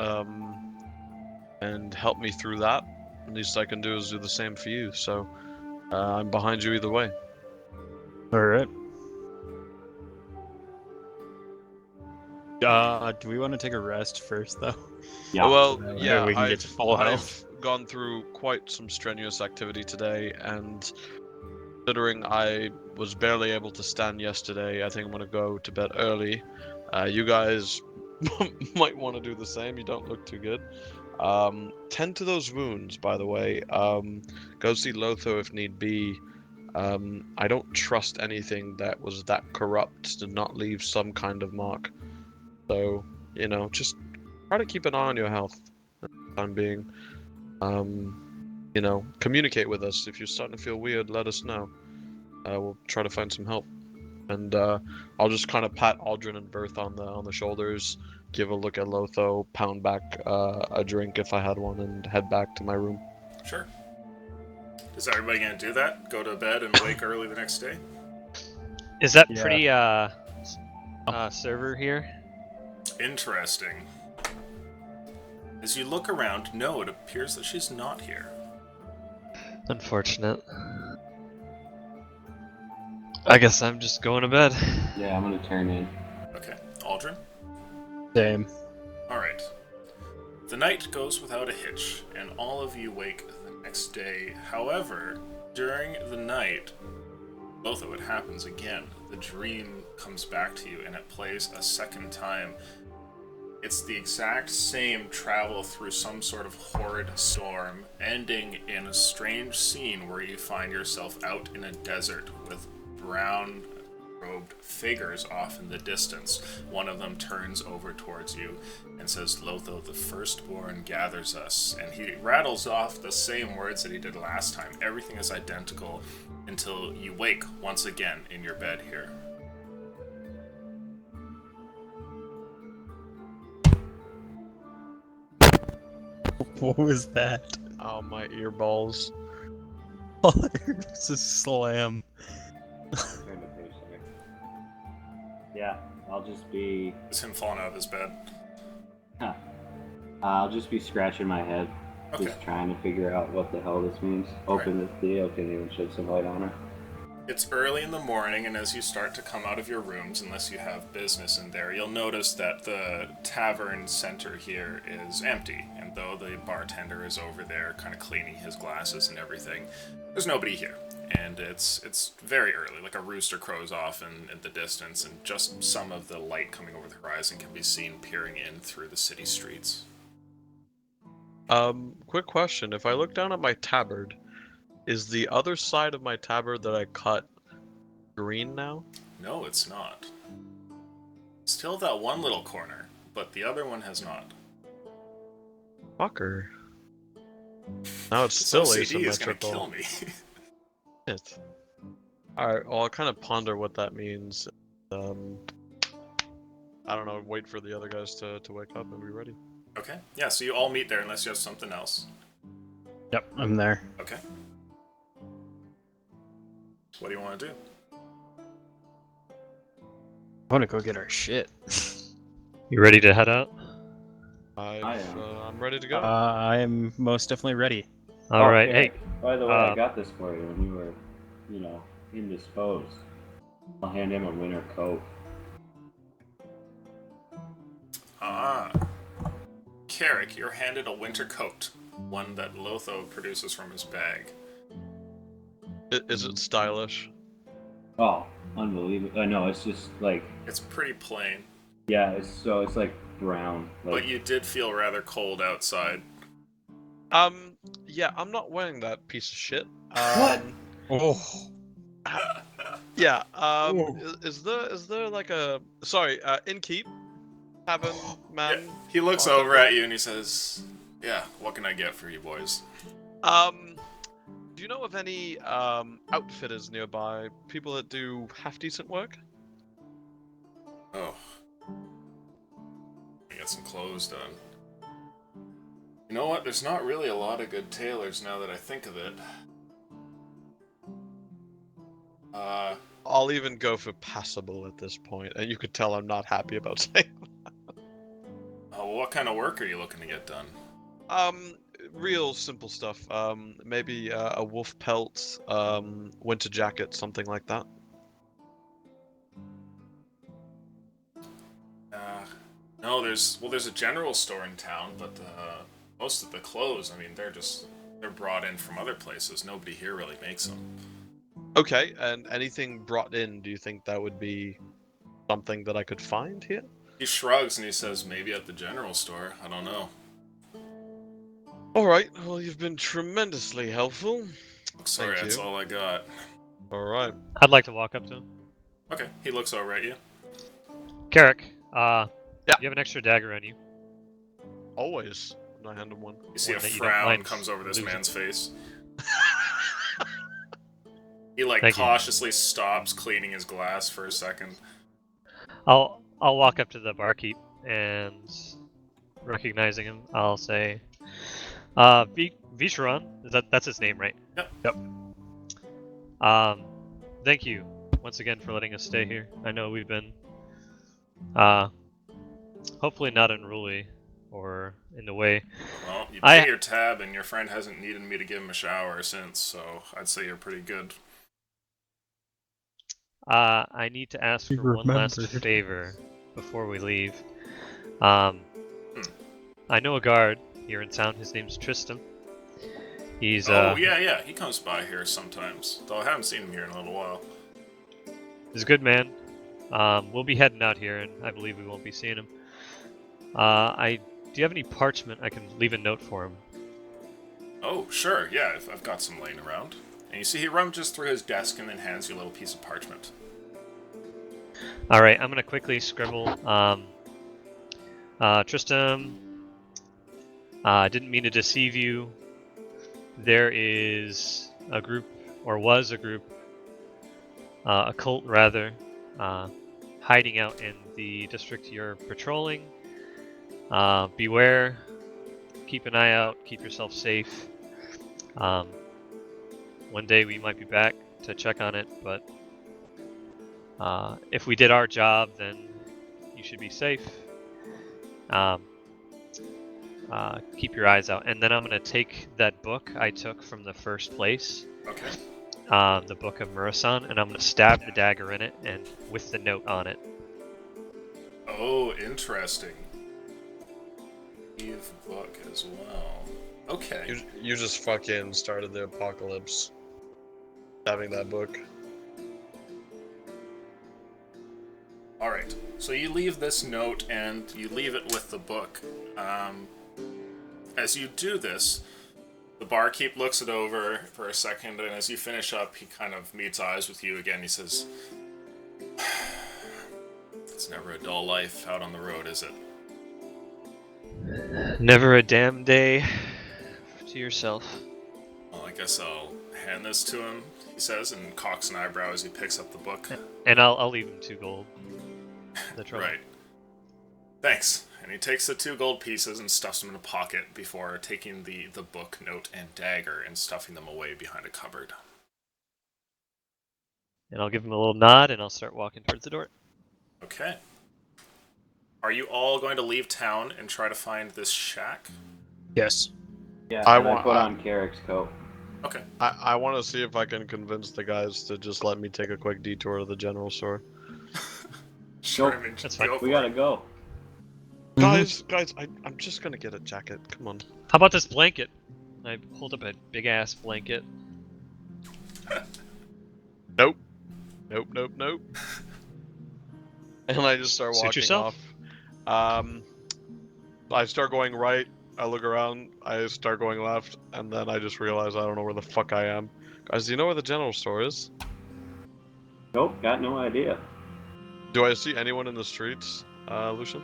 and helped me through that. The least I can do is do the same for you, so I'm behind you either way. All right. Do we want to take a rest first, though? yeah. Well, That way yeah, we can get to full health. I've gone through quite some strenuous activity today, and considering I was barely able to stand yesterday, I think I'm going to go to bed early. You guys might want to do the same. You don't look too good. Tend to those wounds, by the way. Go see Lotho if need be. I don't trust anything that was that corrupt to not leave some kind of mark. So, just try to keep an eye on your health for the time being. Communicate with us. If you're starting to feel weird, let us know. We'll try to find some help. and I'll just kind of pat Aldrin and Berth on the shoulders, give a look at Lotho, pound back a drink if I had one, and head back to my room. Sure. Is everybody gonna do that? Go to bed and wake early the next day? Is that Yeah. pretty server here? Interesting. As you look around, no, it appears that she's not here. Unfortunate. I guess I'm just going to bed. Yeah, I'm gonna turn in. Okay. Aldrin? Same. Alright. The night goes without a hitch, and all of you wake the next day. However, during the night, both of it happens again. The dream comes back to you, and it plays a second time. It's the exact same travel through some sort of horrid storm, ending in a strange scene where you find yourself out in a desert with brown robed figures off in the distance. One of them turns over towards you and says, "Lotho, the firstborn gathers us." And he rattles off the same words that he did last time. Everything is identical until you wake once again in your bed here. What was that? Oh, my earballs. All I heard was a slam. Turn to page 6. Yeah, I'll just be. It's him falling out of his bed. I'll just be scratching my head, Okay. just trying to figure out what the hell this means. Hoping that Theo can even shed some light on her. It's early in the morning, and as you start to come out of your rooms, unless you have business in there, you'll notice that the tavern center here is empty. And though the bartender is over there kind of cleaning his glasses and everything, there's nobody here. And it's very early, like a rooster crows off in the distance, and just some of the light coming over the horizon can be seen peering in through the city streets. Quick question. If I look down at my tabard, is the other side of my tabard that I cut green now? No, it's not. Still that one little corner, but the other one has not. Fucker. Now it's This still OCD is gonna asymmetrical. kill me. Shit. Alright, well, I'll kind of ponder what that means. I don't know, wait for the other guys to wake up and be ready. Okay, yeah, so you all meet there unless you have something else. Yep, I'm there. Okay. What do you want to do? I want to go get our shit. You ready to head out? I'm ready to go. I am most definitely ready. All right. yeah. Hey, By the way, I Uh, got this for you when you were, indisposed. I'll hand him a winter coat. Ah. Carrick, you're handed a winter coat. One that Lotho produces from his bag. Is it stylish? Oh, unbelievable. No, it's just like, It's pretty plain, yeah, it's like brown. Like, but you did feel rather cold outside. Yeah, I'm not wearing that piece of shit. What? Oh. Yeah, Ooh. is there like a... Sorry, Innkeep? Tavern man? Yeah, he looks over at you and he says, "Yeah, what can I get for you boys?" Do you know of any, outfitters nearby? People that do half-decent work? Oh. I get some clothes done. You know what? There's not really a lot of good tailors now that I think of it. I'll even go for passable at this point, and you could tell I'm not happy about saying What kind of work are you looking to get done? real simple stuff. Maybe a wolf pelt, winter jacket, something like that. No, there's a general store in town, but most of the clothes, I mean, they're brought in from other places. Nobody here really makes them. Okay, and anything brought in, do you think that would be something that I could find here? He shrugs and he says, "Maybe at the general store. I don't know." Alright, well, you've been tremendously helpful. Sorry, Thank that's you. all I got. Alright. I'd like to walk up to him. Okay, he looks over at you. Carrick, Yeah. you have an extra dagger on you. Always. And I hand him one. You see a One that you don't frown mind comes over this losing. man's face. He like Thank you. cautiously stops cleaning his glass for a second. I'll walk up to the barkeep and, recognizing him, I'll say, Visharan, that's his name, right? Yep. Thank you once again for letting us stay here. I know we've been, hopefully not unruly or in the way. Well, you I- pay your tab, and your friend hasn't needed me to give him a shower since, so I'd say you're pretty good. I need to ask He for one last remembered. favor before we leave. I know a guard here in town. His name's Tristan. He's Oh, yeah, he comes by here sometimes, though I haven't seen him here in a little while. he's a good man. We'll be heading out here, and I believe we won't be seeing him. Do you have any parchment I can leave a note for him? Oh, sure, yeah, I've got some laying around. And you see he rummages through his desk and then hands you a little piece of parchment. All right, I'm gonna quickly scribble. Tristan, I didn't mean to deceive you. There is a group, or was a group, a cult rather, hiding out in the district you're patrolling. Beware. Keep an eye out. Keep yourself safe. One day we might be back to check on it, but if we did our job, then you should be safe. Keep your eyes out. And then I'm going to take that book I took from the first place, Okay. the Book of Murasan, and I'm going to stab the dagger in it and with the note on it. Oh, interesting. Eve book as well. Okay. You just fucking started the apocalypse. Having that book. Alright, so you leave this note and you leave it with the book. As you do this, the barkeep looks it over for a second, and as you finish up, he kind of meets eyes with you again. He says, "It's never a dull life out on the road, is it?" Never a damn day to yourself. Well, I guess I'll hand this to him, he says, and cocks an eyebrow as he picks up the book. And I'll leave him 2 gold. The trouble. Right. Thanks. And he takes the 2 gold pieces and stuffs them in a pocket before taking the book, note, and dagger and stuffing them away behind a cupboard. And I'll give him a little nod and I'll start walking towards the door. Okay. Are you all going to leave town and try to find this shack? Yes. Yeah, I and I want- put on Carrick's coat. Okay. I want to see if I can convince the guys to just let me take a quick detour to the general store. Sure, Nope. I mean, That's fine. go We for gotta it. go. Guys, I'm just gonna get a jacket. Come on. How about this blanket? I hold up a big ass blanket. Nope. And I just start Suit walking yourself. off. I start going right. I look around. I start going left, and then I just realize I don't know where the fuck I am. Guys, do you know where the general store is? Nope, got no idea. Do I see anyone in the streets, Lucian?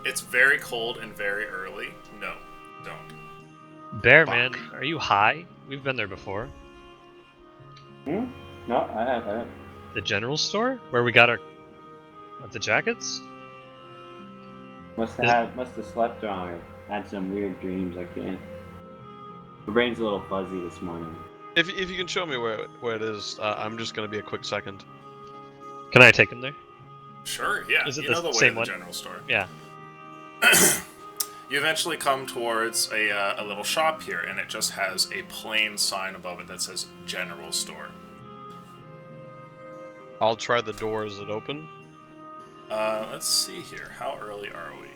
It's very cold and very early. No, don't. Bear Fuck. man, are you high? We've been there before. No, I haven't. The general store? Where we got our the jackets? Must have slept wrong or had some weird dreams. I can't. My brain's a little fuzzy this morning. If you can show me where it is, I'm just gonna be a quick second. Can I take him there? Sure, yeah. Is it you the know the way same to the one? general store. Yeah. You eventually come towards a little shop here, and it just has a plain sign above it that says General Store. I'll try the door. Is it open? Let's see here. How early are we?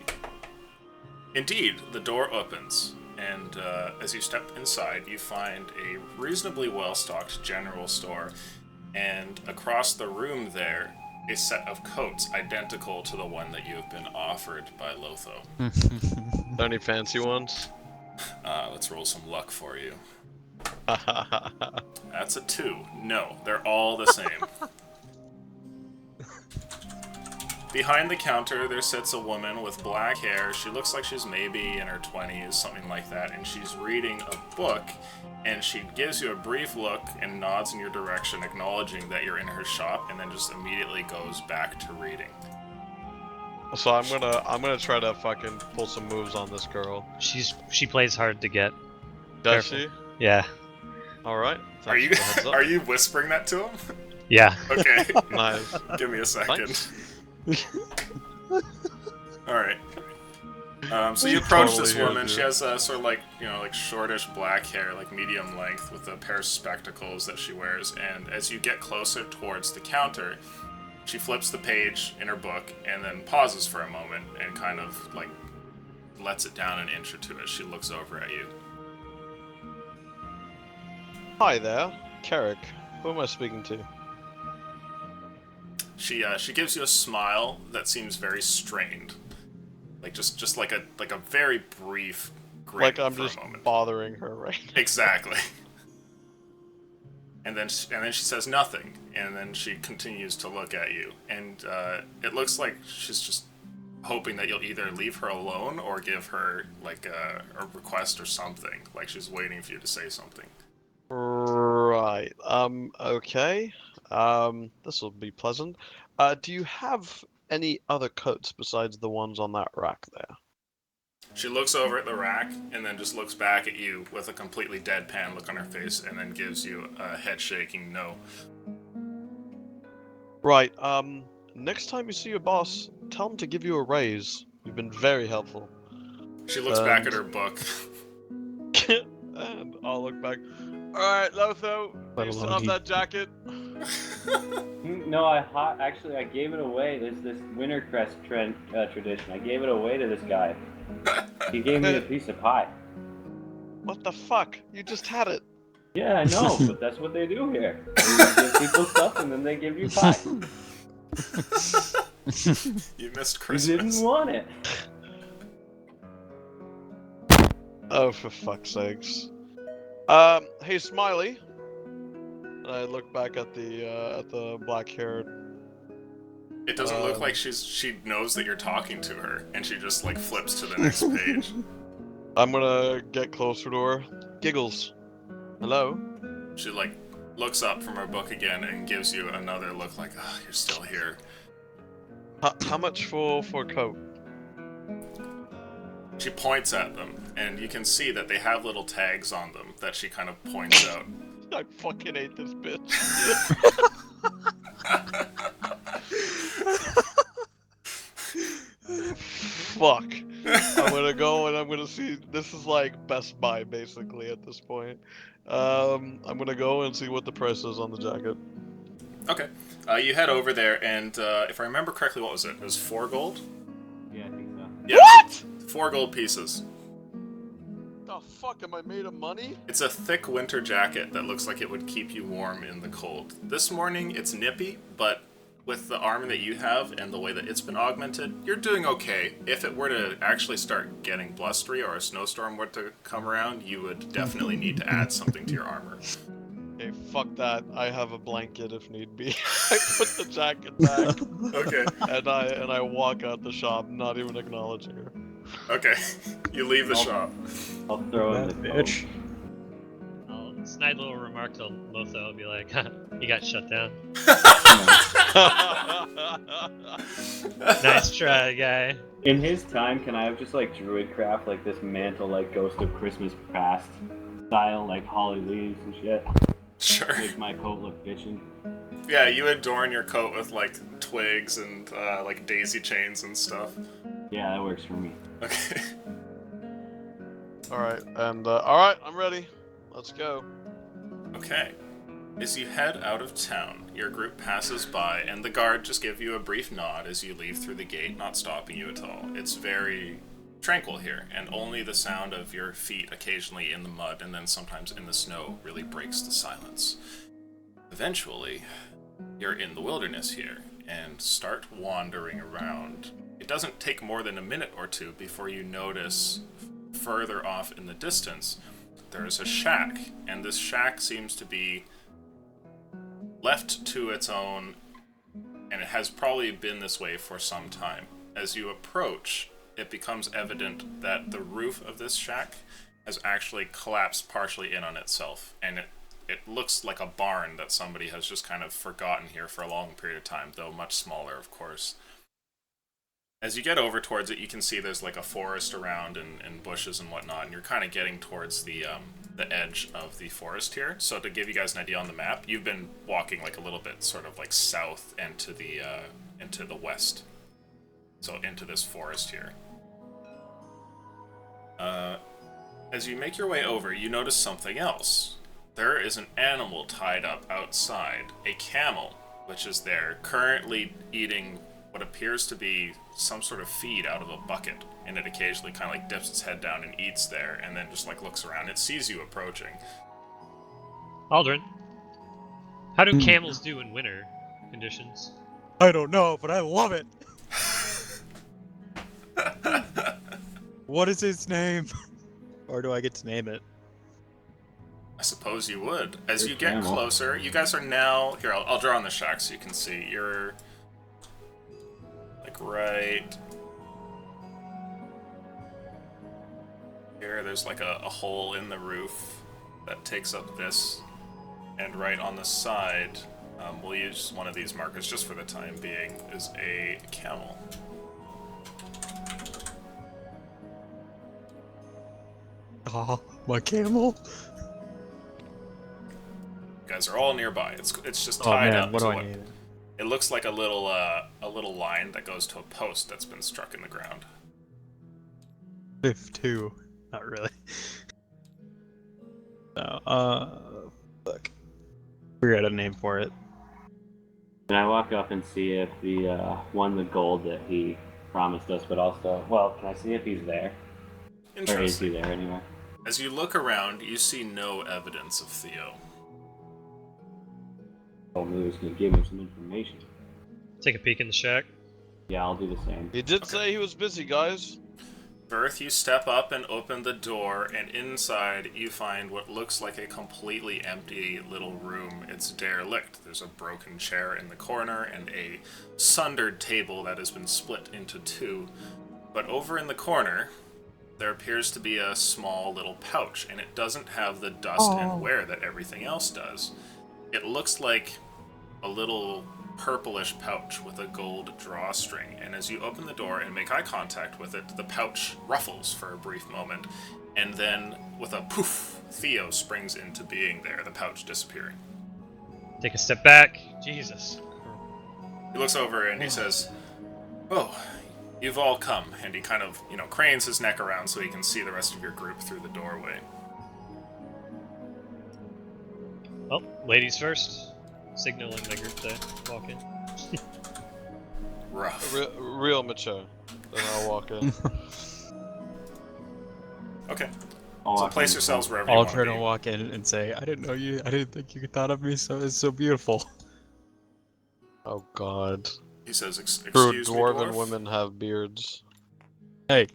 Indeed, the door opens, and as you step inside, you find a reasonably well-stocked general store, and across the room there, a set of coats identical to the one that you have been offered by Lotho. Are there any fancy ones? Let's roll some luck for you. That's a 2. No, they're all the same. Behind the counter, there sits a woman with black hair. She looks like she's maybe in her 20s, something like that, and she's reading a book And she gives you a brief look and nods in your direction, acknowledging that you're in her shop, and then just immediately goes back to reading. So I'm gonna try to fucking pull some moves on this girl. She plays hard to get. Does Careful. she? Yeah. All right. Are you Thanks for the heads up. are you whispering that to him? Yeah. Okay. Nice. Give me a second. Thanks. All right. So you approach Totally this hear woman. you. She has a sort of like, like shortish black hair, like medium length, with a pair of spectacles that she wears. And as you get closer towards the counter, she flips the page in her book and then pauses for a moment and kind of like lets it down an inch or two as she looks over at you. Hi there, Carrick. Who am I speaking to? She gives you a smile that seems very strained, like just like a very brief grin Like I'm for just a moment. bothering her right now. Exactly. And then she says nothing, and then she continues to look at you, and it looks like she's just hoping that you'll either leave her alone or give her like a request or something, like she's waiting for you to say something. Right. Okay. This will be pleasant. Do you have any other coats besides the ones on that rack there? She looks over at the rack and then just looks back at you with a completely deadpan look on her face, and then gives you a head-shaking no. Right. Next time you see your boss, tell him to give you a raise. You've been very helpful. She looks back at her book. And I'll look back. Alright, Lotho, Let you still alone have he- that jacket? No, actually I gave it away. There's this Wintercrest tradition. I gave it away to this guy. He gave me a piece of pie. What the fuck? You just had it. Yeah, I know, but that's what they do here. You give people stuff and then they give you pie. You missed You Christmas. didn't want it. Oh, for fuck's sakes. Hey, Smiley. And I look back at the black-haired. It doesn't look like she knows that you're talking to her, and she just like flips to the next page. I'm gonna get closer to her. Giggles. Hello? She like looks up from her book again and gives you another look like, oh, you're still here. How much for a coat? She points at them, and you can see that they have little tags on them that she kind of points out. I fucking hate this bitch. Fuck. I'm gonna go and I'm gonna see. This is like Best Buy basically at this point. I'm gonna go and see what the price is on the jacket. Okay. You head over there, and if I remember correctly, what was it? It was 4 gold? Yeah, I think so. Yeah, What? 4 gold pieces. The fuck am I made of money? It's a thick winter jacket that looks like it would keep you warm in the cold. This morning, it's nippy, but with the armor that you have and the way that it's been augmented, you're doing okay. If it were to actually start getting blustery or a snowstorm were to come around, you would definitely need to add something to your armor. Okay, fuck that. I have a blanket if need be. I put the jacket back Okay, and I walk out the shop, not even acknowledging her. okay. You leave the shop. I'll throw in the Bitch. I'll snide a little remark to Lotho. I'll be like, you got shut down. Nice try, guy. In his time, can I have just like druidcraft, like this mantle, like Ghost of Christmas Past style, like holly leaves and shit? Sure. Make my coat look bitchin'. Yeah, you adorn your coat with like twigs and like daisy chains and stuff. Yeah, that works for me. Okay. Alright, and alright, I'm ready. Let's go. Okay. As you head out of town, your group passes by, and the guard just give you a brief nod as you leave through the gate, not stopping you at all. It's very tranquil here, and only the sound of your feet occasionally in the mud and then sometimes in the snow really breaks the silence. Eventually, you're in the wilderness here, and start wandering around. It doesn't take more than a minute or two before you notice further off in the distance there's a shack, and this shack seems to be left to its own, and it has probably been this way for some time. As you approach, it becomes evident that the roof of this shack has actually collapsed partially in on itself, and it looks like a barn that somebody has just kind of forgotten here for a long period of time, though much smaller, of course. As you get over towards it, you can see there's like a forest around and bushes and whatnot, and you're kind of getting towards the edge of the forest here. So to give you guys an idea on the map, you've been walking like a little bit sort of like south and to the west. So into this forest here. As you make your way over, you notice something else. There is an animal tied up outside, a camel, which is there, currently eating what appears to be some sort of feed out of a bucket, and it occasionally kind of like dips its head down and eats there, and then just like looks around. It sees you approaching. Aldrin, how do camels do in winter conditions? I don't know, but I love it. What is his name? Or do I get to name it? I suppose you would. As you get camel. closer, you guys are now... Here, I'll draw on the shack so you can see. You're... like right... here, there's like a hole in the roof that takes up this. And right on the side, we'll use one of these markers just for the time being, is a camel. Oh, my camel. You guys are all nearby. It's just Oh tied man, up what to do I what... need? It looks like a little line that goes to a post that's been struck in the ground. 52. Not really. No, fuck. Figure out a name for it. Can I walk up and see if the won the gold that he promised us, but also, well, can I see if he's there? Or is he Interesting. there anyway? As you look around, you see no evidence of Theo. Oh, maybe he's gonna give him some information. Take a peek in the shack. Yeah, I'll do the same. He did say he was busy, guys. Birth, you step up and open the door, and inside you find what looks like a completely empty little room. It's derelict. There's a broken chair in the corner and a sundered table that has been split into two. But over in the corner, there appears to be a small little pouch, and it doesn't have the dust and wear that everything else does. It looks like a little purplish pouch with a gold drawstring, and as you open the door and make eye contact with it, the pouch ruffles for a brief moment, and then with a poof, Theo springs into being there, the pouch disappearing. Take a step back. Jesus. He looks over and he says, "Oh, you've all come," and he kind of, cranes his neck around so he can see the rest of your group through the doorway. Well, ladies first. Signaling my group to walk in. Rough. Real mature. Then I'll walk in. Okay, I'll so walk place in. yourselves wherever you I'll want try to to be. walk in and say, I didn't know you. I didn't think you thought of me. So it's so beautiful. Oh god. He says, True, excuse me, dwarven dwarf?" women have beards. Hey,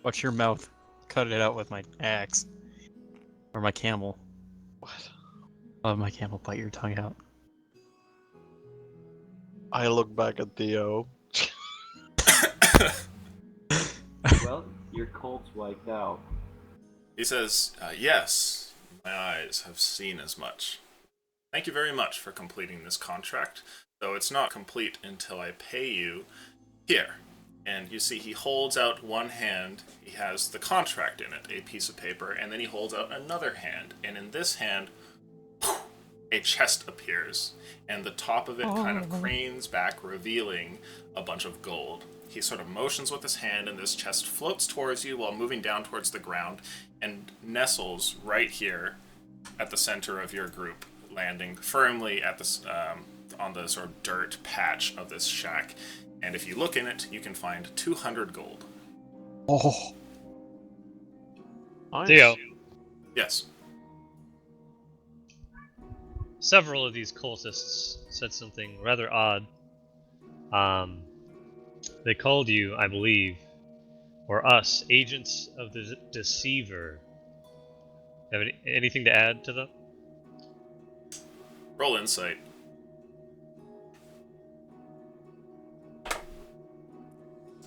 watch your mouth. Cut it out with my axe or my camel. What? I'll have my camel bite your tongue out. I look back at Theo. Well, your Colt's wiped out. He says, yes, my eyes have seen as much. Thank you very much for completing this contract, though it's not complete until I pay you here. And you see he holds out one hand, he has the contract in it, a piece of paper, and then he holds out another hand, and in this hand, a chest appears, and the top of it kind of cranes back, revealing a bunch of gold. He sort of motions with his hand, and this chest floats towards you while moving down towards the ground, and nestles right here at the center of your group, landing firmly at this on the sort of dirt patch of this shack. And if you look in it, you can find 200 gold. Oh, Nice. Theo, Yes. several of these cultists said something rather odd. They called you, I believe, or us, agents of the Deceiver. Have anything to add to that? Roll insight.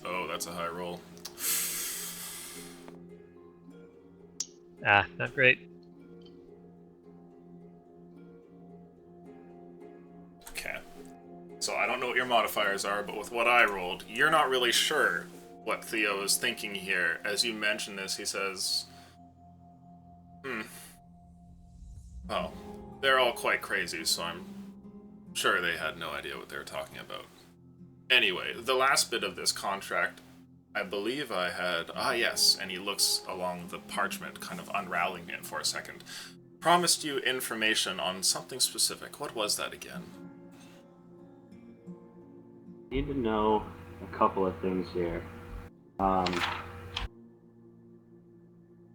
Oh, that's a high roll. Not great. Okay. So I don't know what your modifiers are, but with what I rolled, you're not really sure what Theo is thinking here. As you mention this, he says, well, they're all quite crazy, so I'm sure they had no idea what they were talking about. Anyway, the last bit of this contract, I believe I had... yes, and he looks along the parchment, kind of unraveling it for a second. Promised you information on something specific. What was that again? Need to know a couple of things here.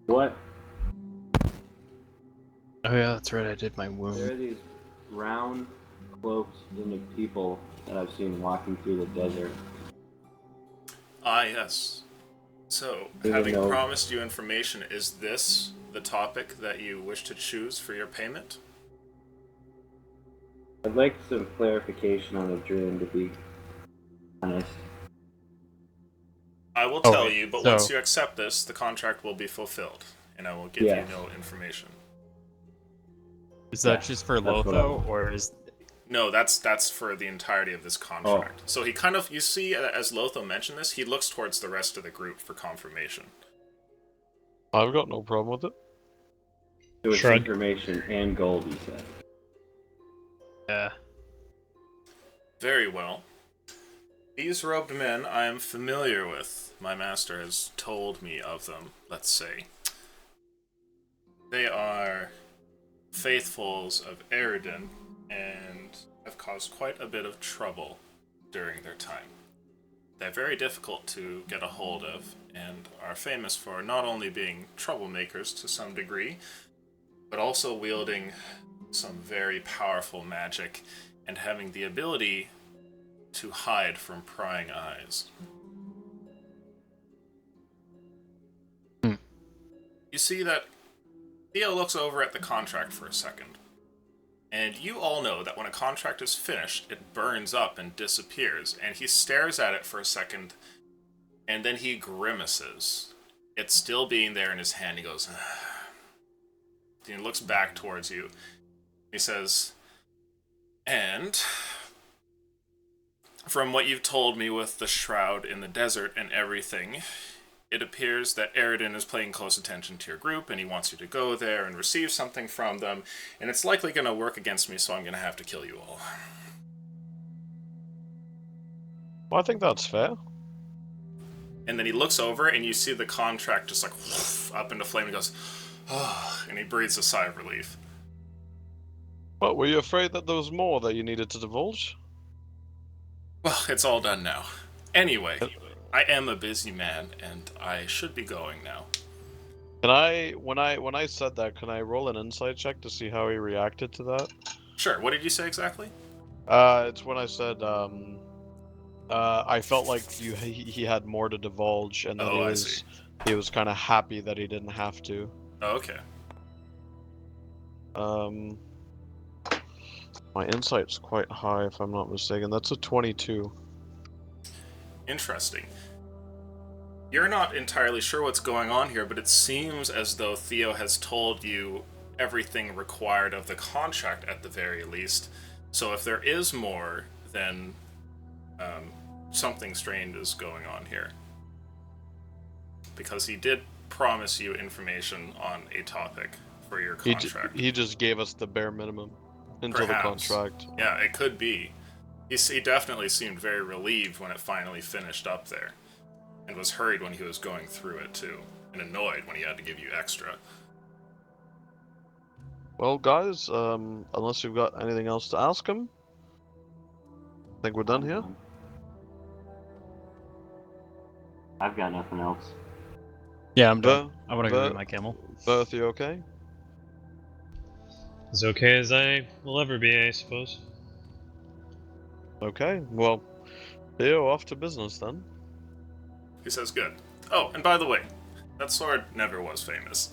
What? Oh yeah, that's right. I did my There are wound. these brown cloaked people that I've seen walking through the desert. Yes. So, having promised you information, is this the topic that you wish to choose for your payment? I'd like some clarification on the dream, to be honest. I will tell you, but once so- you accept this, the contract will be fulfilled, and I will give you no information. Is that Yeah, just for that's what Lotho, or is... No, that's for the entirety of this contract. So he kind of, you see, as Lotho mentioned this, he looks towards the rest of the group for confirmation. I've got no problem with it. It was Shrug. information and gold, he said. Yeah. Very well. These robed men I am familiar with. My master has told me of them, let's say. They are faithfuls of Eridan, and have caused quite a bit of trouble during their time. They're very difficult to get a hold of, and are famous for not only being troublemakers to some degree, but also wielding some very powerful magic and having the ability to hide from prying eyes. You see that Theo looks over at the contract for a second. And you all know that when a contract is finished, it burns up and disappears. And he stares at it for a second, and then he grimaces. It's still being there in his hand. He goes, he looks back towards you. He says, and from what you've told me with the shroud in the desert and everything, it appears that Eridan is paying close attention to your group, and he wants you to go there and receive something from them, and it's likely going to work against me, so I'm going to have to kill you all. Well, I think that's fair. And then he looks over, and you see the contract just like whoosh, up into flame, and he goes, oh, and he breathes a sigh of relief. What, were you afraid that there was more that you needed to divulge? Well, it's all done now. Anyway, I am a busy man, and I should be going now. Can I, when I said that, can I roll an insight check to see how he reacted to that? Sure, what did you say exactly? It's when I said, I felt like he had more to divulge, and that Oh, I see. he was kind of happy that he didn't have to. Oh, okay. My insight's quite high, if I'm not mistaken. That's a 22. Interesting. You're not entirely sure what's going on here, but it seems as though Theo has told you everything required of the contract at the very least. So if there is more, then something strange is going on here. Because he did promise you information on a topic for your contract. He just gave us the bare minimum until Perhaps. the contract. Yeah, it could be. He definitely seemed very relieved when it finally finished up there. And was hurried when he was going through it, too. And annoyed when he had to give you extra. Well, guys, unless you've got anything else to ask him, I think we're done here. I've got nothing else. Yeah, I'm Ver- done. I want to go Ver- get my camel. Berth, you okay? As okay as I will ever be, I suppose. Okay, well, Theo, off to business then. He says, good. Oh, and by the way, that sword never was famous.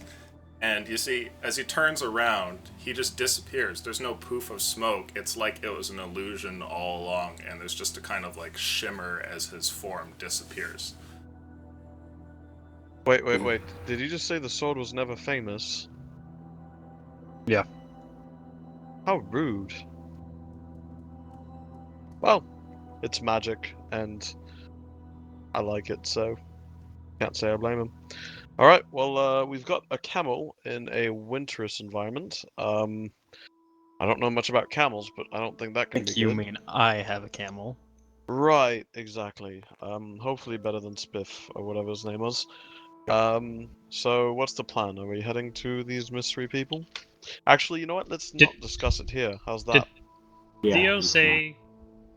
And you see, as he turns around, he just disappears. There's no poof of smoke. It's like it was an illusion all along, and there's just a kind of like shimmer as his form disappears. Wait. Did you just say the sword was never famous? Yeah. How rude. Well, it's magic, and I like it, so can't say I blame him. Alright, well, we've got a camel in a winterous environment. I don't know much about camels, but I don't think that can be You good. mean I have a camel? Right, exactly. Hopefully better than Spiff, or whatever his name was. So what's the plan? Are we heading to these mystery people? Actually, you know what? Let's Did- not discuss it here. How's Did that? Yeah. Theo it's say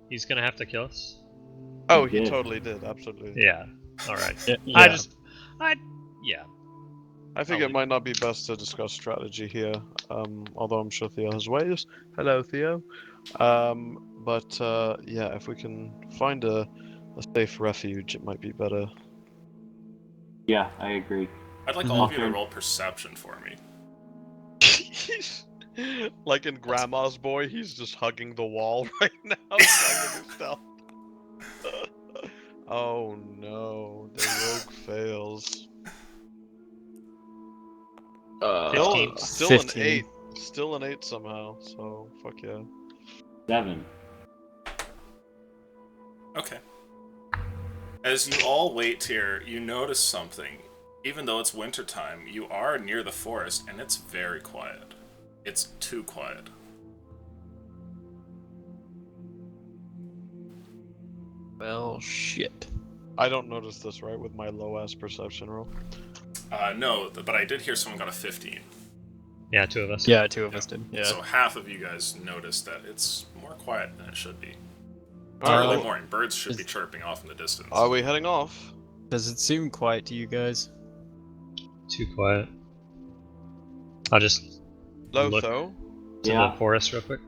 he's gonna have to kill us? Oh, he he did. totally did, absolutely. Yeah. All right. Yeah. Yeah. I think I'll it might not be best to discuss strategy here, although I'm sure Theo has ways. Hello, Theo. But yeah, if we can find a safe refuge, it might be better. Yeah, I agree. I'd like Mhm. all of you to Okay. roll perception for me. Like in Grandma's Boy, he's just hugging the wall right now. trying to do stealth. Oh no, the rogue fails. 15. Still 15. an 8. Still an 8 somehow, so fuck yeah. 7. Okay. As you all wait here, you notice something. Even though it's wintertime, you are near the forest, and it's very quiet. It's too quiet. Well, shit. I don't notice this, right, with my low-ass perception roll? No, but I did hear someone got a 15. Yeah, 2 of us. Yeah, 2 of us did. Yeah. So half of you guys noticed that it's more quiet than it should be. It's Alright, early well, morning. Birds should is- be chirping off in the distance. are we heading off? Does it seem quiet to you guys? Too quiet. I'll just look Lotho, to Yeah. the forest real quick.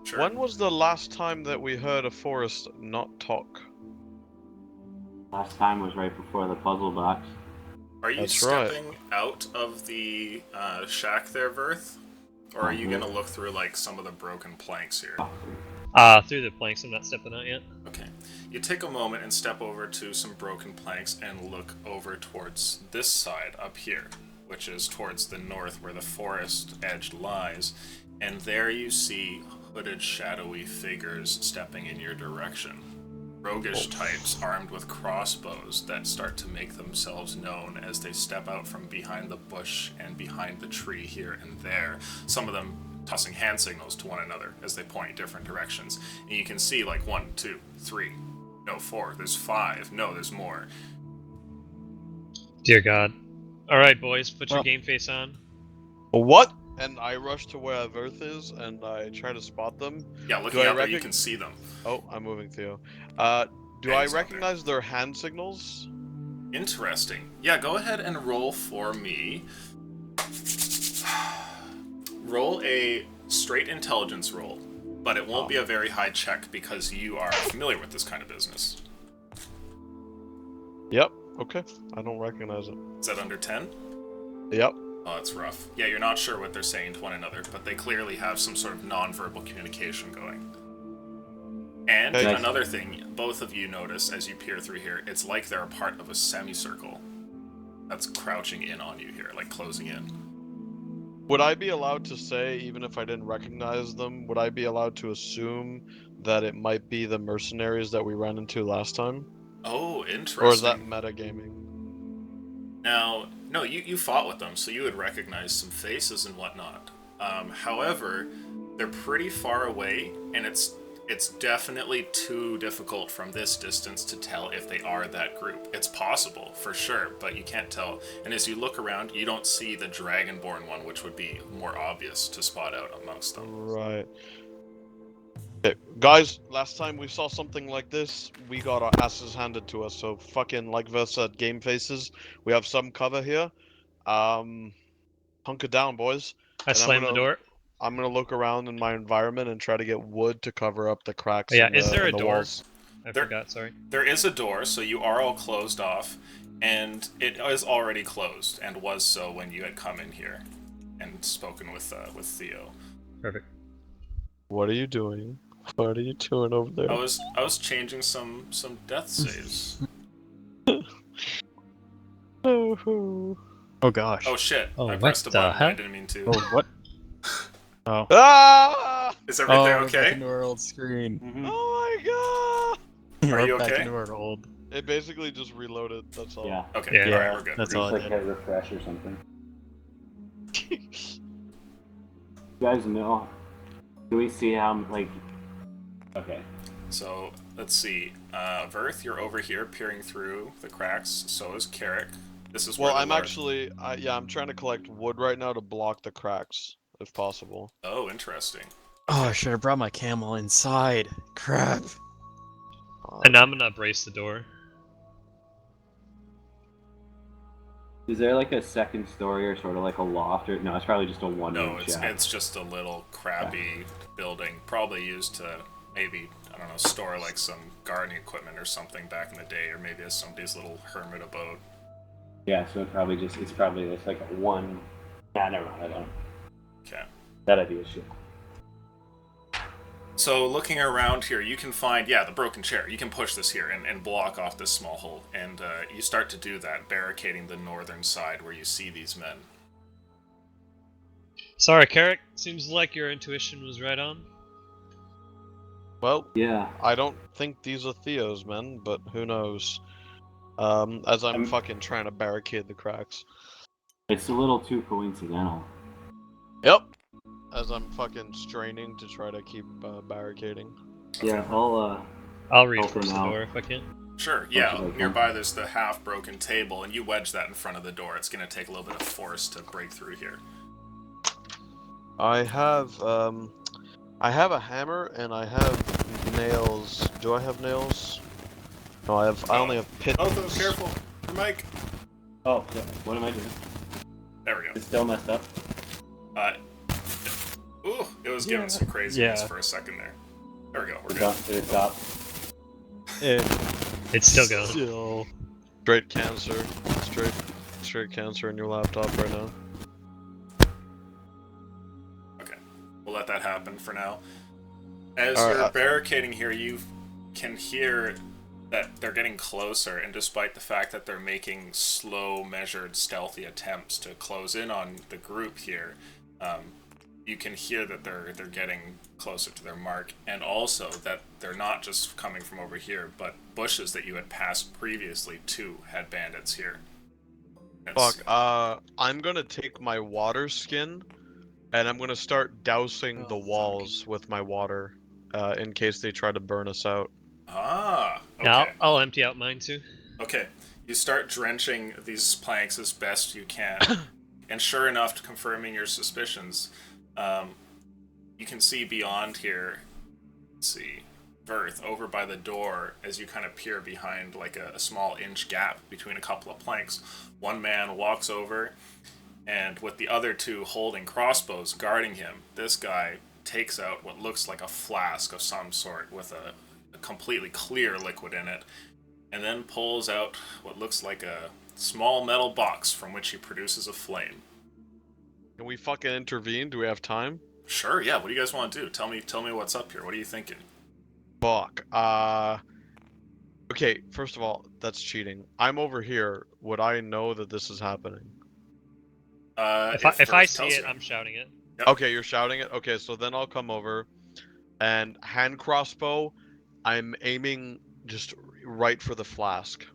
Sure. when was the last time that we heard a forest not talk? Last time was right before the puzzle box. Are you That's right. stepping out of the shack there, Verth? Or are you Mhm. gonna look through like some of the broken planks here? Through the planks, I'm not stepping out yet. Okay. You take a moment and step over to some broken planks and look over towards this side up here, which is towards the north where the forest edge lies, and there you see hooded, shadowy figures stepping in your direction. Roguish types armed with crossbows that start to make themselves known as they step out from behind the bush and behind the tree here and there. Some of them tossing hand signals to one another as they point different directions. And you can see like 1, 2, 3, no 4, there's 5, no, there's more. Dear God. All right, boys, put your Well- game face on. What? And I rush to where Verth is, and I try to spot them. Yeah, looking I out there you recog- can see them. Oh, I'm moving, Theo. Do Yeah, I he's out there. recognize their hand signals? Interesting. Yeah, go ahead and roll for me. Roll a straight intelligence roll, but it won't be a very high check because you are familiar with this kind of business. Yep. Okay. I don't recognize it. Is that under 10? Yep. Oh, that's rough. Yeah, you're not sure what they're saying to one another, but they clearly have some sort of non-verbal communication going. And Okay. another thing, both of you notice as you peer through here, it's like they're a part of a semicircle that's crouching in on you here, like closing in. Would I be allowed to say, even if I didn't recognize them, would I be allowed to assume that it might be the mercenaries that we ran into last time? Oh, interesting. Or is that metagaming? Now, no, you fought with them, so you would recognize some faces and whatnot. However, they're pretty far away, and it's definitely too difficult from this distance to tell if they are that group. It's possible, for sure, but you can't tell. And as you look around, you don't see the Dragonborn one, which would be more obvious to spot out amongst them. Right. Okay, guys, last time we saw something like this, we got our asses handed to us. So fucking, like Verth said, game faces. We have some cover here. Hunker down, boys. I And I'm slammed the gonna- door. I'm gonna look around in my environment and try to get wood to cover up the cracks. Oh, yeah, in is the, there in a the door? walls. I There- forgot, sorry. There is a door, so you are all closed off, and it is already closed, and was so when you had come in here and spoken with Theo. Perfect. What are you doing? What are you doing over there? I was changing some death saves. Oh. Oh gosh. Oh shit! Oh, I what pressed a the button. I heck? didn't mean to. Oh, what? Oh. Ah! Is everything We're back okay? into our old screen. Mm-hmm. Oh my god! Are We're you back okay? into our old. It basically just reloaded. That's all. Yeah. Okay. Yeah. All right, we're good. That's We're all good. I Like did. a refresh or something. You guys know? Do we see how like? Okay. So let's see. Verth, you're over here peering through the cracks. So is Carrick. This is where Well, the I'm large- actually, I'm trying to collect wood right now to block the cracks, if possible. Oh, interesting. Oh, I should have brought my camel inside. Crap. And I'm gonna brace the door. Is there like a second story or sort of like a loft or no? It's probably just a one-room No, it's shack. it's just a little crappy building, probably used to maybe, I don't know, store like some gardening equipment or something back in the day, or maybe as somebody's little hermit abode. Yeah, so it's probably it's like a one. Nah, never mind. I don't. Okay. That idea is shit. So looking around here, you can find, the broken chair. You can push this here and block off this small hole. And you start to do that, barricading the northern side where you see these men. Sorry, Carrick. Seems like your intuition was right on. Well, Yeah. I don't think these are Theo's men, but who knows? As I'm fucking trying to barricade the cracks. It's a little too coincidental. Yep. As I'm fucking straining to try to keep barricading. Yeah, I'll reinforce the now. door if I can. Sure, yeah. Nearby there's the half-broken table, and you wedge that in front of the door. It's going to take a little bit of force to break through here. I have a hammer and I have nails. Do I have nails? No, I only have pit. Oh, careful! For Mike! Oh, yeah. What am I doing? There we It's still messed up. go. Ooh, it was giving some craziness Yeah. for a second there. There we go, we're It's good. up. It's up. It's still going. Still. Straight cancer. Straight cancer in your laptop right now. Okay, we'll let that happen for now. As Alright, you're barricading here, you can hear that they're getting closer, and despite the fact that they're making slow, measured, stealthy attempts to close in on the group here, you can hear that they're getting closer to their mark, and also that they're not just coming from over here, but bushes that you had passed previously too had bandits here. It's- Fuck. I'm gonna take my water skin, and I'm gonna start dousing the walls with my water, in case they try to burn us out. Ah, okay. Yeah, I'll empty out mine too. Okay, you start drenching these planks as best you can, and sure enough, confirming your suspicions, you can see beyond here, let's see, Verth, over by the door, as you kind of peer behind like a small inch gap between a couple of planks, one man walks over, and with the other two holding crossbows guarding him, this guy takes out what looks like a flask of some sort with a completely clear liquid in it, and then pulls out what looks like a small metal box from which he produces a flame. Can we fucking intervene? Do we have time? Sure, yeah. What do you guys want to do? Tell me what's up here. What are you thinking? Fuck. Okay, first of all, that's cheating. I'm over here. Would I know that this is happening? If I Verth see tells it, you. I'm shouting it. Yep. Okay, you're shouting it? Okay, so then I'll come over, and hand crossbow, I'm aiming just right for the flask.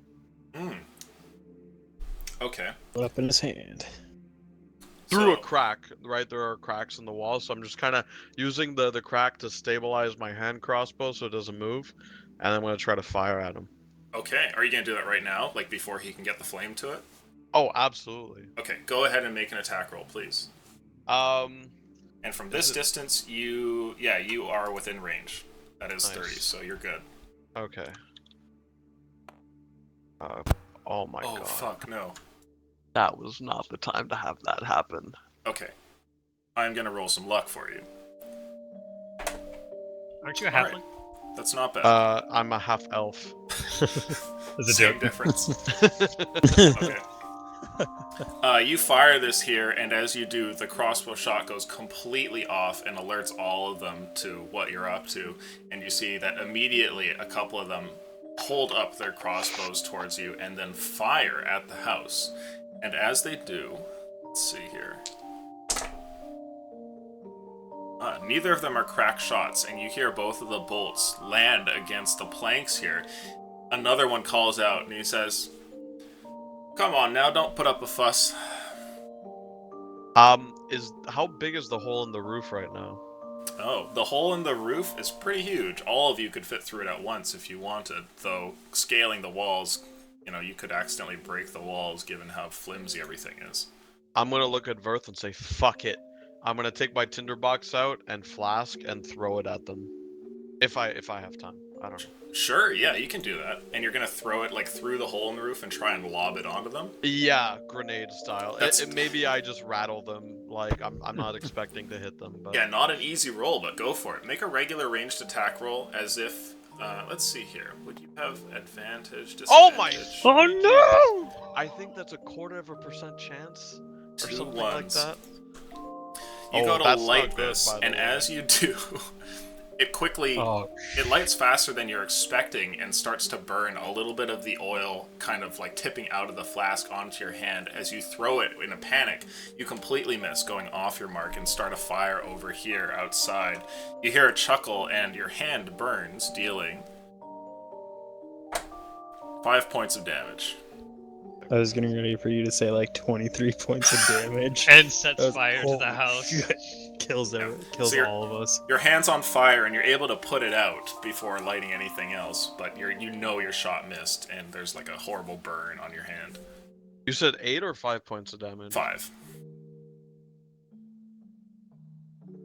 Okay. Put up in his hand. Through a So- crack, right? There are cracks in the wall, so I'm just kind of using the crack to stabilize my hand crossbow so it doesn't move, and I'm going to try to fire at him. Okay. Are you gonna do that right now, like before he can get the flame to it? Oh, absolutely. Okay. Go ahead and make an attack roll, please. And from this Is it- distance, you are within range. That is Nice. 30, so you're good. Okay. Oh my Oh god. fuck no. That was not the time to have that happen. Okay. I'm gonna roll some luck for you. Aren't you a Alright. halfling? That's not bad. I'm a half elf. That's a Same joke. difference. Okay. You fire this here, and as you do, the crossbow shot goes completely off and alerts all of them to what you're up to. And you see that immediately a couple of them hold up their crossbows towards you and then fire at the house. And as they do, let's see here. Neither of them are crack shots, and you hear both of the bolts land against the planks here. Another one calls out, and he says, "Come on now, don't put up a fuss." How big is the hole in the roof right now? Oh, the hole in the roof is pretty huge. All of you could fit through it at once if you wanted, though scaling the walls, you could accidentally break the walls given how flimsy everything is. I'm gonna look at Verth and say, fuck it. I'm gonna take my tinderbox out and flask and throw it at them. If I have time. I don't know. Sure, yeah, you can do that. And you're gonna throw it through the hole in the roof and try and lob it onto them? Yeah, grenade style. That's- Maybe I just rattle them. I'm not expecting to hit them, but Yeah, not an easy roll, but go for it. Make a regular ranged attack roll as if, let's see here. Would you have advantage, Oh my- disadvantage? Oh no! I think that's a 1/4% chance or Two something ones. like that. You go to that's light not good, this, by the and way. as you do, it quickly it lights faster than you're expecting and starts to burn. A little bit of the oil kind of tipping out of the flask onto your hand. As you throw it in a panic, you completely miss, going off your mark, and start a fire over here outside. You hear a chuckle and your hand burns, dealing 5 points of damage. I was getting ready for you to say 23 points of damage. And sets That was- fire to holy the house. shit. Kills So you're- all of us. Your hand's on fire and you're able to put it out before lighting anything else, but your shot missed and there's a horrible burn on your hand. You said 8 or 5 points of damage? 5.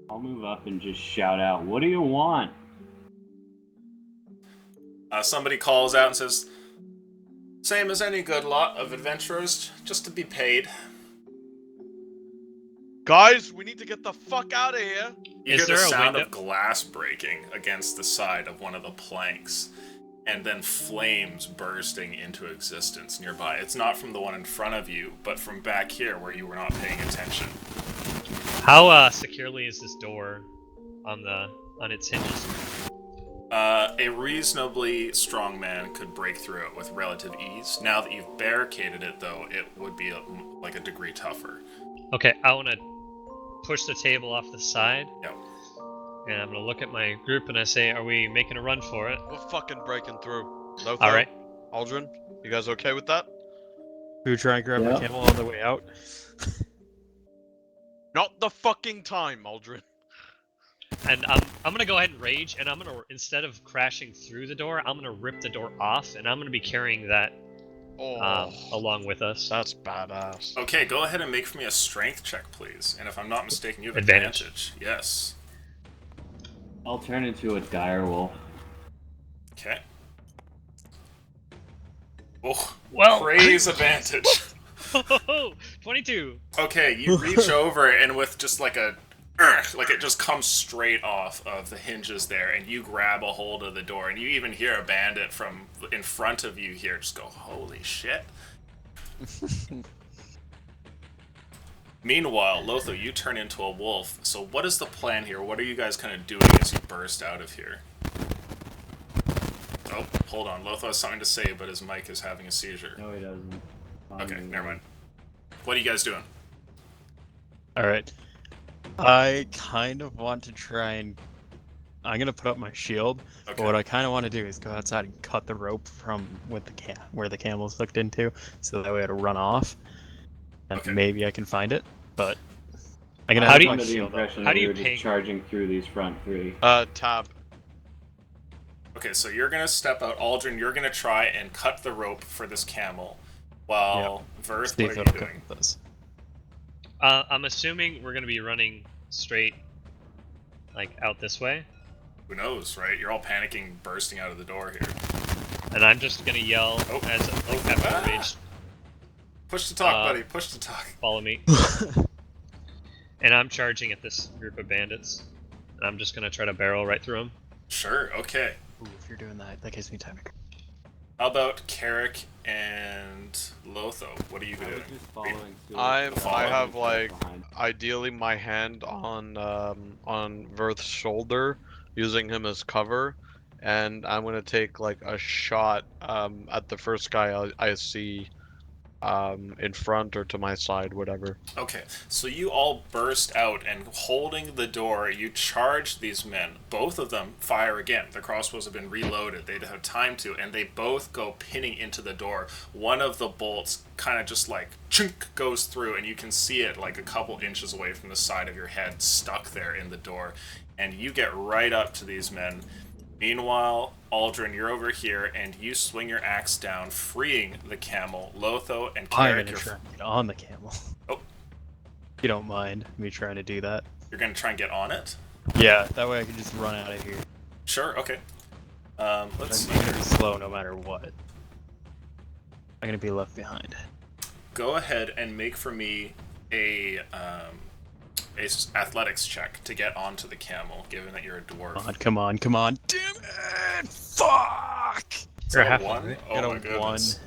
I'll move up and just shout out, "What do you want?" Somebody calls out and says, "Same as any good lot of adventurers, just to be paid." Guys, we need to get the fuck out of here. You Is hear the there a sound window? of glass breaking against the side of one of the planks, and then flames bursting into existence nearby. It's not from the one in front of you, but from back here where you were not paying attention. How securely is this door on its hinges? A reasonably strong man could break through it with relative ease. Now that you've barricaded it, though, it would be a degree tougher. Okay, I want to push the table off the side, Yep. and I'm gonna look at my group and I say, "Are we making a run for it?" We're fucking breaking through. Lotho, All right. Aldrin, you guys okay with that? Who try and grab Yeah. my camel on the way out? Not the fucking time, Aldrin. And I'm gonna go ahead and rage, and I'm gonna, instead of crashing through the door, I'm gonna rip the door off, and I'm gonna be carrying that Oh, along with us. that's badass. Okay, go ahead and make for me a strength check, please. And if I'm not mistaken, you have Advantage. advantage. Yes. I'll turn into a direwolf. Okay. Oh, Well, praise advantage. 22. Okay, you reach over and with just it just comes straight off of the hinges there, and you grab a hold of the door, and you even hear a bandit from in front of you here just go, "Holy shit." Meanwhile, Lotho, you turn into a wolf. So what is the plan here? What are you guys kind of doing as you burst out of here? Oh, hold on. Lotho has something to say, but his mic is having a seizure. No, he doesn't. Okay, never mind. What are you guys doing? Alright. I kind of want to try and... I'm gonna put up my shield, but Okay. what I kind of want to do is go outside and cut the rope from where the camel's hooked into, so that way it'll run off, and Okay. maybe I can find it. But I'm gonna How have do you- my Under the shield up. impression How that do we you were ping? just charging through these front three. Tab. Okay, so you're gonna step out. Aldrin, you're gonna try and cut the rope for this camel, while Verth, See what if are you it'll come doing? with us. I'm assuming we're gonna be running straight, out this way, Who knows, right? You're all panicking, bursting out of the door here. and I'm just gonna yell Oh. as after Ah. the rage, Push to talk, Uh, buddy. Push to talk. follow me. And I'm charging at this group of bandits, and I'm just gonna try to barrel right through them. Sure. Okay. Ooh, if you're doing that, that gives me time. How about Carrick and Lotho? What are you I was doing? just following suit. I have, Behind. ideally my hand on Verth's shoulder, using him as cover, and I'm gonna take like a shot at the first guy I see in front or to my side, whatever. Okay, so you all burst out, and holding the door, you charge these men. Both of them fire again. The crossbows have been reloaded. They'd have time to, and they both go pinning into the door. One of the bolts kind of just like chunk goes through, and you can see it like a couple inches away from the side of your head, stuck there in the door. And you get right up to these men. Meanwhile, Aldrin, you're over here, and you swing your axe down, freeing the camel. Lotho and I'm Carrick, gonna try and get on the camel. Oh. If you don't mind me trying to do that. you're gonna try and get on it? Yeah, that way I can just run out of here. Sure, okay. Let's I'm see. gonna be slow no matter what. I'm gonna be left behind. Go ahead and make for me a athletics check to get onto the camel, given that you're a dwarf. Come on, come on. Damn it! Fuck! Is You're that half a one? on it. Oh Got a my goodness.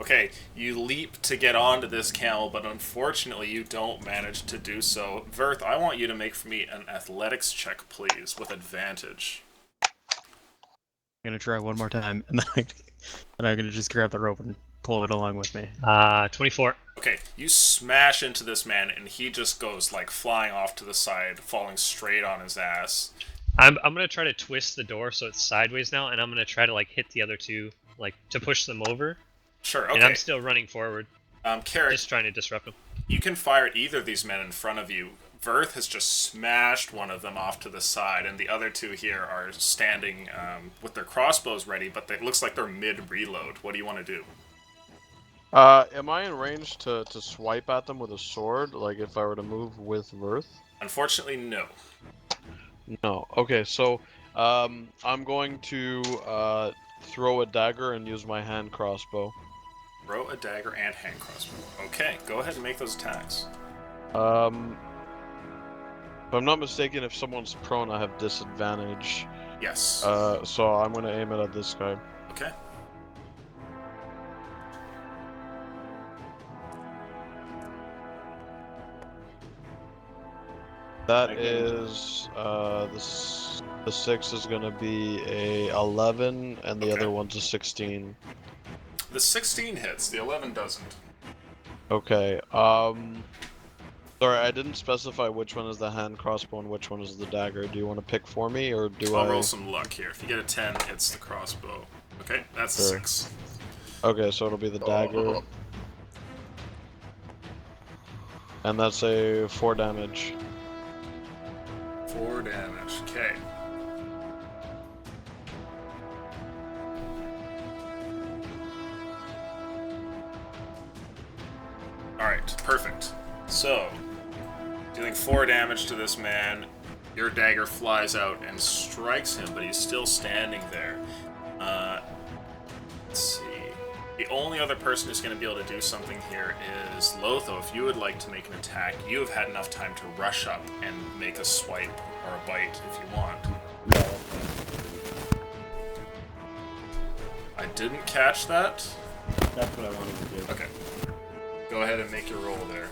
Okay, you leap to get onto this camel, but unfortunately you don't manage to do so. Verth, I want you to make for me an athletics check, please, with advantage. I'm gonna try one more time, and then I'm gonna just grab the rope and pull it along with me. 24. Okay, you smash into this man, and he just goes, like, flying off to the side, falling straight on his ass. I'm gonna try to twist the door so it's sideways now, and I'm gonna try to like hit the other two, like to push them over. Sure, And okay. I'm still running forward, Carrick, just trying to disrupt them. you can fire at either of these men in front of you. Verth has just smashed one of them off to the side, and the other two here are standing with their crossbows ready, but it looks like they're mid-reload. What do you want to do? Am I in range to swipe at them with a sword, like if I were to move with Verth? Unfortunately, no. No. Okay, so I'm going to throw a dagger and use my hand crossbow. Throw a dagger and hand crossbow. Okay, go ahead and make those attacks. If I'm not mistaken, if someone's prone, I have disadvantage. Yes. So I'm gonna aim it at this guy. Okay. That Okay. is the 6 is gonna be a 11, and the Okay. other one's a 16. The 16 hits, the 11 doesn't. Okay. Sorry, I didn't specify which one is the hand crossbow and which one is the dagger. Do you want to pick for me, or do I'll I? roll some luck here. If you get a 10, it's the crossbow. Okay, that's a Sure. 6. Okay, so it'll be the dagger. And that's a 4 damage. 4 damage. Okay. Alright, perfect. So, dealing 4 damage to this man, your dagger flies out and strikes him, but he's still standing there. Let's see. The only other person who's going to be able to do something here is Lotho. If you would like to make an attack, you have had enough time to rush up and make a swipe or a bite if you want. I didn't catch that. That's what I wanted to do. Okay. Go ahead and make your roll there.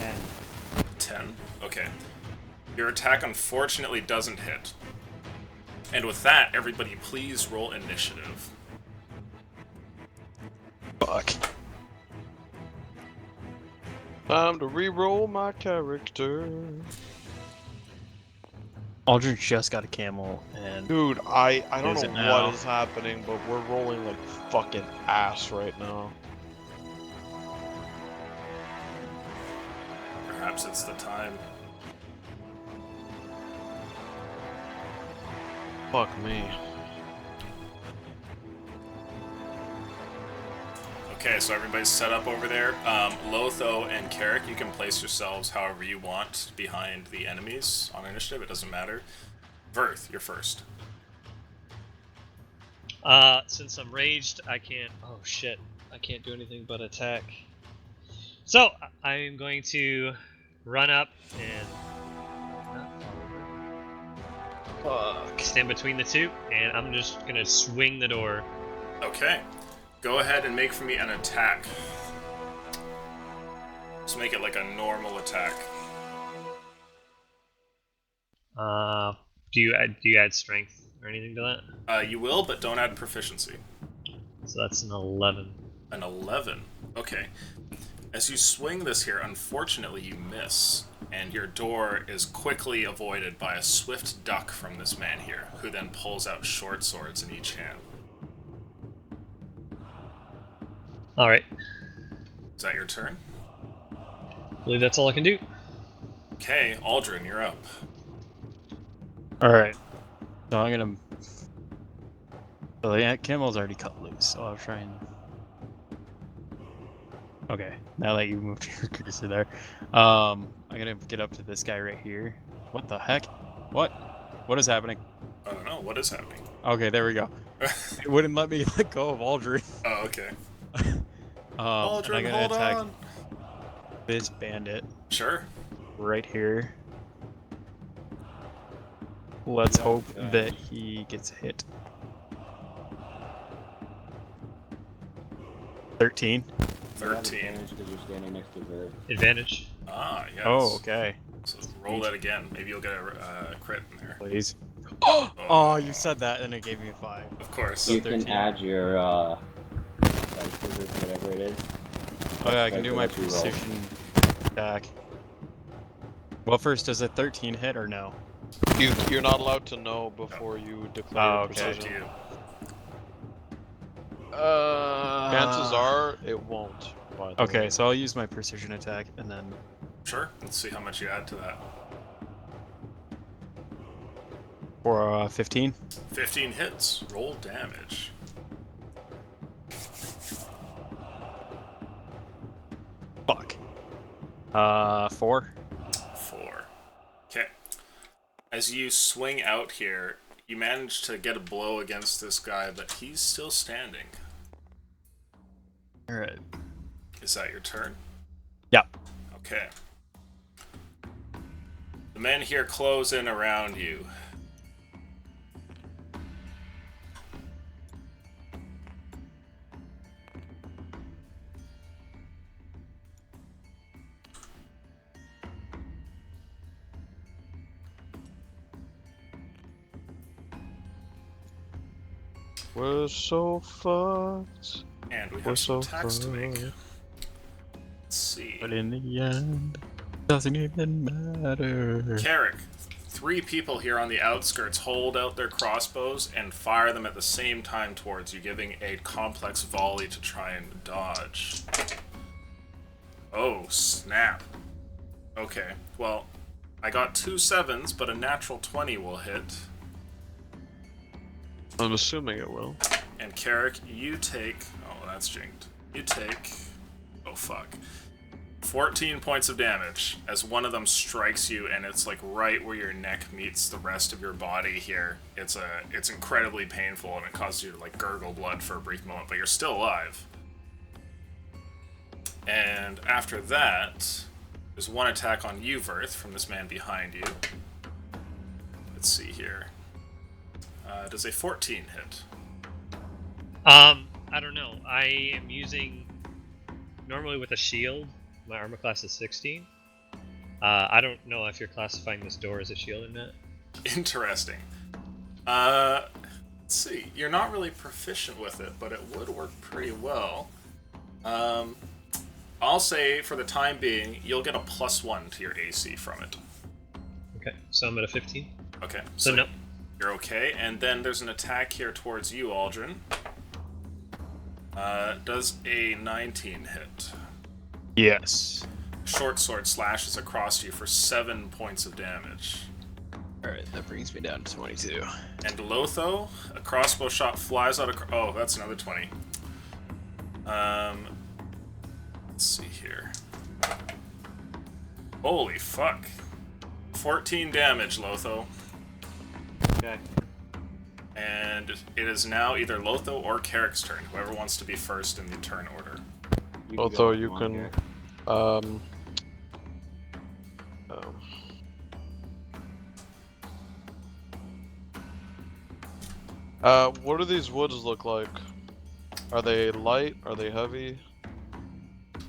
And 10. Okay. Your attack unfortunately doesn't hit. And with that, everybody please roll initiative. Fuck. Time to re-roll my character. Aldrin just got a camel, and Dude, I don't Is know it now? what is happening, but we're rolling like fucking ass right now. Perhaps it's the time. Fuck me. Okay, so everybody's set up over there. Lotho and Carrick, you can place yourselves however you want behind the enemies on initiative. It doesn't matter. Verth, you're first. Since I'm raged, I can't. Oh shit! I can't do anything but attack. So I'm going to run up and stand between the two, and I'm just gonna swing the door. Okay. Go ahead and make for me an attack. Just make it like a normal attack. Do you add strength or anything to that? You will, but don't add proficiency. So that's an 11. An 11. Okay. As you swing this here, unfortunately you miss, and your door is quickly avoided by a swift duck from this man here, who then pulls out short swords in each hand. Alright. Is that your turn? I believe that's all I can do. Okay, Aldrin, you're up. Alright. So I'm gonna... So the camel's already cut loose, so I'll try and... Okay, now that you moved your cursor there. I'm gonna get up to this guy right here. What the heck? What? What is happening? I don't know, what is happening? Okay, there we go. It wouldn't let me let go of Aldrin. Oh, okay. And I'm Aldrin, gonna hold attack on! this bandit Sure. right here. Let's hope Okay. that he gets hit. 13. 13. Because you're standing next to Vert. Advantage. Ah, yes. Oh, okay. So roll that again. Maybe you'll get a crit in there. Please. Oh, you said that and it gave me a 5. Of course. You 13. can add your whatever it is. Oh yeah, I can do my What you roll. precision attack. Well, first, does a 13 hit or no? You're not allowed to know before you declare Oh, your okay. It's up to precision. you. Chances are it won't. By the Okay, way. so I'll use my precision attack and then Sure. Let's see how much you add to that. for 15. 15 hits. Roll damage. Fuck. 4. 4. Okay. As you swing out here, you manage to get a blow against this guy, but he's still standing. All right. Is that your turn? Yeah. Okay. The men here close in around you. We're so fucked. And we We're have some so attacks to make. fucked. Let's see. But in the end, doesn't even matter. Carrick, 3 people here on the outskirts hold out their crossbows and fire them at the same time towards you, giving a complex volley to try and dodge. Oh, snap. Okay, well, I got 2 7s, but a natural 20 will hit. I'm assuming it will. And Carrick, you take... Oh, that's jinked. You take... Oh, fuck. 14 points of damage as one of them strikes you, and it's like right where your neck meets the rest of your body here. It's incredibly painful, and it causes you to like gurgle blood for a brief moment, but you're still alive. And after that, there's one attack on you, Verth, from this man behind you. Let's see here. Does a 14 hit? I don't know. I am using normally with a shield. My armor class is 16. I don't know if you're classifying this door as a shield or not. Interesting. Let's see. You're not really proficient with it, but it would work pretty well. I'll say, for the time being, you'll get a +1 to your AC from it. Okay, so I'm at a 15. Okay. So no. You're okay, and then there's an attack here towards you, Aldrin. Does a 19 hit? Yes. Short sword slashes across you for 7 points of damage. Alright, that brings me down to 22. And Lotho, a crossbow shot flies out of... Oh, that's another 20. Let's see here. Holy fuck. 14 damage, Lotho. Okay. And it is now either Lotho or Carrick's turn, whoever wants to be first in the turn order. You Although go if you want, can, Garrett. what do these woods look like? Are they light? Are they heavy?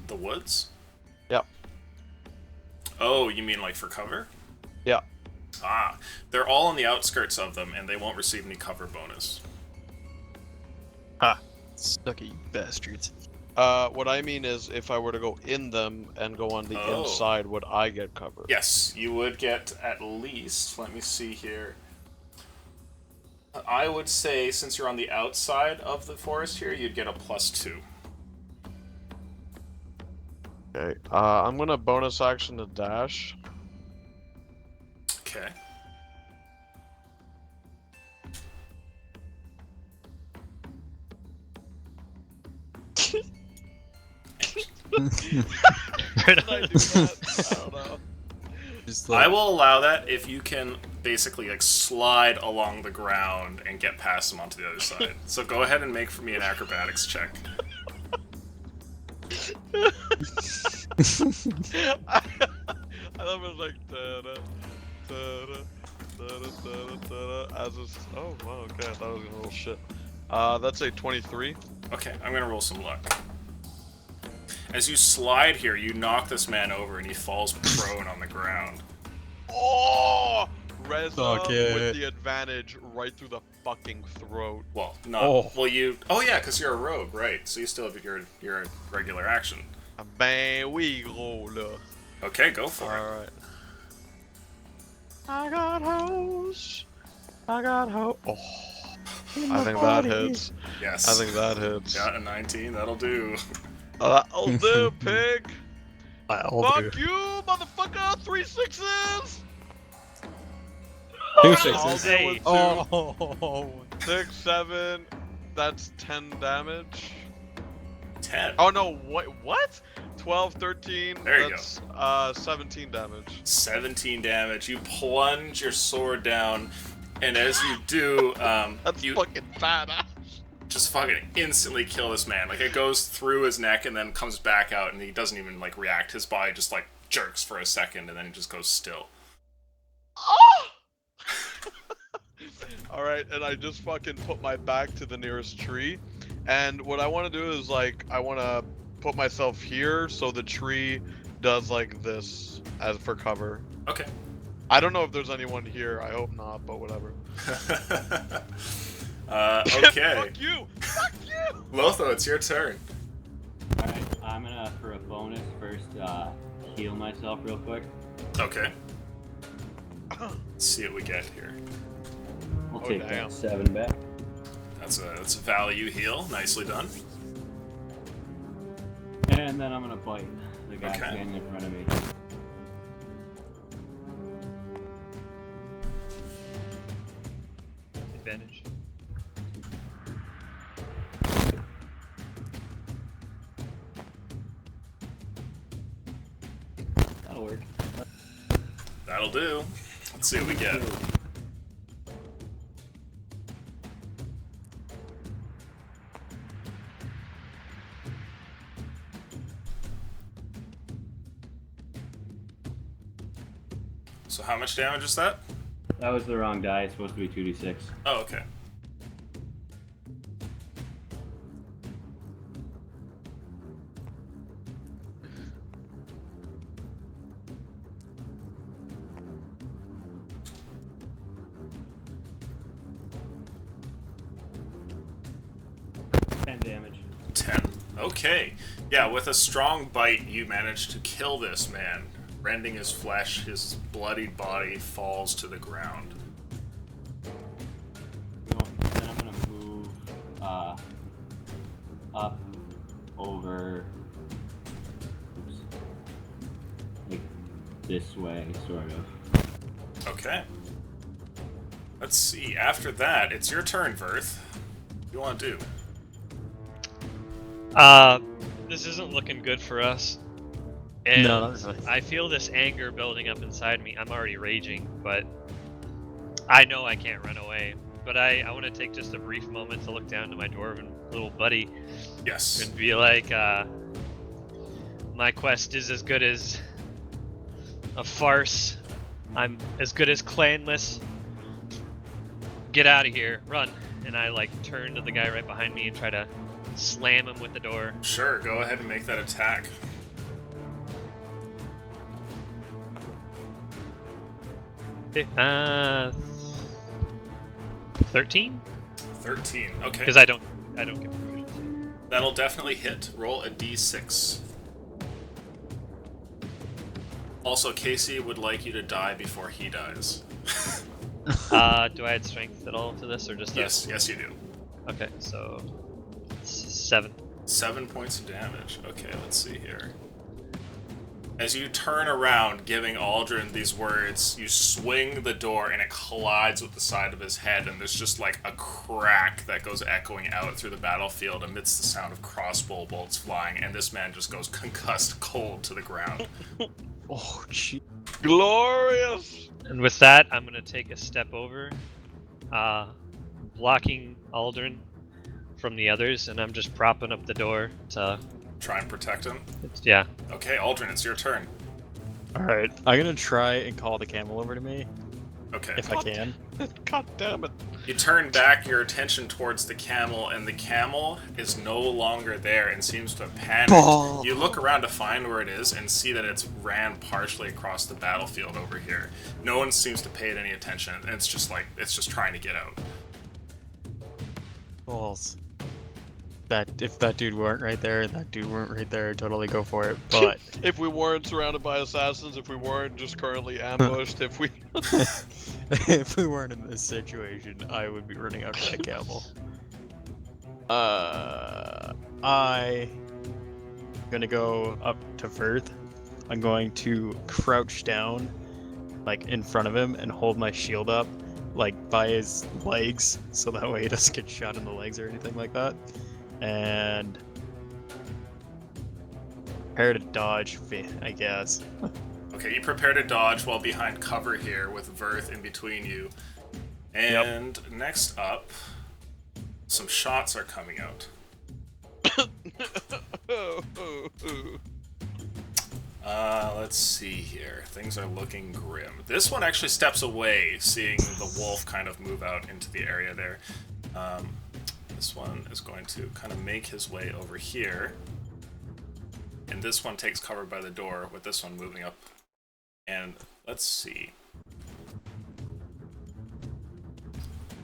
The woods? Yep. Oh, you mean like for cover? Yeah. Ah, they're all on the outskirts of them, and they won't receive any cover bonus. Sucky bastards. What I mean is, if I were to go in them and go on the Oh. inside, would I get cover? Yes, you would get at least, let me see here. I would say, since you're on the outside of the forest here, you'd get a +2. Okay. I'm gonna bonus action to dash. Okay. Did I do that? I don't know. Just I will allow that if you can basically like slide along the ground and get past them onto the other side. So go ahead and make for me an acrobatics check. I love it like da-da, da-da, da-da, da-da, da-da, as it's, oh wow, okay, I thought it was gonna roll shit. That's a 23. Okay, I'm gonna roll some luck. As you slide here, you knock this man over and he falls prone on the ground. Oh! Reza Fuck with it. the advantage right through the fucking throat. Well, not. Oh. Well, you. Oh yeah, because you're a rogue, right? So you still have your regular action. Ben oui, gros, là. Okay, go for it. Alright. I got hoes. I got hoes. Oh. I think that hits. Yes. I think that hits. Got a 19. That'll do. That'll do, pig. I'll Fuck you, motherfucker! 3 6s! 2 I'll 6s. do Hey. with 2. Oh. 6, 7. That's 10 damage. 10. Oh no, what? 12, 13. There you that's, 17 damage. 17 damage. You plunge your sword down, and as you do, That's you fucking badass. just fucking instantly kill this man. Like, it goes through his neck and then comes back out, and he doesn't even, like, react. His body just, like, jerks for a second, and then he just goes still. Oh! Alright, and I just fucking put my back to the nearest tree. And what I want to do is, like, I want to put myself here so the tree does, like, this as for cover. Okay. I don't know if there's anyone here. I hope not, but whatever. Okay. Fuck you! Fuck you! Lotho, it's your turn. Alright, I'm gonna, for a bonus, first heal myself real quick. Okay. Let's see what we get here. We'll Oh, take damn. that 7 back. That's a value heal. Nicely done. And then I'm gonna bite the guy Okay. standing in front of me. Advantage. That'll work. That'll do. Let's see what we get. So how much damage is that? That was the wrong die. It's supposed to be 2d6. Oh, okay. Damage. 10. Okay. Yeah, with a strong bite, you manage to kill this man. Rending his flesh, his bloodied body falls to the ground. Then I'm gonna move up over, like this way, sort of. Okay. Let's see. After that, it's your turn, Verth. What do you want to do? This isn't looking good for us. And No, that's fine. I feel this anger building up inside me. I'm already raging, but I know I can't run away. But I want to take just a brief moment to look down to my dwarven little buddy Yes. and be like, my quest is as good as a farce. I'm as good as clanless. Get out of here, run. And I like turn to the guy right behind me and try to slam him with the door. Sure, go ahead and make that attack. Okay. 13? 13. Okay. Because I don't get proficiency. That'll definitely hit. Roll a d6. Also, Casey would like you to die before he dies. Do I add strength at all to this, or just Yes, yes you do. Okay, so 7. 7 points of damage. Okay, let's see here. As you turn around, giving Aldrin these words, you swing the door and it collides with the side of his head, and there's just like a crack that goes echoing out through the battlefield amidst the sound of crossbow bolts flying, and this man just goes concussed cold to the ground. Oh, gee. Glorious! And with that, I'm gonna take a step over, blocking Aldrin from the others, and I'm just propping up the door to. Try and protect him. Yeah. Okay, Aldrin, it's your turn. Alright, I'm gonna try and call the camel over to me, Okay. if I can. God damn it. You turn back your attention towards the camel, and the camel is no longer there and seems to have panicked. Oh. You look around to find where it is and see that it's ran partially across the battlefield over here. No one seems to pay it any attention, and it's just trying to get out. Balls. That if that dude weren't right there, I'd totally go for it. But If we weren't surrounded by assassins, if we weren't just currently ambushed, if we... if we weren't in this situation, I would be running out to that camel. I gonna go up to Firth. I'm going to crouch down, like in front of him, and hold my shield up, like by his legs, so that way he doesn't get shot in the legs or anything like that. And prepare to dodge, I guess. Okay, you prepare to dodge while behind cover here with Verth in between you. And next up, some shots are coming out. Let's see here. Things are looking grim. This one actually steps away, seeing the wolf kind of move out into the area there. This one is going to kind of make his way over here. And this one takes cover by the door, with this one moving up. And let's see.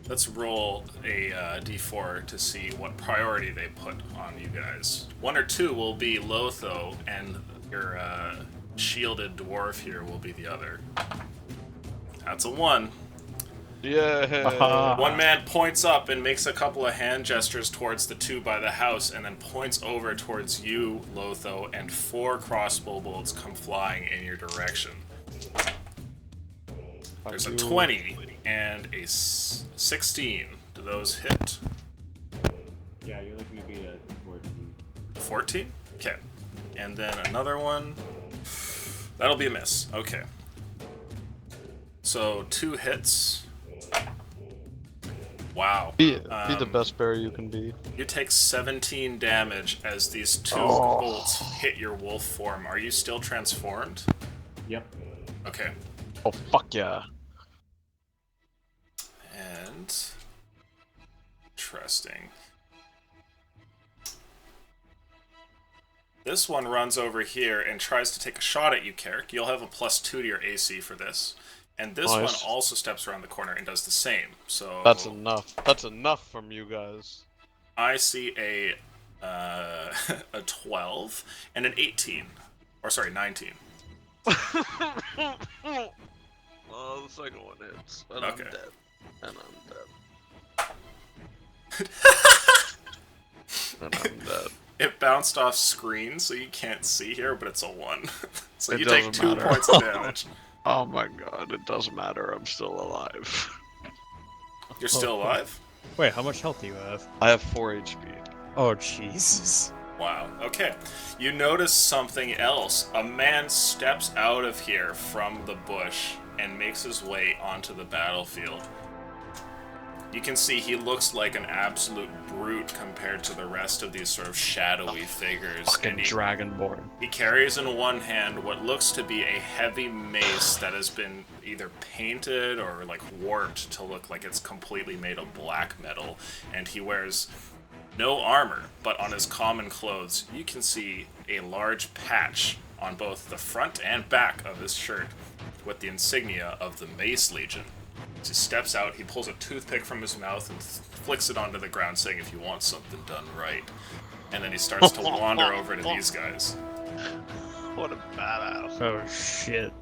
Let's roll a d4 to see what priority they put on you guys. 1 or 2 will be Lotho, and your shielded dwarf here will be the other. That's a 1. Yeah. One man points up and makes a couple of hand gestures towards the 2 by the house, and then points over towards you, Lotho, and 4 crossbow bolts come flying in your direction. There's a 20 and a 16. Do those hit? Yeah, you're looking to be a 14. 14? Okay. And then another one. That'll be a miss. Okay. So 2 hits. Wow. Be the best bear you can be. You take 17 damage as these 2 bolts hit your wolf form. Are you still transformed? Yep. Okay. Oh, fuck yeah. And... interesting. This one runs over here and tries to take a shot at you, Carrick. You'll have a +2 to your AC for this. And this one also steps around the corner and does the same. So That's enough. That's enough from you guys. I see a a 12 and an 18. Or sorry, 19. Oh, the second one hits. And Okay. I'm dead. And I'm dead. And I'm dead. It bounced off screen, so you can't see here, but it's a 1. So It you take doesn't 2 matter. points of damage. Oh my god, it doesn't matter. I'm still alive. You're still alive? Wait, how much health do you have? I have 4 HP. Oh, Jesus. Wow. Okay. You notice something else. A man steps out of here from the bush and makes his way onto the battlefield. You can see he looks like an absolute brute compared to the rest of these sort of shadowy figures. Fucking And dragonborn. he carries in one hand what looks to be a heavy mace that has been either painted or like warped to look like it's completely made of black metal. And he wears no armor, but on his common clothes, you can see a large patch on both the front and back of his shirt with the insignia of the Mace Legion. As he steps out, he pulls a toothpick from his mouth and flicks it onto the ground, saying, "If you want something done right." And then he starts to wander over to these guys. What a badass. Oh shit.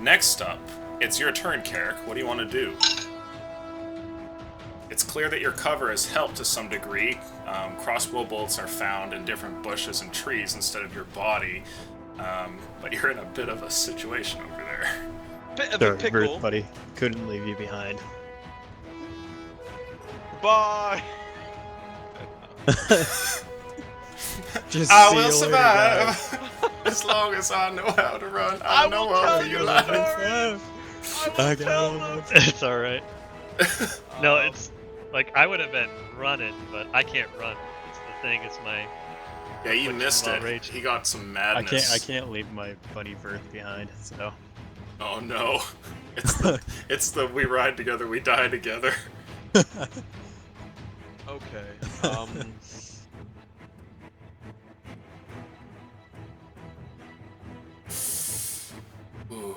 Next up, it's your turn, Carrick. What do you want to do? It's clear that your cover has helped to some degree. Crossbow bolts are found in different bushes and trees instead of your body, but you're in a bit of a situation over there. Bit of Sorry, a pickle. Ruth, buddy. Couldn't leave you behind. Bye. Just I see will you later, survive as long as I know how to run. I know will I'll tell be you alive. guys. I will tell them. It's all right. No, it's like I would have been running, but I can't run. It's the thing. It's my. Yeah, you Which missed is it. outrageous. He got some I madness. can't leave my buddy Verth behind. So. Oh no. It's the we ride together, we die together. Okay. Ooh.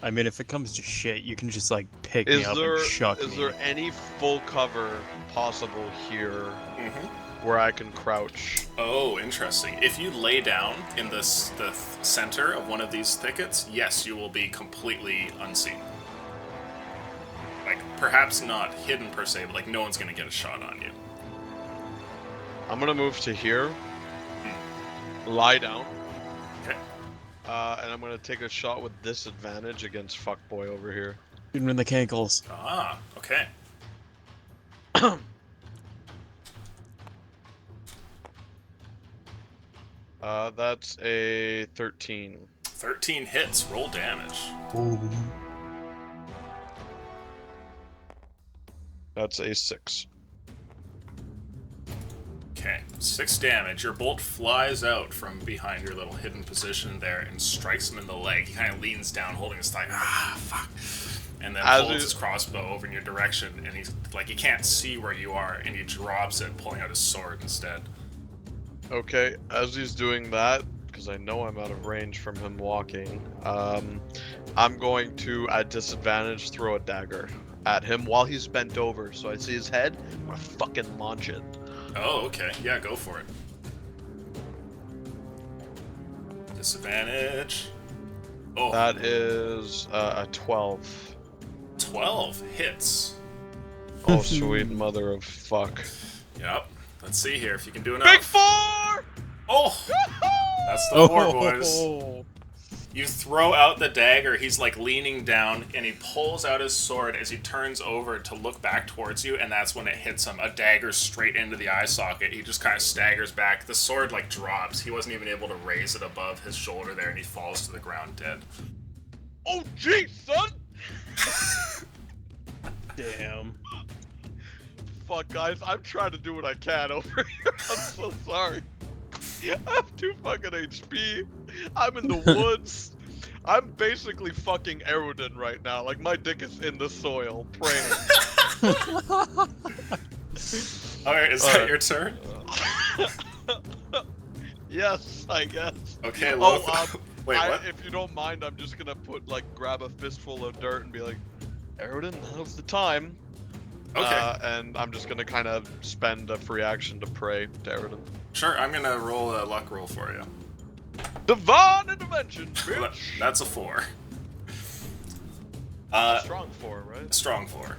I mean, if it comes to shit, you can just like pick Is me up there and chuck is me. there any full cover possible here where I can crouch? Oh, interesting. If you lay down in the center of one of these thickets, yes, you will be completely unseen. Like, perhaps not hidden per se, but like no one's gonna get a shot on you. I'm gonna move to here, lie down, Okay. and I'm gonna take a shot with disadvantage against fuckboy over here. Shoot him in the cankles. Ah, okay. That's a 13. 13 hits, roll damage. That's a 6. Okay, 6 damage. Your bolt flies out from behind your little hidden position there and strikes him in the leg. He kind of leans down, holding his thigh. Ah, fuck. And then As pulls he- his crossbow over in your direction, and he's like, he can't see where you are, and he drops it, pulling out his sword instead. Okay, as he's doing that, because I know I'm out of range from him walking, I'm going to, at disadvantage, throw a dagger at him while he's bent over. So I see his head, I'm gonna fucking launch it. Oh, okay. Yeah, go for it. Disadvantage. Oh, That is a 12. 12 hits. Oh, sweet mother of fuck. Yep. Let's see here if you can do enough. Big 4! Oh! That's the 4, boys. You throw out the dagger, he's like leaning down, and he pulls out his sword as he turns over to look back towards you, and that's when it hits him. A dagger straight into the eye socket. He just kind of staggers back. The sword like drops. He wasn't even able to raise it above his shoulder there, and he falls to the ground dead. Oh, jeez, son! Damn. Fuck, guys, I'm trying to do what I can over here. I'm so sorry. I have 2 fucking HP. I'm in the woods. I'm basically fucking Erudin right now. Like, my dick is in the soil, praying. Alright, is that your turn? Yes, I guess. Okay, Oh, Loth. Wait, what? If you don't mind, I'm just gonna grab a fistful of dirt and be like, Erudin, now's the time. Okay. And I'm just gonna kind of spend a free action to pray to Erudin. Sure, I'm gonna roll a luck roll for you. Divine intervention, bitch! That's a 4. Strong 4, right? Strong 4.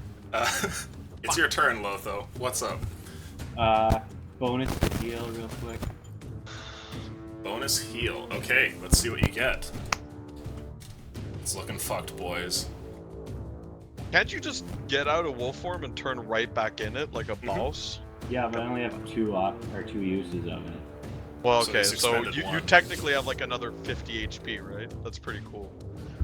It's your turn, Lotho. What's up? Bonus heal real quick. Bonus heal. Okay, let's see what you get. It's looking fucked, boys. Can't you just get out of wolf form and turn right back in it like a boss? Yeah, but I only have 2 uses of it. Well, So okay, it's so expended you one. technically have like another 50 HP, right? That's pretty cool.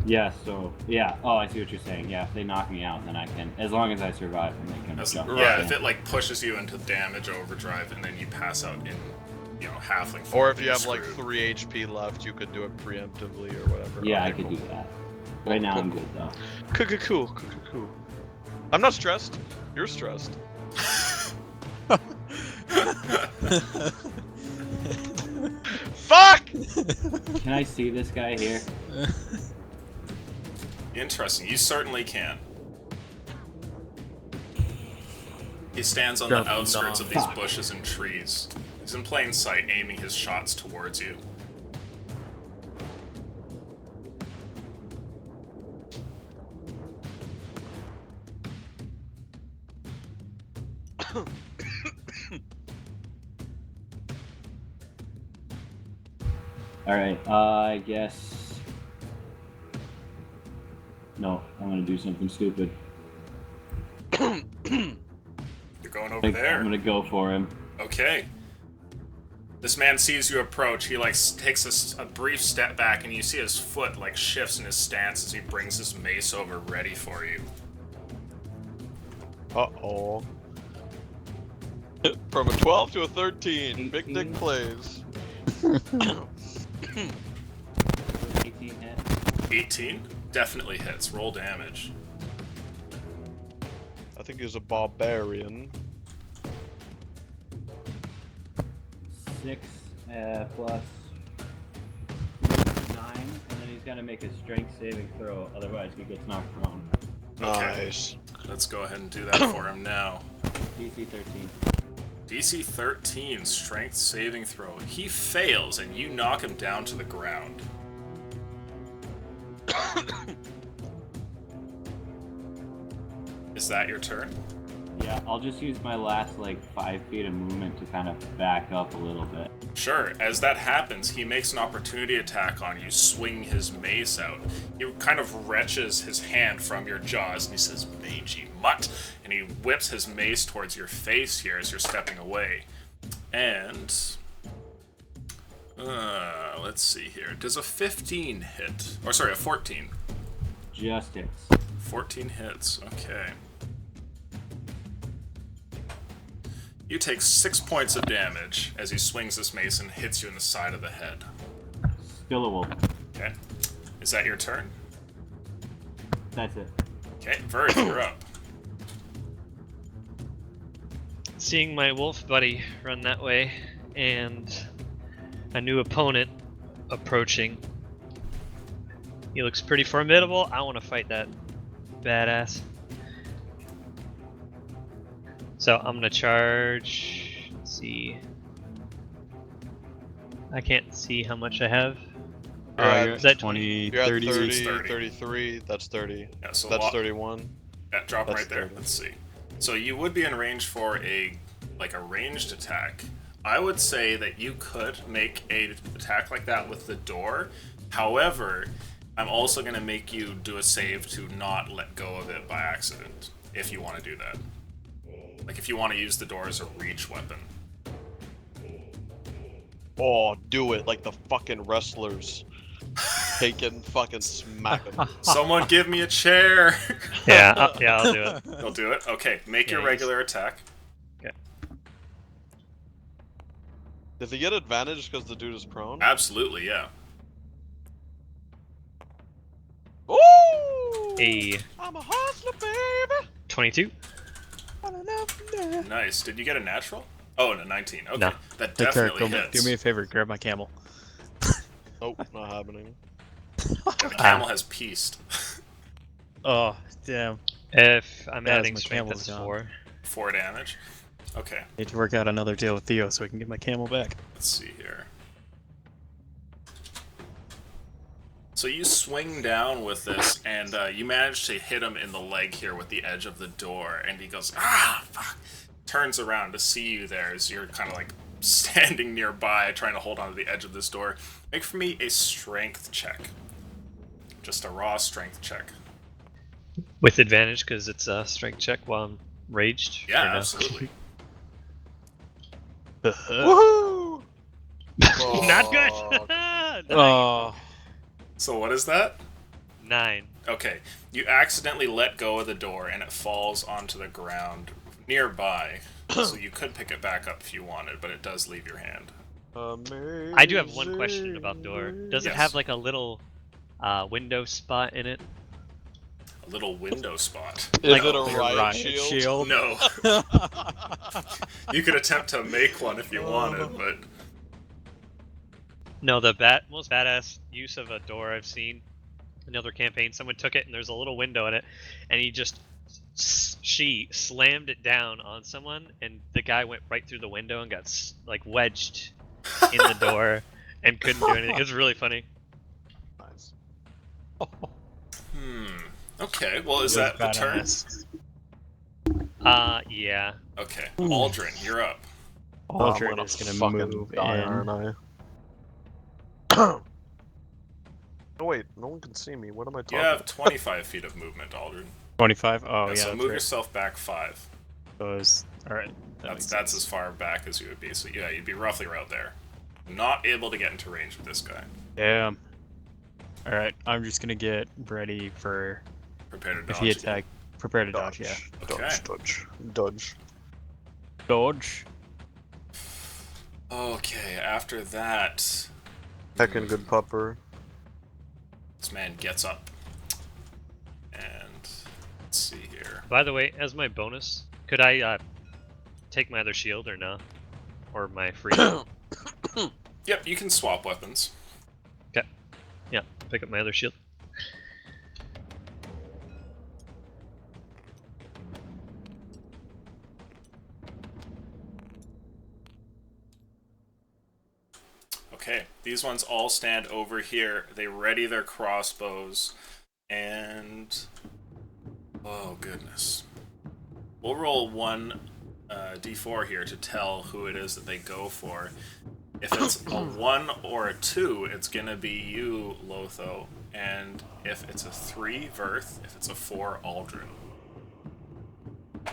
Yeah, so yeah. Oh, I see what you're saying. Yeah, if they knock me out, then I can, as long as I survive, then they can jump. Yeah, back if in. it like pushes you into damage overdrive and then you pass out in, halfling form, Or if then you you're have like screwed. 3 HP left, you could do it preemptively or whatever. Yeah, Okay, I could cool. do that. Right now, I'm good though. Cool. I'm not stressed. You're stressed. Fuck! Can I see this guy here? Interesting. You certainly can. He stands on the Grab outskirts of these Fuck. bushes and trees. He's in plain sight, aiming his shots towards you. Alright, I guess... No, I'm gonna do something stupid. You're going over I'm there. gonna go for him. Okay. This man sees you approach. He like takes a brief step back, and you see his foot like shifts in his stance as he brings his mace over, ready for you. Uh-oh. From a 12 to a 13. Big dick 18. plays. 18 hit. 18 definitely hits. Roll damage. I think he's a barbarian. 6 plus 9, and then he's gotta make a strength saving throw, otherwise he gets knocked prone. Okay. Nice. Let's go ahead and do that for him now. DC 13. DC 13, strength saving throw. He fails, and you knock him down to the ground. Is that your turn? Yeah, I'll just use my last like 5 feet of movement to kind of back up a little bit. Sure. As that happens, he makes an opportunity attack on you, swinging his mace out. He kind of wrenches his hand from your jaws, and he says, "Mangy mutt," and he whips his mace towards your face here as you're stepping away. And let's see here. Does a 15 hit? Or sorry, a 14. Just hits. 14 hits. Okay. You take 6 points of damage as he swings this mace and hits you in the side of the head. Still a wolf. Okay. Is that your turn? That's it. Okay, Verd, you're up. Seeing my wolf buddy run that way and a new opponent approaching. He looks pretty formidable. I want to fight that badass. So I'm gonna charge. Let's see. I can't see how much I have. You're Is that at 20, You're at 30. 30, 30. 33. That's 30. Yeah, so That's 31. Yeah, drop That's right there. 30. Let's see. So you would be in range for a ranged attack. I would say that you could make a attack like that with the door. However, I'm also going to make you do a save to not let go of it by accident, if you want to do that. Like if you want to use the door as a reach weapon. Oh, do it like the fucking wrestlers. Taking fucking smacking. Someone give me a chair! Yeah, I'll do it. You'll do it? Okay, make your Yeah, regular attack. Does he get advantage because the dude is prone? Absolutely, yeah. Ooh! A I'm a hustler, baby. 22. Nice. Did you get a natural? Oh, no, 19. Okay, No. that Hey, Carrick, definitely do hits. me a favor, grab my camel. Nope, not happening. The camel has pieced. Oh, damn. If I'm Yeah, adding my strength, camel's that's gone. 4. 4 damage. Okay, Need to work out another deal with Theo so we can get my camel back. let's see here. So you swing down with this, and you manage to hit him in the leg here with the edge of the door, and he goes, "Ah, fuck!" Turns around to see you there as you're kind of like standing nearby, trying to hold on to the edge of this door. Make for me a strength check. Just a raw strength check. With advantage because it's a strength check while I'm raged. Yeah, or no? absolutely. Woohoo! Not good! Oh, So what is that? 9. Okay, you accidentally let go of the door and it falls onto the ground nearby. So you could pick it back up if you wanted, but it does leave your hand. Amazing. I do have one question about door. Does it Yes. have like a little window spot in it? A little window spot. Is Like it a like riot, shield? No. You could attempt to make one if you wanted, but No, the most badass use of a door I've seen in another campaign. Someone took it and there's a little window in it, and she slammed it down on someone, and the guy went right through the window and got like wedged in the door and couldn't do anything. It was really funny. Nice. Okay, well, is It was that the turn? badass. Yeah. Okay, Aldrin, you're up. Aldrin is gonna fucking move die, in. aren't I? Oh wait, no one can see me. What am I talking You have 25 feet of movement, Aldrin. 25. Oh yeah. So that's move right. yourself back 5. Goes. All right. That's as far back as you would be. So yeah, you'd be roughly right there. Not able to get into range with this guy. Damn. All right. I'm just gonna get ready for Prepare to dodge. if he attack. Prepare to dodge. Dodge. Yeah. Okay. Dodge. Dodge. Okay, after that, Heckin' good pupper. this man gets up. And let's see here. By the way, as my bonus, could I take my other shield or no? Or my free? Yep, you can swap weapons. Okay. Yeah, pick up my other shield. Okay, these ones all stand over here. They ready their crossbows, and oh goodness, we'll roll one d4 here to tell who it is that they go for. If it's a 1 or a 2, it's gonna be you, Lotho, and if it's a 3, Verth. If it's a 4, Aldrin.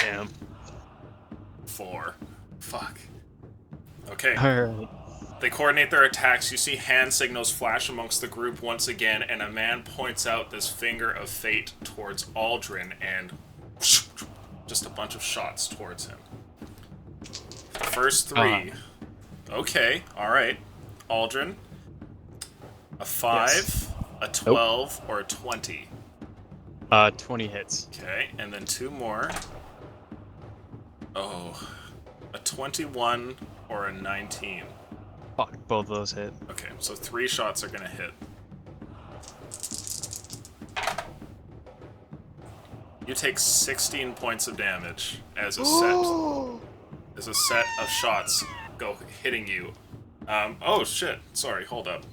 Damn. 4. Fuck. Okay. All right. They coordinate their attacks. You see hand signals flash amongst the group once again, and a man points out this finger of fate towards Aldrin, and just a bunch of shots towards him. The first 3. Okay, alright. Aldrin. A 5, Yes. a 12, or a 20. 20 hits. Okay, and then 2 more. Oh. A 21 or a 19. Fuck, both of those hit. Okay, so 3 shots are gonna hit. You take 16 points of damage as a set of shots go hitting you. Oh shit, sorry, hold up.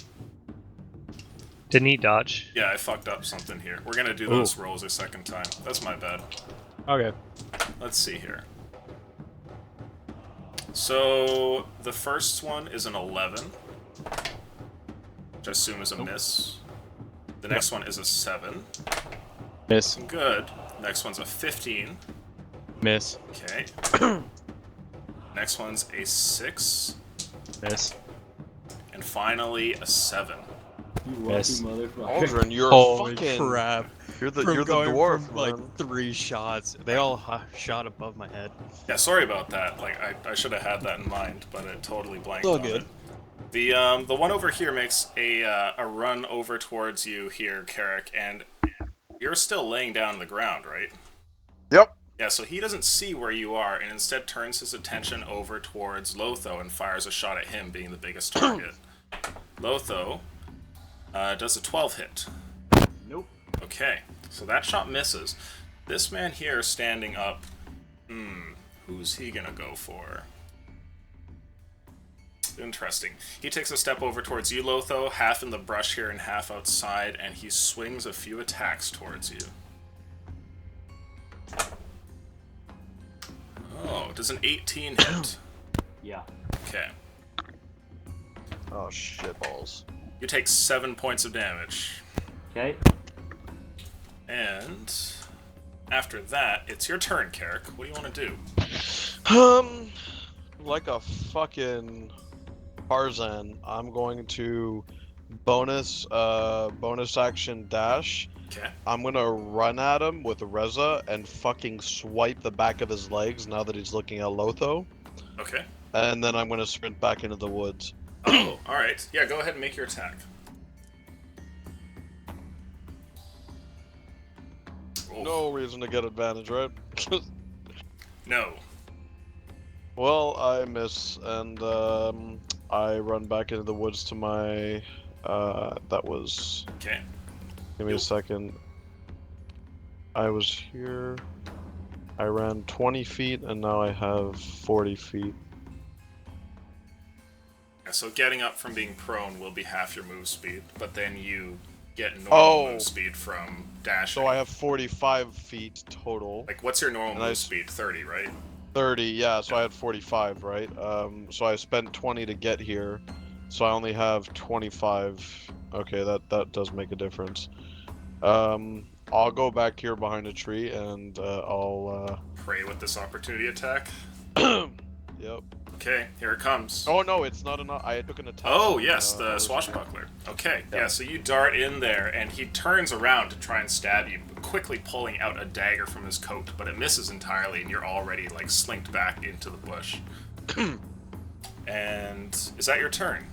Didn't he dodge? Yeah, I fucked up something here. We're gonna do those rolls a second time. That's my bad. Okay. Let's see here. So, the first one is an 11, which I assume is a miss. The next one is a 7. Miss. Good. Next one's a 15. Miss. Okay. Next one's a 6. Miss. And finally, a 7. You lucky Yes. motherfucker. Aldrin, you're Holy fucking. crap. You're the From going dwarf, from, like man. 3 shots. They all shot above my head. Yeah, sorry about that. Like, I should have had that in mind, but it totally blanked all on good. it. The one over here makes a run over towards you here, Carrick, and you're still laying down on the ground, right? Yep. Yeah, so he doesn't see where you are, and instead turns his attention over towards Lotho and fires a shot at him, being the biggest target. Lotho does a 12 hit. Nope. Okay, so that shot misses. This man here standing up, who's he gonna go for? Interesting. He takes a step over towards you, Lotho, half in the brush here and half outside, and he swings a few attacks towards you. Oh, does an 18 hit? Yeah. Okay. Oh shit balls. You take 7 points of damage. Okay. And after that, it's your turn, Carrick. What do you want to do? Like a fucking Tarzan, I'm going to bonus action dash. Okay. I'm gonna run at him with Reza and fucking swipe the back of his legs now that he's looking at Lotho. Okay. And then I'm gonna sprint back into the woods. Oh, alright. Yeah, go ahead and make your attack. Oh, No reason to get advantage, right? No. Well, I miss, and I run back into the woods to my. That was. Okay. Give me a second. I was here. I ran 20 feet, and now I have 40 feet. Yeah, so getting up from being prone will be half your move speed, but then you get normal move speed from dashing. So I have 45 feet total. Like, what's your normal And move speed? 30, right? 30, yeah, so I had 45, right? So I spent 20 to get here, so I only have 25. Okay, that does make a difference. I'll go back here behind a tree, and I'll, Pray with this opportunity attack. Yep. Okay, here it comes. Oh, no, it's not enough. I took an attack. Oh, yes, the originally. swashbuckler. Okay, Yeah. yeah, so you dart in there, and he turns around to try and stab you, quickly pulling out a dagger from his coat, but it misses entirely, and you're already, like, slinked back into the bush. And is that your turn?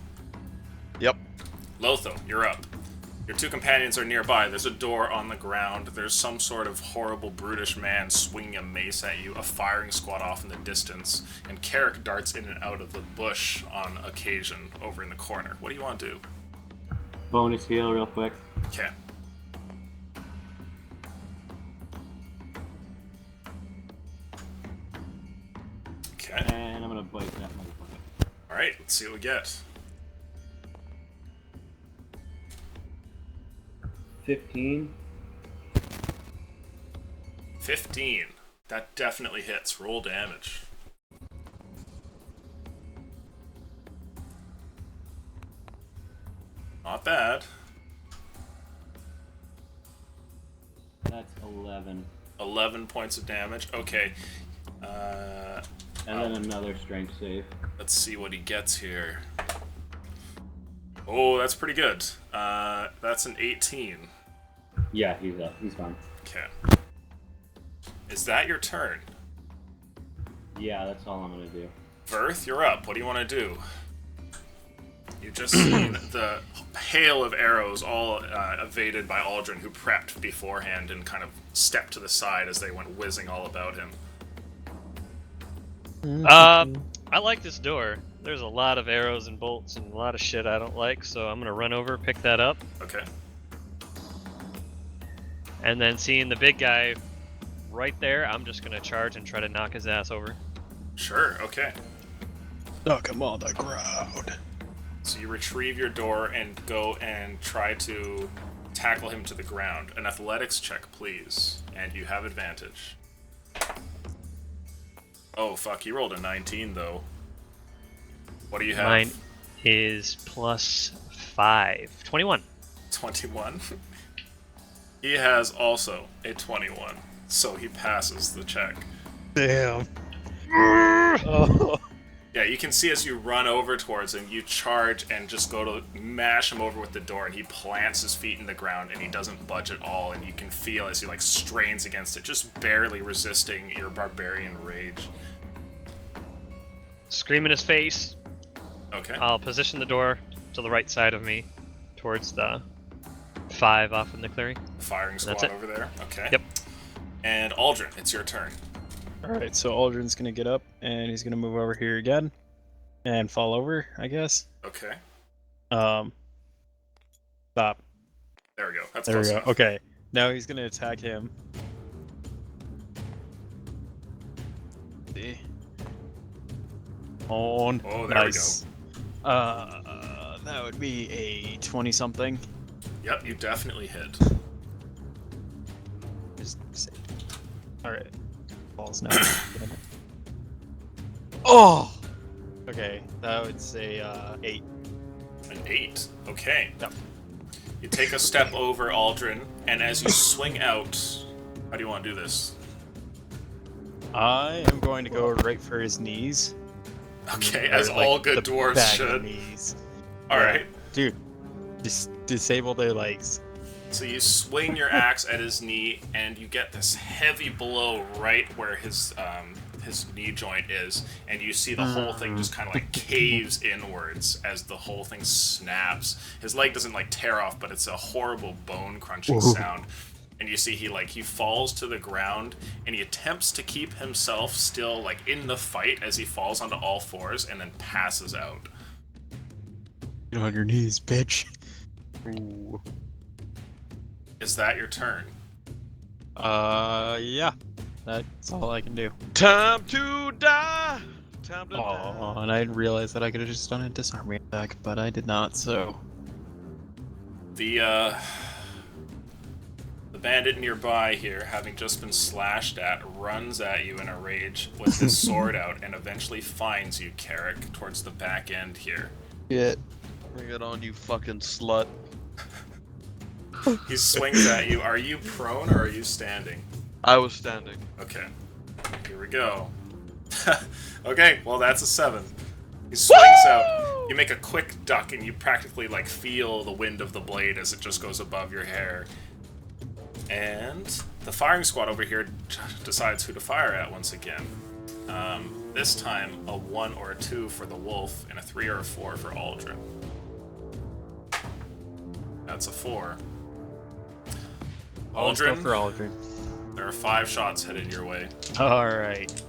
Yep. Lotho, you're up. Your two companions are nearby. There's a door on the ground. There's some sort of horrible, brutish man swinging a mace at you, a firing squad off in the distance, and Carrick darts in and out of the bush on occasion over in the corner. What do you want to do? Bonus heal real quick. Okay. Okay. And I'm gonna bite that motherfucker. Alright, let's see what we get. 15. 15. That definitely hits. Roll damage. Not bad. That's 11. 11 points of damage. Okay. And then another strength save. Let's see what he gets here. Oh, that's pretty good. That's an 18. Yeah, he's up. He's fine. Okay. Is that your turn? Yeah, that's all I'm gonna do. Verth, you're up. What do you want to do? You just seen the hail of arrows all evaded by Aldrin, who prepped beforehand and kind of stepped to the side as they went whizzing all about him. I like this door. There's a lot of arrows and bolts and a lot of shit I don't like, so I'm gonna run over, pick that up, Okay. and then seeing the big guy right there, I'm just gonna charge and try to knock his ass over. Sure, okay. Knock him on the ground. So you retrieve your door and go and try to tackle him to the ground. An athletics check, please. And you have advantage. Oh, fuck, he rolled a 19, though. What do you have? Mine is plus 5. 21. 21. He has also a 21, so he passes the check. Damn. Oh. Yeah, you can see as you run over towards him, you charge and just go to mash him over with the door, and he plants his feet in the ground, and he doesn't budge at all, and you can feel as he, like, strains against it, just barely resisting your barbarian rage. Scream in his face. Okay. I'll position the door to the right side of me, towards the 5 off in the clearing. Firing That's squad it. over there. Okay. Yep. And Aldrin, it's your turn. Alright, so Aldrin's gonna get up, and he's gonna move over here again. And fall over, I guess. Okay. Stop. There we go. That's There we close go. enough. Okay. Now he's gonna attack him. See? On. Oh, there nice. That would be a 20-something. Yep, you definitely hit. Just say. Alright. Balls now. Oh! Okay, that would say 8. An 8. Okay. Yep. You take a step over Aldrin, and as you swing out, how do you want to do this? I am going to go right for his knees. Okay, Or, as like, all good the dwarves back should. of knees. Alright. Dude, just disable their legs. So you swing your axe at his knee, and you get this heavy blow right where his knee joint is, and you see the whole thing just kind of like caves inwards as the whole thing snaps. His leg doesn't like tear off, but it's a horrible bone crunching sound. And you see he falls to the ground, and he attempts to keep himself still like in the fight as he falls onto all fours and then passes out. Get on your knees, bitch. Ooh. Is that your turn? Yeah. That's all I can do. Time to die. Time to Oh, die. and I realized that I could have just done a disarm attack, but I did not, so... The bandit nearby here, having just been slashed at, runs at you in a rage with his sword out and eventually finds you, Carrick, towards the back end here. Shit. Bring it on, you fucking slut. He swings at you. Are you prone or are you standing? I was standing. Okay. Here we go. Okay, well that's a 7. He swings out. You make a quick duck and you practically like feel the wind of the blade as it just goes above your hair. And the firing squad over here decides who to fire at once again. This time a 1 or a 2 for the wolf and a 3 or a 4 for Aldrin. That's a 4. Let's go Aldrin, for Aldrin. there are 5 shots headed your way. Alright.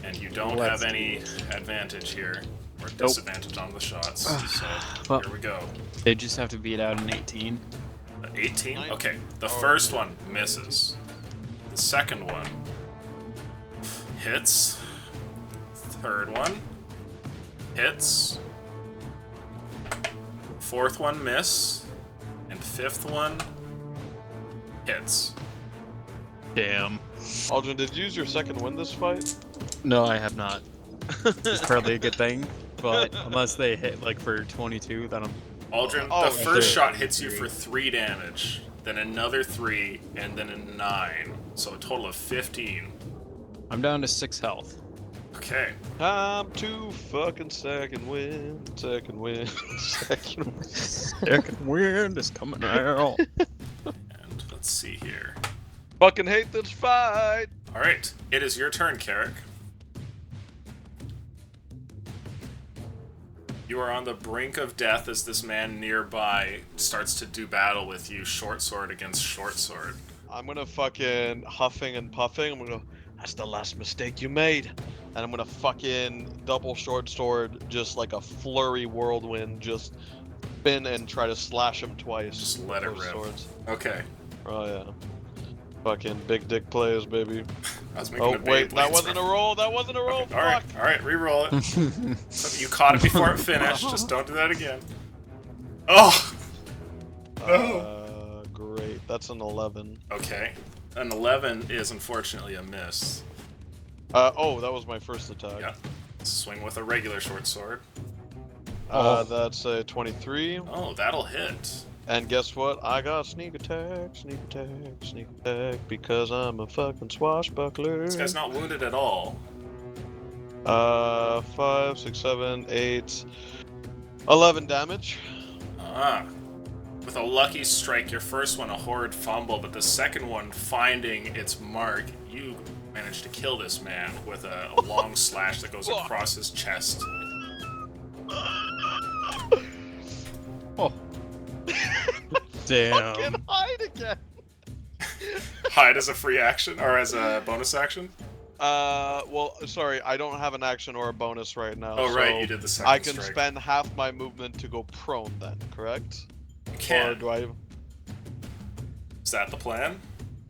And you don't Let's have any advantage here, or Nope. disadvantage on the shots. So Well- here we go. They just have to beat out an 18. 18? Nine. Okay, the Oh. first one misses. The second one hits. Third one hits. Fourth one miss. And fifth one hits. Damn. Aldrin, did you use your second win this fight? No, I have not. It's probably a good thing, but unless they hit like for 22, then I'm... Aldrin, Oh, the first shit. shot hits you for 3 damage, then another 3, and then a 9. So a total of 15. I'm down to 6 health. Okay. Time to fucking second win. Second win. Second win. Second wind is coming out. And let's see here. Fucking hate this fight. Alright, it is your turn, Carrick. You are on the brink of death as this man nearby starts to do battle with you, short sword against short sword. I'm gonna fucking huffing and puffing. I'm gonna go, that's the last mistake you made. And I'm gonna fucking double short sword, just like a flurry whirlwind, just spin and try to slash him twice. Just let it Both rip. swords. Okay. Oh yeah. Fucking big dick plays, baby. I was making Oh a wait, that Beyblades wasn't a roll. That wasn't a roll. Okay, alright, re-roll it. So you caught it before it finished, just don't do that again. Oh! Great. That's an 11. Okay. An 11 is unfortunately a miss. Oh, that was my first attack. Yeah. Swing with a regular short sword. That's a 23. Oh, that'll hit. And guess what? I got sneak attack, sneak attack, sneak attack, because I'm a fucking swashbuckler. This guy's not wounded at all. 5, 6, 7, 8, 11 damage. Ah. With a lucky strike, your first one a horrid fumble, but the second one finding its mark, you managed to kill this man with a long slash that goes across his chest. Oh. Damn. Fucking hide again. Hide as a free action, or as a bonus action? Well, sorry, I don't have an action or a bonus right now. Oh, right, so you did the second I can strike. spend half my movement to go prone then, correct? You Or can. do I... Is that the plan?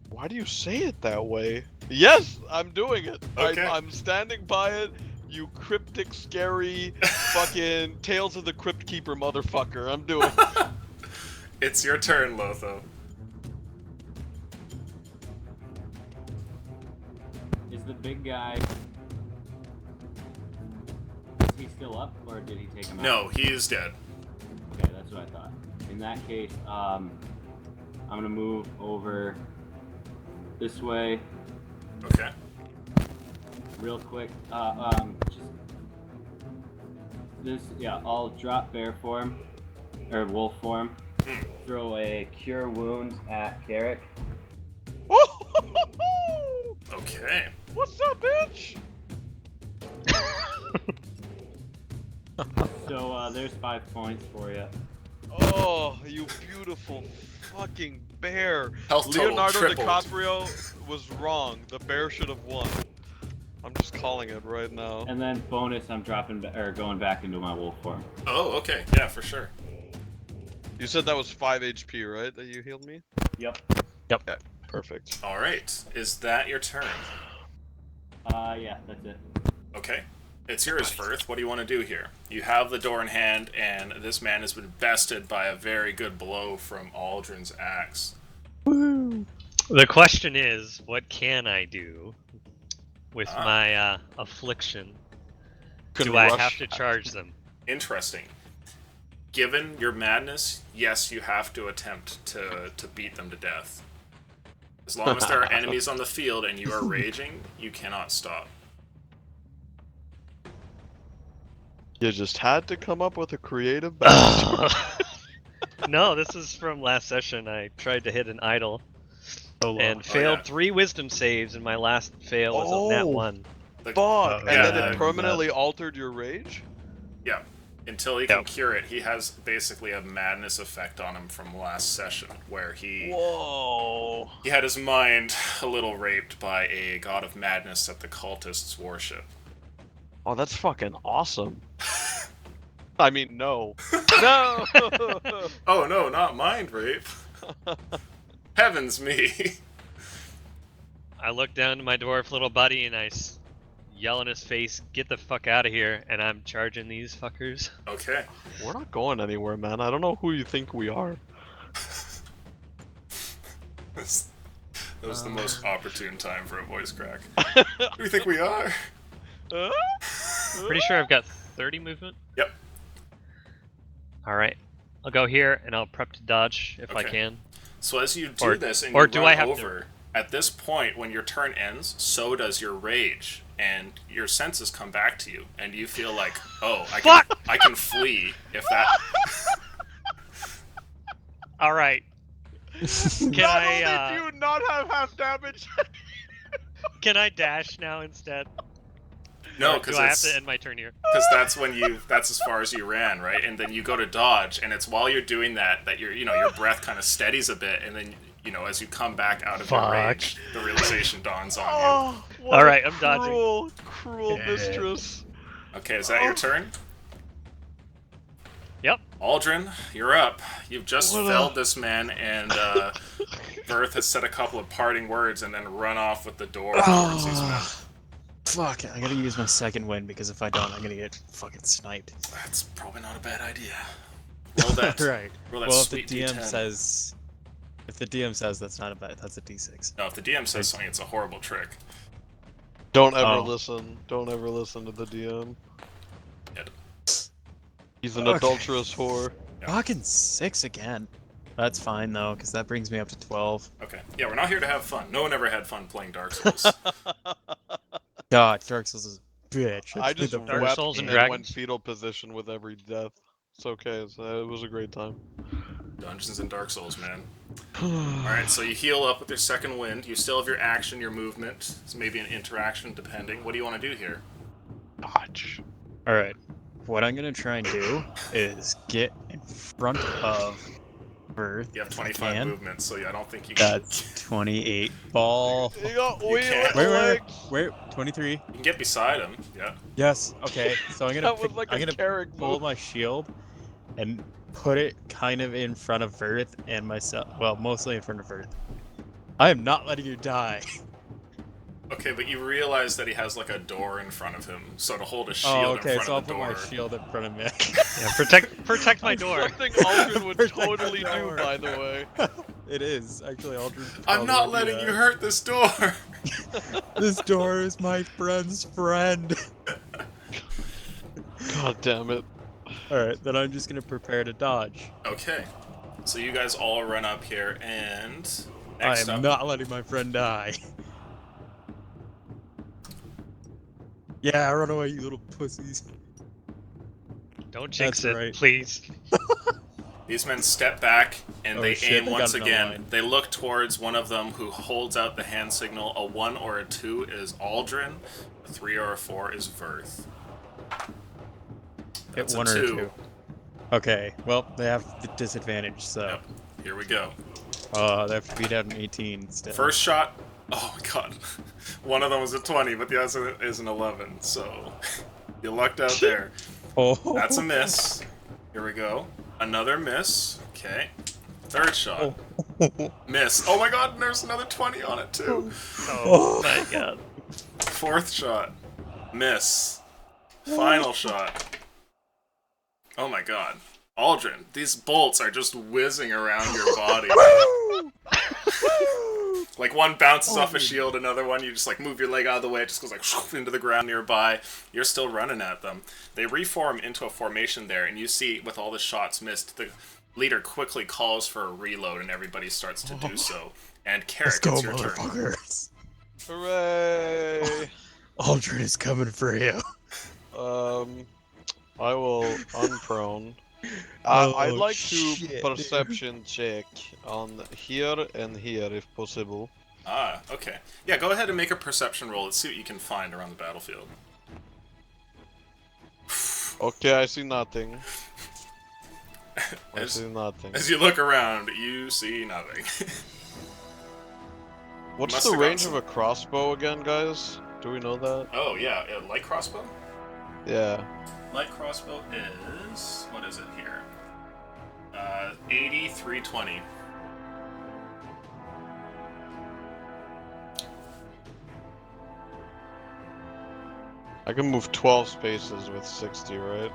Why do you say it that way? Yes, I'm doing it. Okay. I'm standing by it. You cryptic, scary, fucking Tales of the Crypt Keeper motherfucker. I'm doing it. It's your turn, Lotho. Is the big guy... Is he still up, or did he take him out? No, he is dead. Okay, that's what I thought. In that case, I'm gonna move over this way Okay. real quick. Just this, yeah. I'll drop bear form or wolf form. Throw a cure wounds at Carrick. Okay. What's up, bitch? So there's 5 points for you. Oh, you beautiful fucking bear. Health total Leonardo tripled. DiCaprio was wrong. The bear should have won. I'm just calling it right now. And then bonus, I'm dropping or going back into my wolf form. Oh, okay. Yeah, for sure. You said that was 5 HP, right? That you healed me? Yep. Okay, perfect. All right. Is that your turn? Yeah, that's it. Okay. It's yours, Firth. What do you want to do here? You have the door in hand, and this man has been bested by a very good blow from Aldrin's axe. The question is, what can I do with my affliction? Do I have to charge them? Interesting. Given your madness, yes, you have to attempt to beat them to death. As long as there are enemies on the field and you are raging, you cannot stop. You just had to come up with a creative battle. No, this is from last session. I tried to hit an idol and Oh, failed yeah. 3 wisdom saves, and my last fail was a nat Oh. 1. Fuck! And yeah, then it permanently altered your rage? Yeah. Until he can cure it, he has basically a madness effect on him from last session, where he Whoa! he had his mind a little raped by a god of madness that the cultists worship. Oh, that's fucking awesome. I mean, no. No! Oh no, not mind rape. Heavens me. I look down to my dwarf little buddy and I yell in his face, "Get the fuck out of here!" And I'm charging these fuckers. Okay. We're not going anywhere, man. I don't know who you think we are. That was the most opportune time for a voice crack. Who do you think we are? Pretty sure I've got 30 movement. Yep. Alright. I'll go here and I'll prep to dodge if I Okay. can. So as you do Or- this and or you do run I have to- over, at this point when your turn ends, so does your rage, and your senses come back to you, and you feel like, oh, I can flee if that. Alright. Can Not I only do you not have half damage. can I dash now instead? No, Or because do I have to end my turn here? that's as far as you ran, right? And then you go to dodge, and it's while you're doing that your breath kind of steadies a bit, and then as you come back out of your rage, the realization dawns on Oh, what All right, a I'm dodging. Cruel mistress. you. Okay, is that your turn? Yep. Aldrin, you're up. You've just What a- felled this man, and Verth has said a couple of parting words and then run off with the door towards these men. Fuck, I gotta use my second win because if I don't, I'm gonna get fucking sniped. That's probably not a bad idea. Roll that. Right. Roll that Well, if the sweet DM D10. says, that's not a bad, that's a D6. No, if the DM says something, it's a horrible trick. Don't ever Oh. listen. Don't ever listen to the DM. Yeah. He's an Okay. adulterous whore. Yeah. Fucking 6 again. That's fine though, because that brings me up to 12. Okay. Yeah, we're not here to have fun. No one ever had fun playing Dark Souls. God, Dark Souls is a bitch. I It's just the Dark wept Souls and and went Dragons. fetal position with every death. It's okay. It was a great time. Dungeons and Dark Souls, man. Alright, so you heal up with your second wind. You still have your action, your movement. It's maybe an interaction, depending. What do you want to do here? Dodge. Alright. What I'm gonna try and do is get in front of Verth. You have if I 25 can. movement, so yeah, I don't think you can. That's 28 ball. You got You wheel can't. Wait, 23. You can get beside him. Yeah. Yes. Okay. So I'm gonna That was like I'm a gonna Carrick pull move. my shield and put it kind of in front of Verth and myself. Well, mostly in front of Verth. I am not letting you die. Okay, but you realize that he has like a door in front of him, so to hold a shield Oh, in okay. front So I'll of the put door. my shield in front of me. Yeah, protect my door. Something Aldrin would Protect totally the do, door. by the way. It is actually Aldrin. I'm not letting you hurt this door. This door is my friend's friend. God damn it. Alright, then I'm just gonna prepare to dodge. Okay, so you guys all run up here, and I next am up, not letting my friend die. Yeah, run away, you little pussies. Don't jinx That's it, right. please. these men step back and Oh, they shit, aim they got once it on again. line. They look towards one of them who holds out the hand signal. A 1 or a 2 is Aldrin. A 3 or a 4 is Verth. Hit That's a 1 or 2. 2. Okay, well, they have the disadvantage, so. Yep. Here we go. They have to beat out an 18 still. First shot. Oh my god. One of them was a 20, but the other is an 11. So you lucked out there. Oh. That's a miss. Here we go. Another miss. Okay. Third shot. Miss. Oh my god, and there's another 20 on it too. Oh my god. Fourth shot. Miss. Final shot. Oh my god. Aldrin, these bolts are just whizzing around your body. Like one bounces off a shield, another one you just like move your leg out of the way, it just goes like into the ground nearby. You're still running at them. They reform into a formation there, and you see with all the shots missed, the leader quickly calls for a reload, and everybody starts to do so. And Carrick, it's your turn. motherfuckers! Hooray! Aldrin is coming for you. I will unprone. Oh, I'd like to shit, perception check on here and here if possible. Ah, okay. Yeah, go ahead and make a perception roll. Let's see what you can find around the battlefield. Okay, I see nothing. I As, see nothing. as you look around, you see nothing. What's must the have range gotten of a crossbow again, guys? Do we know that? Oh, yeah, light crossbow? Yeah. Light crossbow is... what is it here? 80, 320. I can move 12 spaces with 60, right?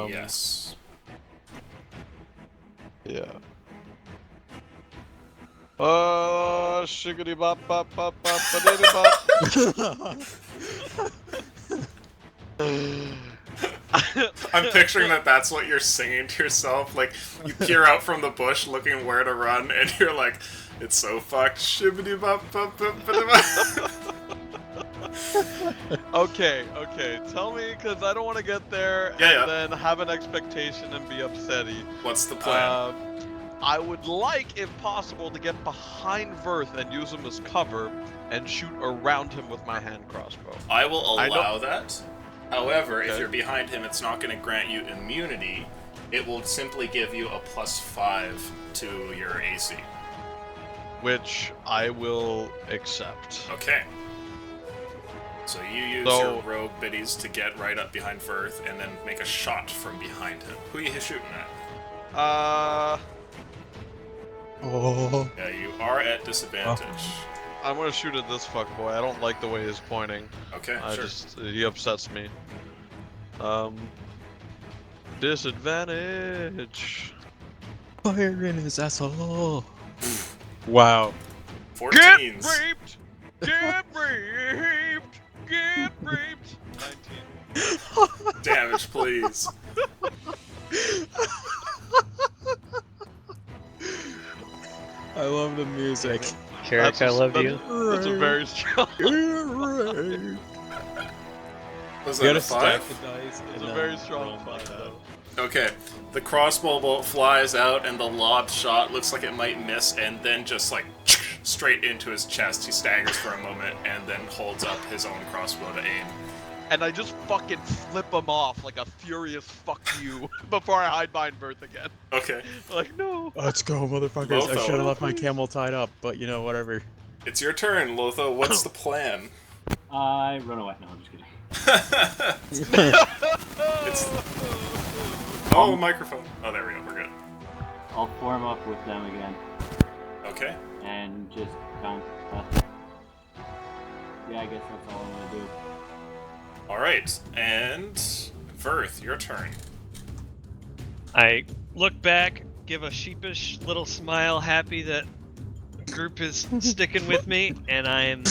Yes. Yeah. Shiggity bop bop bop bop ba bop. I'm picturing that's what you're singing to yourself. Like, you peer out from the bush looking where to run, and you're like, it's so fucked. Shibbity bop bop bop ba. Okay. Tell me, because I don't want to get there and then have an expectation and be upsetty. What's the plan? I would like, if possible, to get behind Verth and use him as cover and shoot around him with my hand crossbow. I will allow that. However, if Okay. you're behind him, it's not going to grant you immunity. It will simply give you a +5 to your AC. Which I will accept. Okay. So you use your rogue biddies to get right up behind Verth and then make a shot from behind him. Who are you shooting at? Oh. Yeah, you are at disadvantage. I'm gonna shoot at this fuckboy. I don't like the way he's pointing. Okay, sure. He upsets me. Disadvantage. Fire in his asshole. Wow. 14s. Get raped! Get raped! Get raped! 19. Damage, please. I love the music. Carrick, I love you. That's a very strong. Was You that gotta a stack 5? the dice. It's and a then very strong roll fight, back though. Okay, the crossbow bolt flies out and the lob shot looks like it might miss and then just like straight into his chest. He staggers for a moment and then holds up his own crossbow to aim. And I just fucking flip him off like a furious fuck you before I hide behind Verth again. Okay, Like, no. Let's go, motherfuckers. I Lotho. should have left my camel tied up, but you know, whatever. it's your turn, Lotho. What's the plan? I run away. No, I'm just kidding. It's... Oh, microphone. Oh, there we go. We're good. I'll form up with them again Okay. and just kind of. Yeah, I guess that's all I'm gonna do. All right, and Verth, your turn. I look back, give a sheepish little smile, happy that the group is sticking with me, and I'm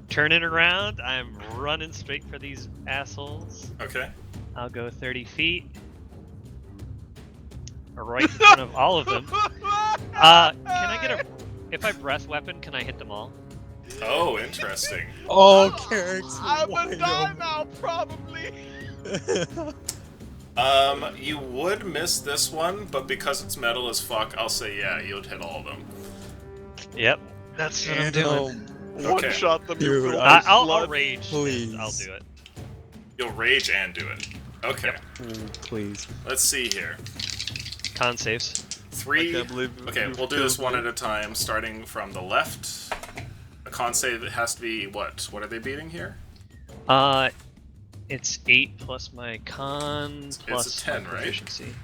turning around. I'm running straight for these assholes. Okay. I'll go 30 feet. Right in front of all of them. Can I get a... If I breath weapon, can I hit them all? Oh, interesting. Oh, Carrick's I'm wide gonna die open. now, probably. You would miss this one, but because it's metal as fuck, I'll say yeah, you'd hit all of them. Yep. That's what I'm doing. Okay. One shot them, Dude, you I'll blood. rage. Please. I'll do it. You'll rage and do it. Okay. Please. Let's see here. Con saves. I 3. can't believe Okay, you we'll do this killed one me. at a time, starting from the left. A con save has to be what? What are they beating here? It's 8 plus my con It's plus a 10, my right? proficiency.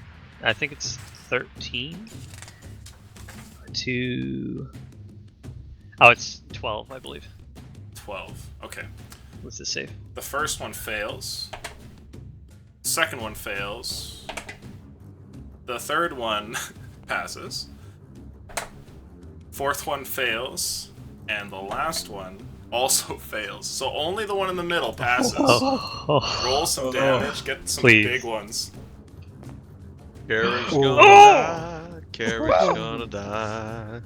I think it's 13. Oh, it's 12, I believe. 12. Okay. What's the save? The first one fails. Second one fails. The third one passes. Fourth one fails. And the last one also fails. So only the one in the middle passes. Roll some damage, get some Please. big ones. Carrot's Oh. gonna die. Carrot's gonna die.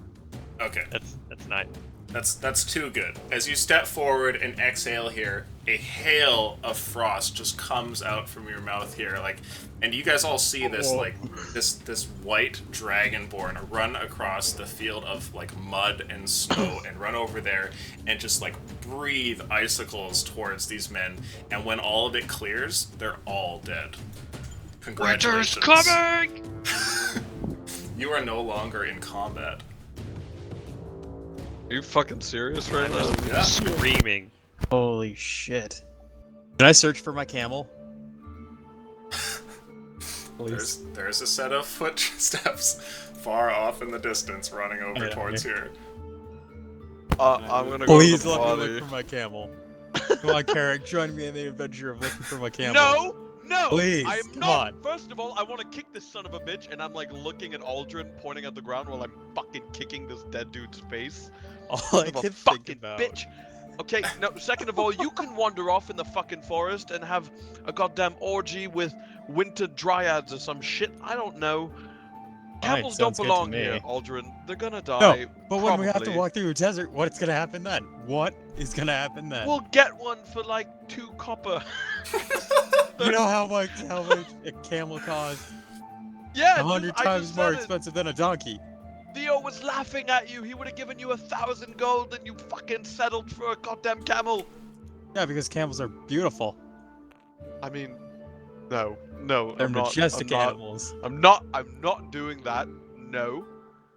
Okay. That's 9. That's too good. As you step forward and exhale here, a hail of frost just comes out from your mouth here, and you guys all see this this white dragonborn run across the field of mud and snow and run over there and just breathe icicles towards these men. And when all of it clears, they're all dead. Winter's Congratulations. coming! You are no longer in combat. Are you fucking serious right now? Yeah. Screaming. Holy shit. Can I search for my camel? Please. There's a set of footsteps far off in the distance running over Yeah, towards here. I'm gonna go Please to the let me body. look for my camel. Come on, Carrick, join me in the adventure of looking for my camel. No! No! Please, I am come not! on. First of all, I want to kick this son of a bitch, and I'm looking at Aldrin, pointing at the ground while I'm fucking kicking this dead dude's face. All I Son of a can fucking think about. bitch. Okay, no, second of all, you can wander off in the fucking forest and have a goddamn orgy with winter dryads or some shit. I don't know. Camels don't sounds good to belong me. here, Aldrin. They're gonna die. No, but when we have to probably. walk through a desert, what's gonna happen then? What is gonna happen then? We'll get one for 2 copper. you know how much a camel costs? Yeah, 100 I times just more said it. expensive than a donkey. Theo was laughing at you. He would have given you 1,000 gold, and you fucking settled for a goddamn camel. Yeah, because camels are beautiful. I mean, no, They're I'm not. majestic I'm not, animals. I'm not doing that. No.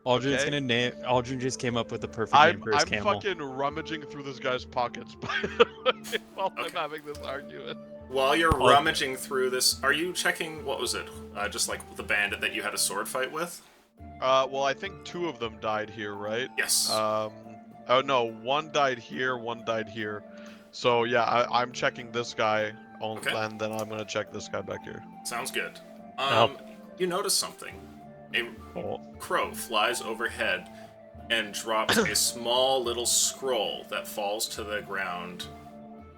Aldrin's okay. gonna name. Aldrin just came up with the perfect I'm name for his camel. fucking rummaging through this guy's pockets by the way, while I'm Okay. having this argument. While you're rummaging through this, are you checking, what was it? Just the bandit that you had a sword fight with? Well, I think 2 of them died here, right? Yes. Oh no, 1 died here, 1 died here. So yeah, I'm checking this guy, Okay. and then I'm gonna check this guy back here. Sounds good. Help. You notice something. A Oh. crow flies overhead and drops a small little scroll that falls to the ground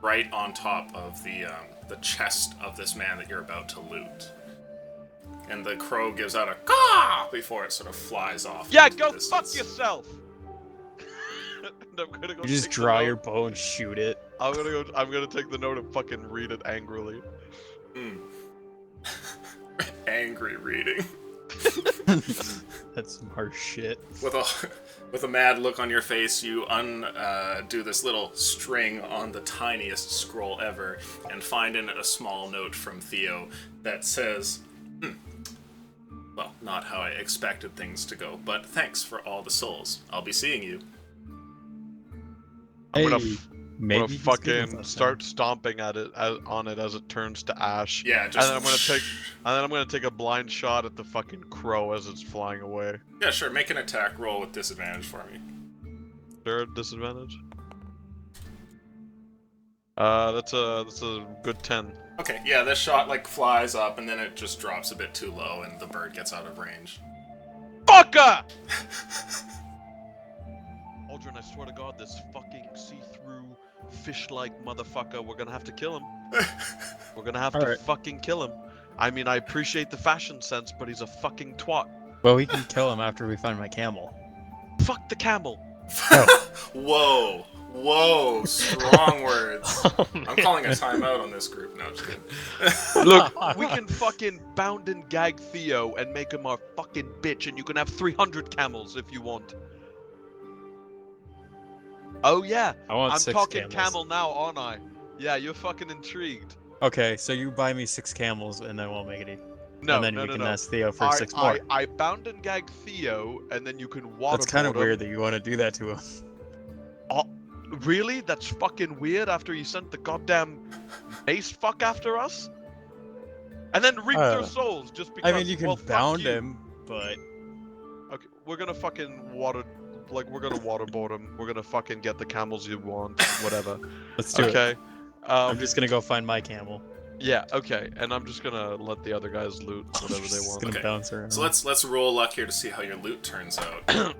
right on top of the chest of this man that you're about to loot. And the crow gives out a caw before it sort of flies off. Yeah, into go the fuck distance. yourself. And I'm gonna go. You just take the draw note. your bow and shoot it. I'm gonna take the note and fucking read it angrily. Mm. Angry reading. That's some harsh shit. With a mad look on your face, you undo this little string on the tiniest scroll ever and find in it a small note from Theo that says, well, not how I expected things to go, but thanks for all the souls. I'll be seeing you. I'm gonna Hey, I'm maybe gonna he's good with fucking us start stomping at it on it as it turns to ash. Yeah, And just... then I'm gonna take a blind shot at the fucking crow as it's flying away. Yeah, sure, make an attack roll with disadvantage for me. Sure, disadvantage. That's a good 10. Okay, yeah, this shot, flies up, and then it just drops a bit too low, and the bird gets out of range. Fucker! Aldrin, I swear to God, this fucking see-through fish-like motherfucker, we're gonna have to kill him. We're gonna have to Alright. fucking kill him. I mean, I appreciate the fashion sense, but he's a fucking twat. Well, we can kill him after we find my camel. Fuck the camel. Whoa. Whoa, strong words. Oh, I'm man. calling a timeout on this group. No, just kidding. Look, we can fucking bound and gag Theo and make him our fucking bitch, and you can have 300 camels if you want. Oh yeah, I want I'm 6 talking camels. camel now, aren't I? Yeah, you're fucking intrigued. Okay, so you buy me 6 camels and then we'll make it. No, and then no, we no, can no. ask Theo for 6 more. I bound and gag Theo, and then you can waterboard That's kind of him. weird that you want to do that to him. Really? That's fucking weird after you sent the goddamn base fuck after us? and then reap their Uh, souls just because. I mean, you can well, fuck bound you. him, but Okay, we're gonna fucking we're gonna waterboard him. We're gonna fucking get the camels you want, whatever. let's do it. Okay. I'm just gonna go find my camel. Yeah. Okay. And I'm just gonna let the other guys loot whatever they Just want. gonna Okay. bounce around. So let's roll luck here to see how your loot turns out.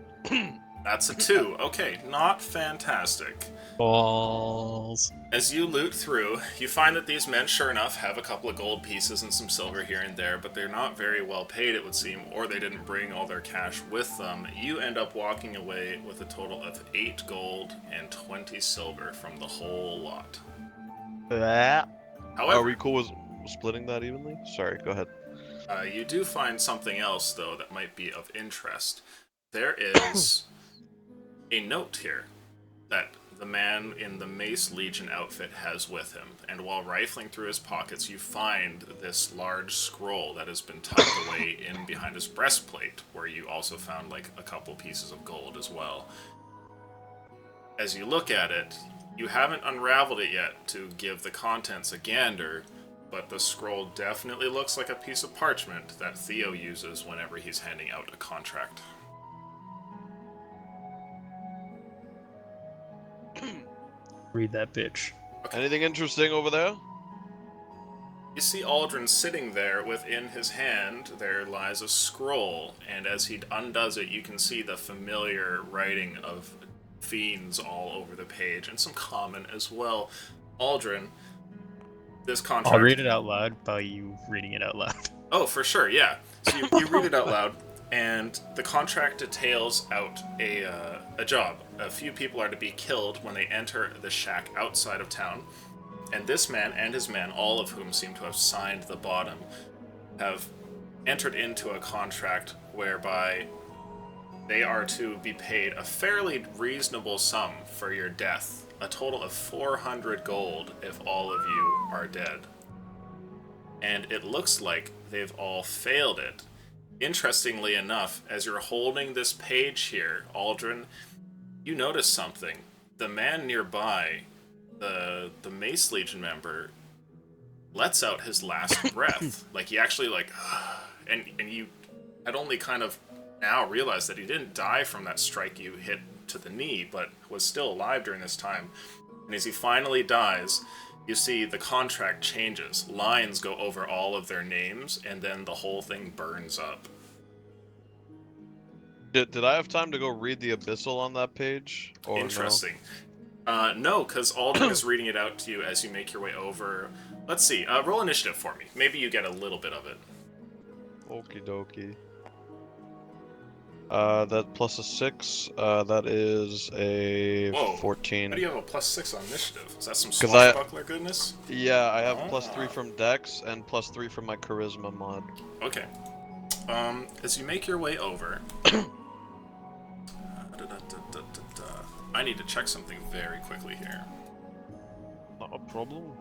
That's a 2. Okay, not fantastic. balls. As you loot through, you find that these men, sure enough, have a couple of gold pieces and some silver here and there, but they're not very well paid, it would seem, or they didn't bring all their cash with them. You end up walking away with a total of 8 gold and 20 silver from the whole lot. Are However, we cool with splitting that evenly? Sorry. Go ahead. you do find something else, though, that might be of interest. There is a note here that the man in the Mace Legion outfit has with him, and while rifling through his pockets, you find this large scroll that has been tucked away in behind his breastplate, where you also found like a couple pieces of gold as well. As you look at it, you haven't unraveled it yet to give the contents a gander, but the scroll definitely looks like a piece of parchment that Theo uses whenever he's handing out a contract. Read that bitch. Anything interesting over there? You see Aldrin sitting there. Within his hand there lies a scroll, and as he undoes it, you can see the familiar writing of fiends all over the page, and some common as well. Aldrin, this contract... I'll read it out loud by you reading it out loud. Oh, for sure, yeah. So you read it out loud, and the contract details out a job. A few people are to be killed when they enter the shack outside of town. And this man and his men, all of whom seem to have signed the bottom, have entered into a contract whereby they are to be paid a fairly reasonable sum for your death. A total of 400 gold if all of you are dead. And it looks like they've all failed it. Interestingly enough, as you're holding this page here, Aldrin, you notice something. The man nearby, the Mace Legion member, lets out his last breath. Like, he actually, like, and you had only kind of now realized that he didn't die from that strike you hit to the knee, but was still alive during this time. And as he finally dies, you see the contract changes. Lines go over all of their names, and then the whole thing burns up. Did I have time to go read the Abyssal on that page? Or Interesting. No, because Aldrin is reading it out to you as you make your way over. Let's see. Roll initiative for me. Maybe you get a little bit of it. No? Okie dokie. That plus a 6. That is a Whoa. 14. How do you have a +6 on initiative? Is that some 'Cause I- swashbuckler goodness? Yeah, I have +3 from Dex and +3 from my Charisma mod. Okay. As you make your way over... I need to check something very quickly here. Not a problem.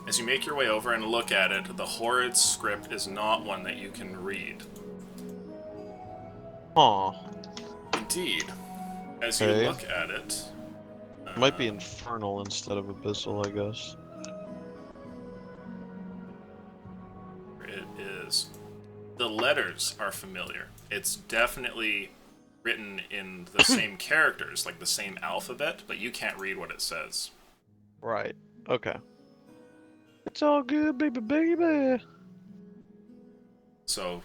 As you make your way over and look at it, the Horrid script is not one that you can read. Huh. Indeed. As you Okay. look at it... It might be Infernal instead of Abyssal, I guess. It is. The letters are familiar. It's definitely written in the same characters, like the same alphabet, but you can't read what it says. Right. Okay. It's all good, baby, baby. So,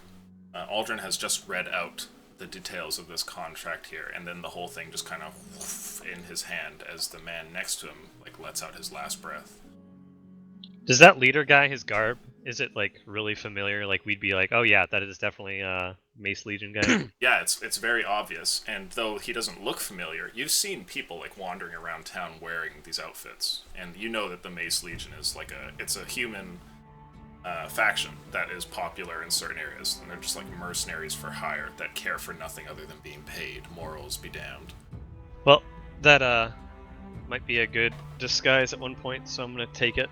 Aldrin has just read out the details of this contract here, and then the whole thing just kind of in his hand as the man next to him like lets out his last breath. Does that leader guy, his garb, is it like really familiar? Like we'd be like, oh yeah, that is definitely Mace Legion guy. Yeah, it's very obvious, and though he doesn't look familiar, you've seen people like wandering around town wearing these outfits, and you know that the Mace Legion is like it's a human faction that is popular in certain areas, and they're just like mercenaries for hire that care for nothing other than being paid. Morals be damned. Well, that might be a good disguise at one point, so I'm gonna take it.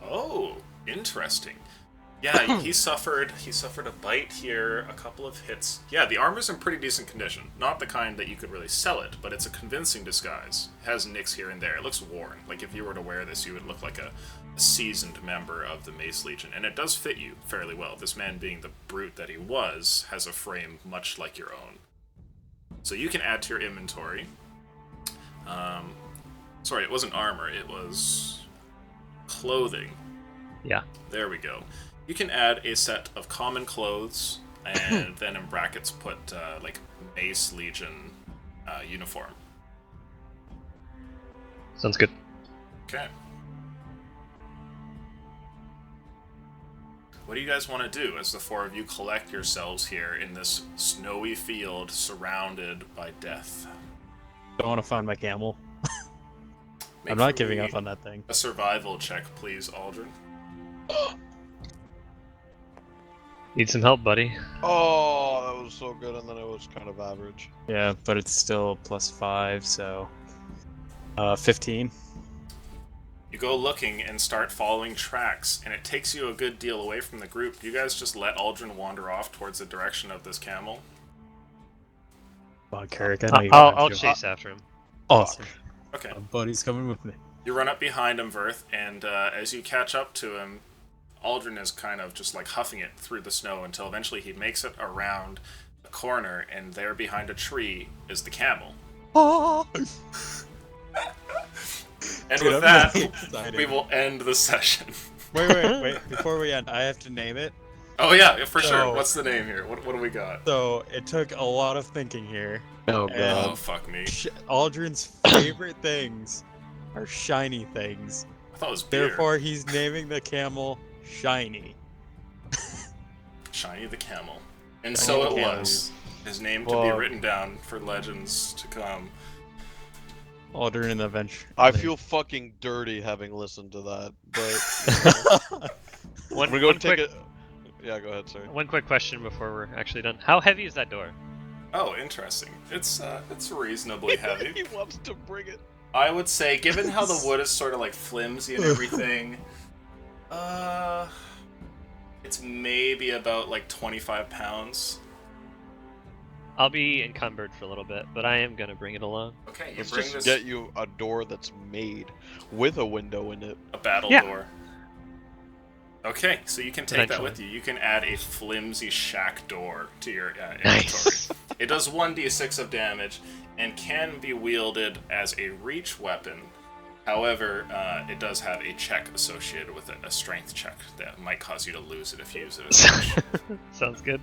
Oh, interesting. Yeah, he suffered a bite here, a couple of hits. Yeah, the armor's in pretty decent condition. Not the kind that you could really sell it, but it's a convincing disguise. It has nicks here and there. It looks worn. Like if you were to wear this, you would look like a seasoned member of the Mace Legion, and it does fit you fairly well. This man, being the brute that he was, has a frame much like your own. So you can add to your inventory. Sorry, it wasn't armor, it was clothing. Yeah. There we go. You can add a set of common clothes, and then in brackets put like Mace Legion uniform. Sounds good. Okay. What do you guys want to do as the four of you collect yourselves here in this snowy field surrounded by death? Don't want to find my camel. Make I'm not for giving me up on that thing. a survival check, please, Aldrin. Need some help, buddy. Oh, that was so good, and then it was kind of average. Yeah, but it's still +5, so 15. You go looking and start following tracks, and it takes you a good deal away from the group. Do you guys just let Aldrin wander off towards the direction of this camel? Come on, Carrick, I know you I'll want to. chase after him. Awesome. Okay. My buddy's coming with me. You run up behind him, Verth, and as you catch up to him, Aldrin is kind of just like huffing it through the snow until eventually he makes it around a corner, and there behind a tree is the camel. Oh! And Dude, with I'm that, really excited. we will end the session. Wait. Before we end, I have to name it. Oh yeah, for sure. So- What's the name here? What do we got? So, it took a lot of thinking here. Oh And- Oh, fuck me. Aldrin's favorite things are shiny things. I thought it was beer. Therefore, he's naming the camel Shiny. Shiny the Camel. And Shiny so the it Camel. was. His name to be Whoa. written down for legends to come. Aldrin and the Venture. I feel fucking dirty having listened to that, but One, we're going one to take quick, it. Yeah, go ahead, sorry. one quick question before we're actually done. How heavy is that door? Oh, interesting. It's reasonably heavy. He wants to bring it. I would say, given how the wood is sort of like flimsy and everything, it's maybe about like 25 pounds. I'll be encumbered for a little bit, but I am gonna bring it along. Okay, you Let's bring just this get you a door that's made with a window in it. a battle Yeah. door. Okay, so you can take that Eventually. with you. You can add a flimsy shack door to your inventory. Nice. It does 1d6 of damage and can be wielded as a reach weapon. However, it does have a check associated with it, a strength check that might cause you to lose it if you use it as a reach. Sounds good.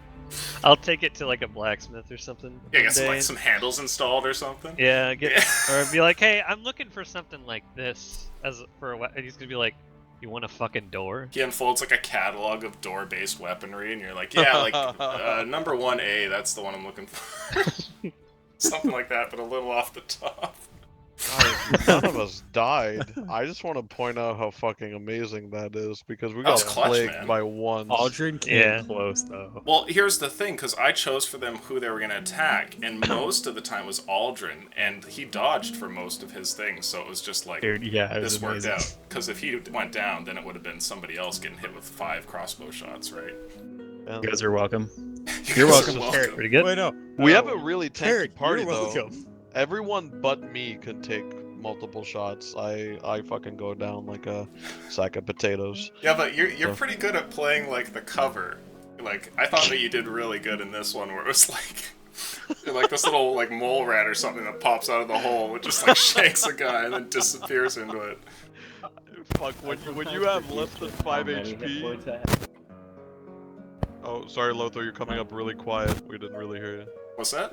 I'll take it to like a blacksmith or something. Yeah, one get some, day. like some handles installed or something. Yeah, Yeah. or be like, hey, I'm looking for something like this as for a weapon. He's gonna be like, you want a fucking door? He unfolds like a catalog of door-based weaponry, and you're like, yeah, like number 1A, that's the one I'm looking for. Something like that, but a little off the top. Guys, none of us died. I just want to point out how fucking amazing that is because we That was got clutch, plagued man. by ones. Aldrin came Yeah. close, though. Well, here's the thing, because I chose for them who they were going to attack, and most of the time was Aldrin, and he dodged for most of his things, so it was just like, Dude, yeah, it was this worked amazing. out. Because if he went down, then it would have been somebody else getting hit with 5 crossbow shots, right? And You guys are welcome. You're welcome, Pretty Wait, good. no. we no. have a really tanky Carrick, party you're though. welcome. Everyone but me could take multiple shots. I fucking go down like a sack of potatoes. Yeah, but you're pretty good at playing, like, the cover. Like, I thought that you did really good in this one, where it was like this little, like, mole rat or something that pops out of the hole, it just, like, shakes a guy and then disappears into it. Fuck, when you have less than 5 HP. Oh, sorry, Lothar, you're coming up really quiet. We didn't really hear you. What's that?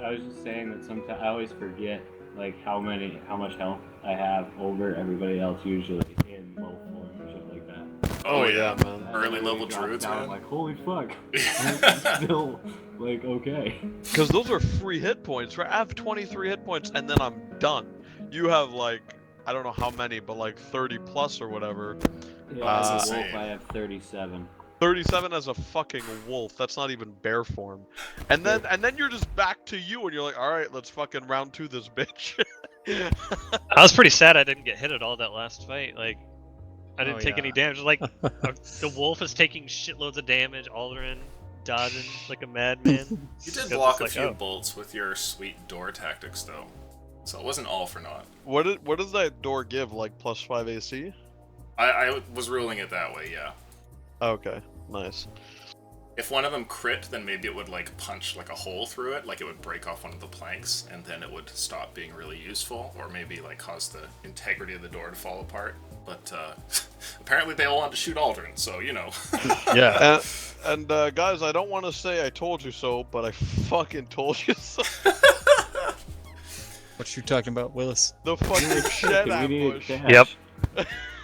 I was just saying that sometimes I always forget like how much health I have over everybody else usually in low form and shit like that. Oh, yeah, yeah. man. Early And level it drops druids, down, man. I'm like, holy fuck. I'm still like okay. Because those are free hit points, right? I have 23 hit points and then I'm done. You have like, I don't know how many, but like 30 plus or whatever. Yeah, as a That's wolf insane. I have 37. 37 as a fucking wolf. That's not even bear form. And then you're just back to you and you're like, all right, let's fucking round 2 this bitch. I was pretty sad I didn't get hit at all that last fight. Like, I didn't Oh, take any yeah. damage. Like the wolf is taking shitloads of damage. Alderin dodging like a madman. You did Because block it's a like, few oh. bolts with your sweet door tactics, though. So it wasn't all for naught. What does that door give? Like +5 AC? I was ruling it that way, yeah. Okay, nice. If one of them crit, then maybe it would like punch like a hole through it, like it would break off one of the planks, and then it would stop being really useful, or maybe like cause the integrity of the door to fall apart. But apparently they all wanted to shoot Aldrin, so you know. Yeah. And guys, I don't want to say I told you so, but I fucking told you so. What you talking about, Willis? The fucking shed We need ambush. to Yep.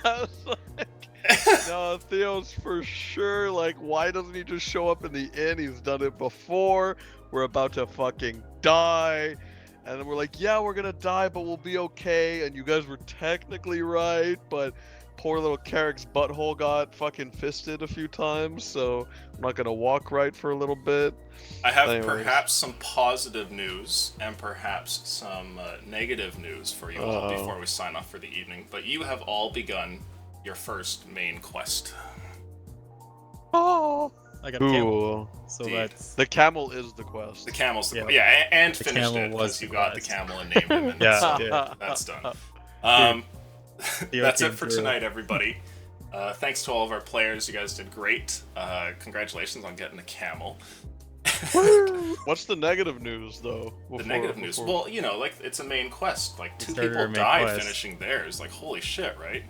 I was like, no, Theo's for sure. Like, why doesn't he just show up in the inn? He's done it before. We're about to fucking die. And then we're like, yeah, we're gonna die, but we'll be okay. And you guys were technically right, but poor little Carrick's butthole got fucking fisted a few times, so I'm not gonna walk right for a little bit. I have Anyways. perhaps some positive news and perhaps some negative news for you all Uh-oh. before we sign off for the evening. But you have all begun your first main quest. Oh, I got a camel, ooh. so Indeed. that's The camel is the quest. The camel's the Yeah. and The finished camel it was because you the got the quest. camel and named him. And Yeah, so yeah. that's done. Theo That's came it for through. tonight, everybody. Thanks to all of our players. You guys did great. Congratulations on getting the camel. What's the negative news, though? The negative news. Well, you know, like it's a main quest. Like two started people our main died quest. finishing theirs. Like holy shit, right?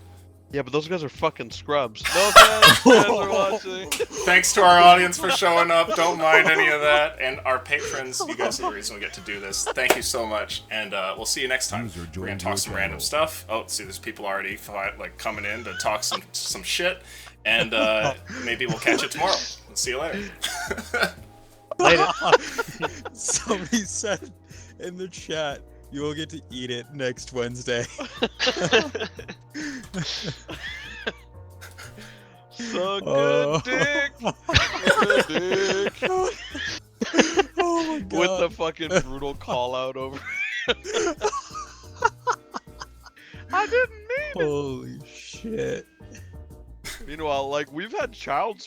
Yeah, but those guys are fucking scrubs. No offense, fans are watching. Thanks to our audience for showing up. Don't mind any of that. And our patrons, you guys are the reason we get to do this. Thank you so much. And we'll see you next time. User We're gonna joined talk your some random channel. stuff. Oh, see, there's people already like coming in to talk some shit. And maybe we'll catch you tomorrow. See you later. Later. somebody said in the chat, you will get to eat it next Wednesday. Suck Oh. a dick. Suck a dick. Oh my god. With the fucking brutal call out over. I didn't mean it. Holy shit. Meanwhile, like, we've had Child's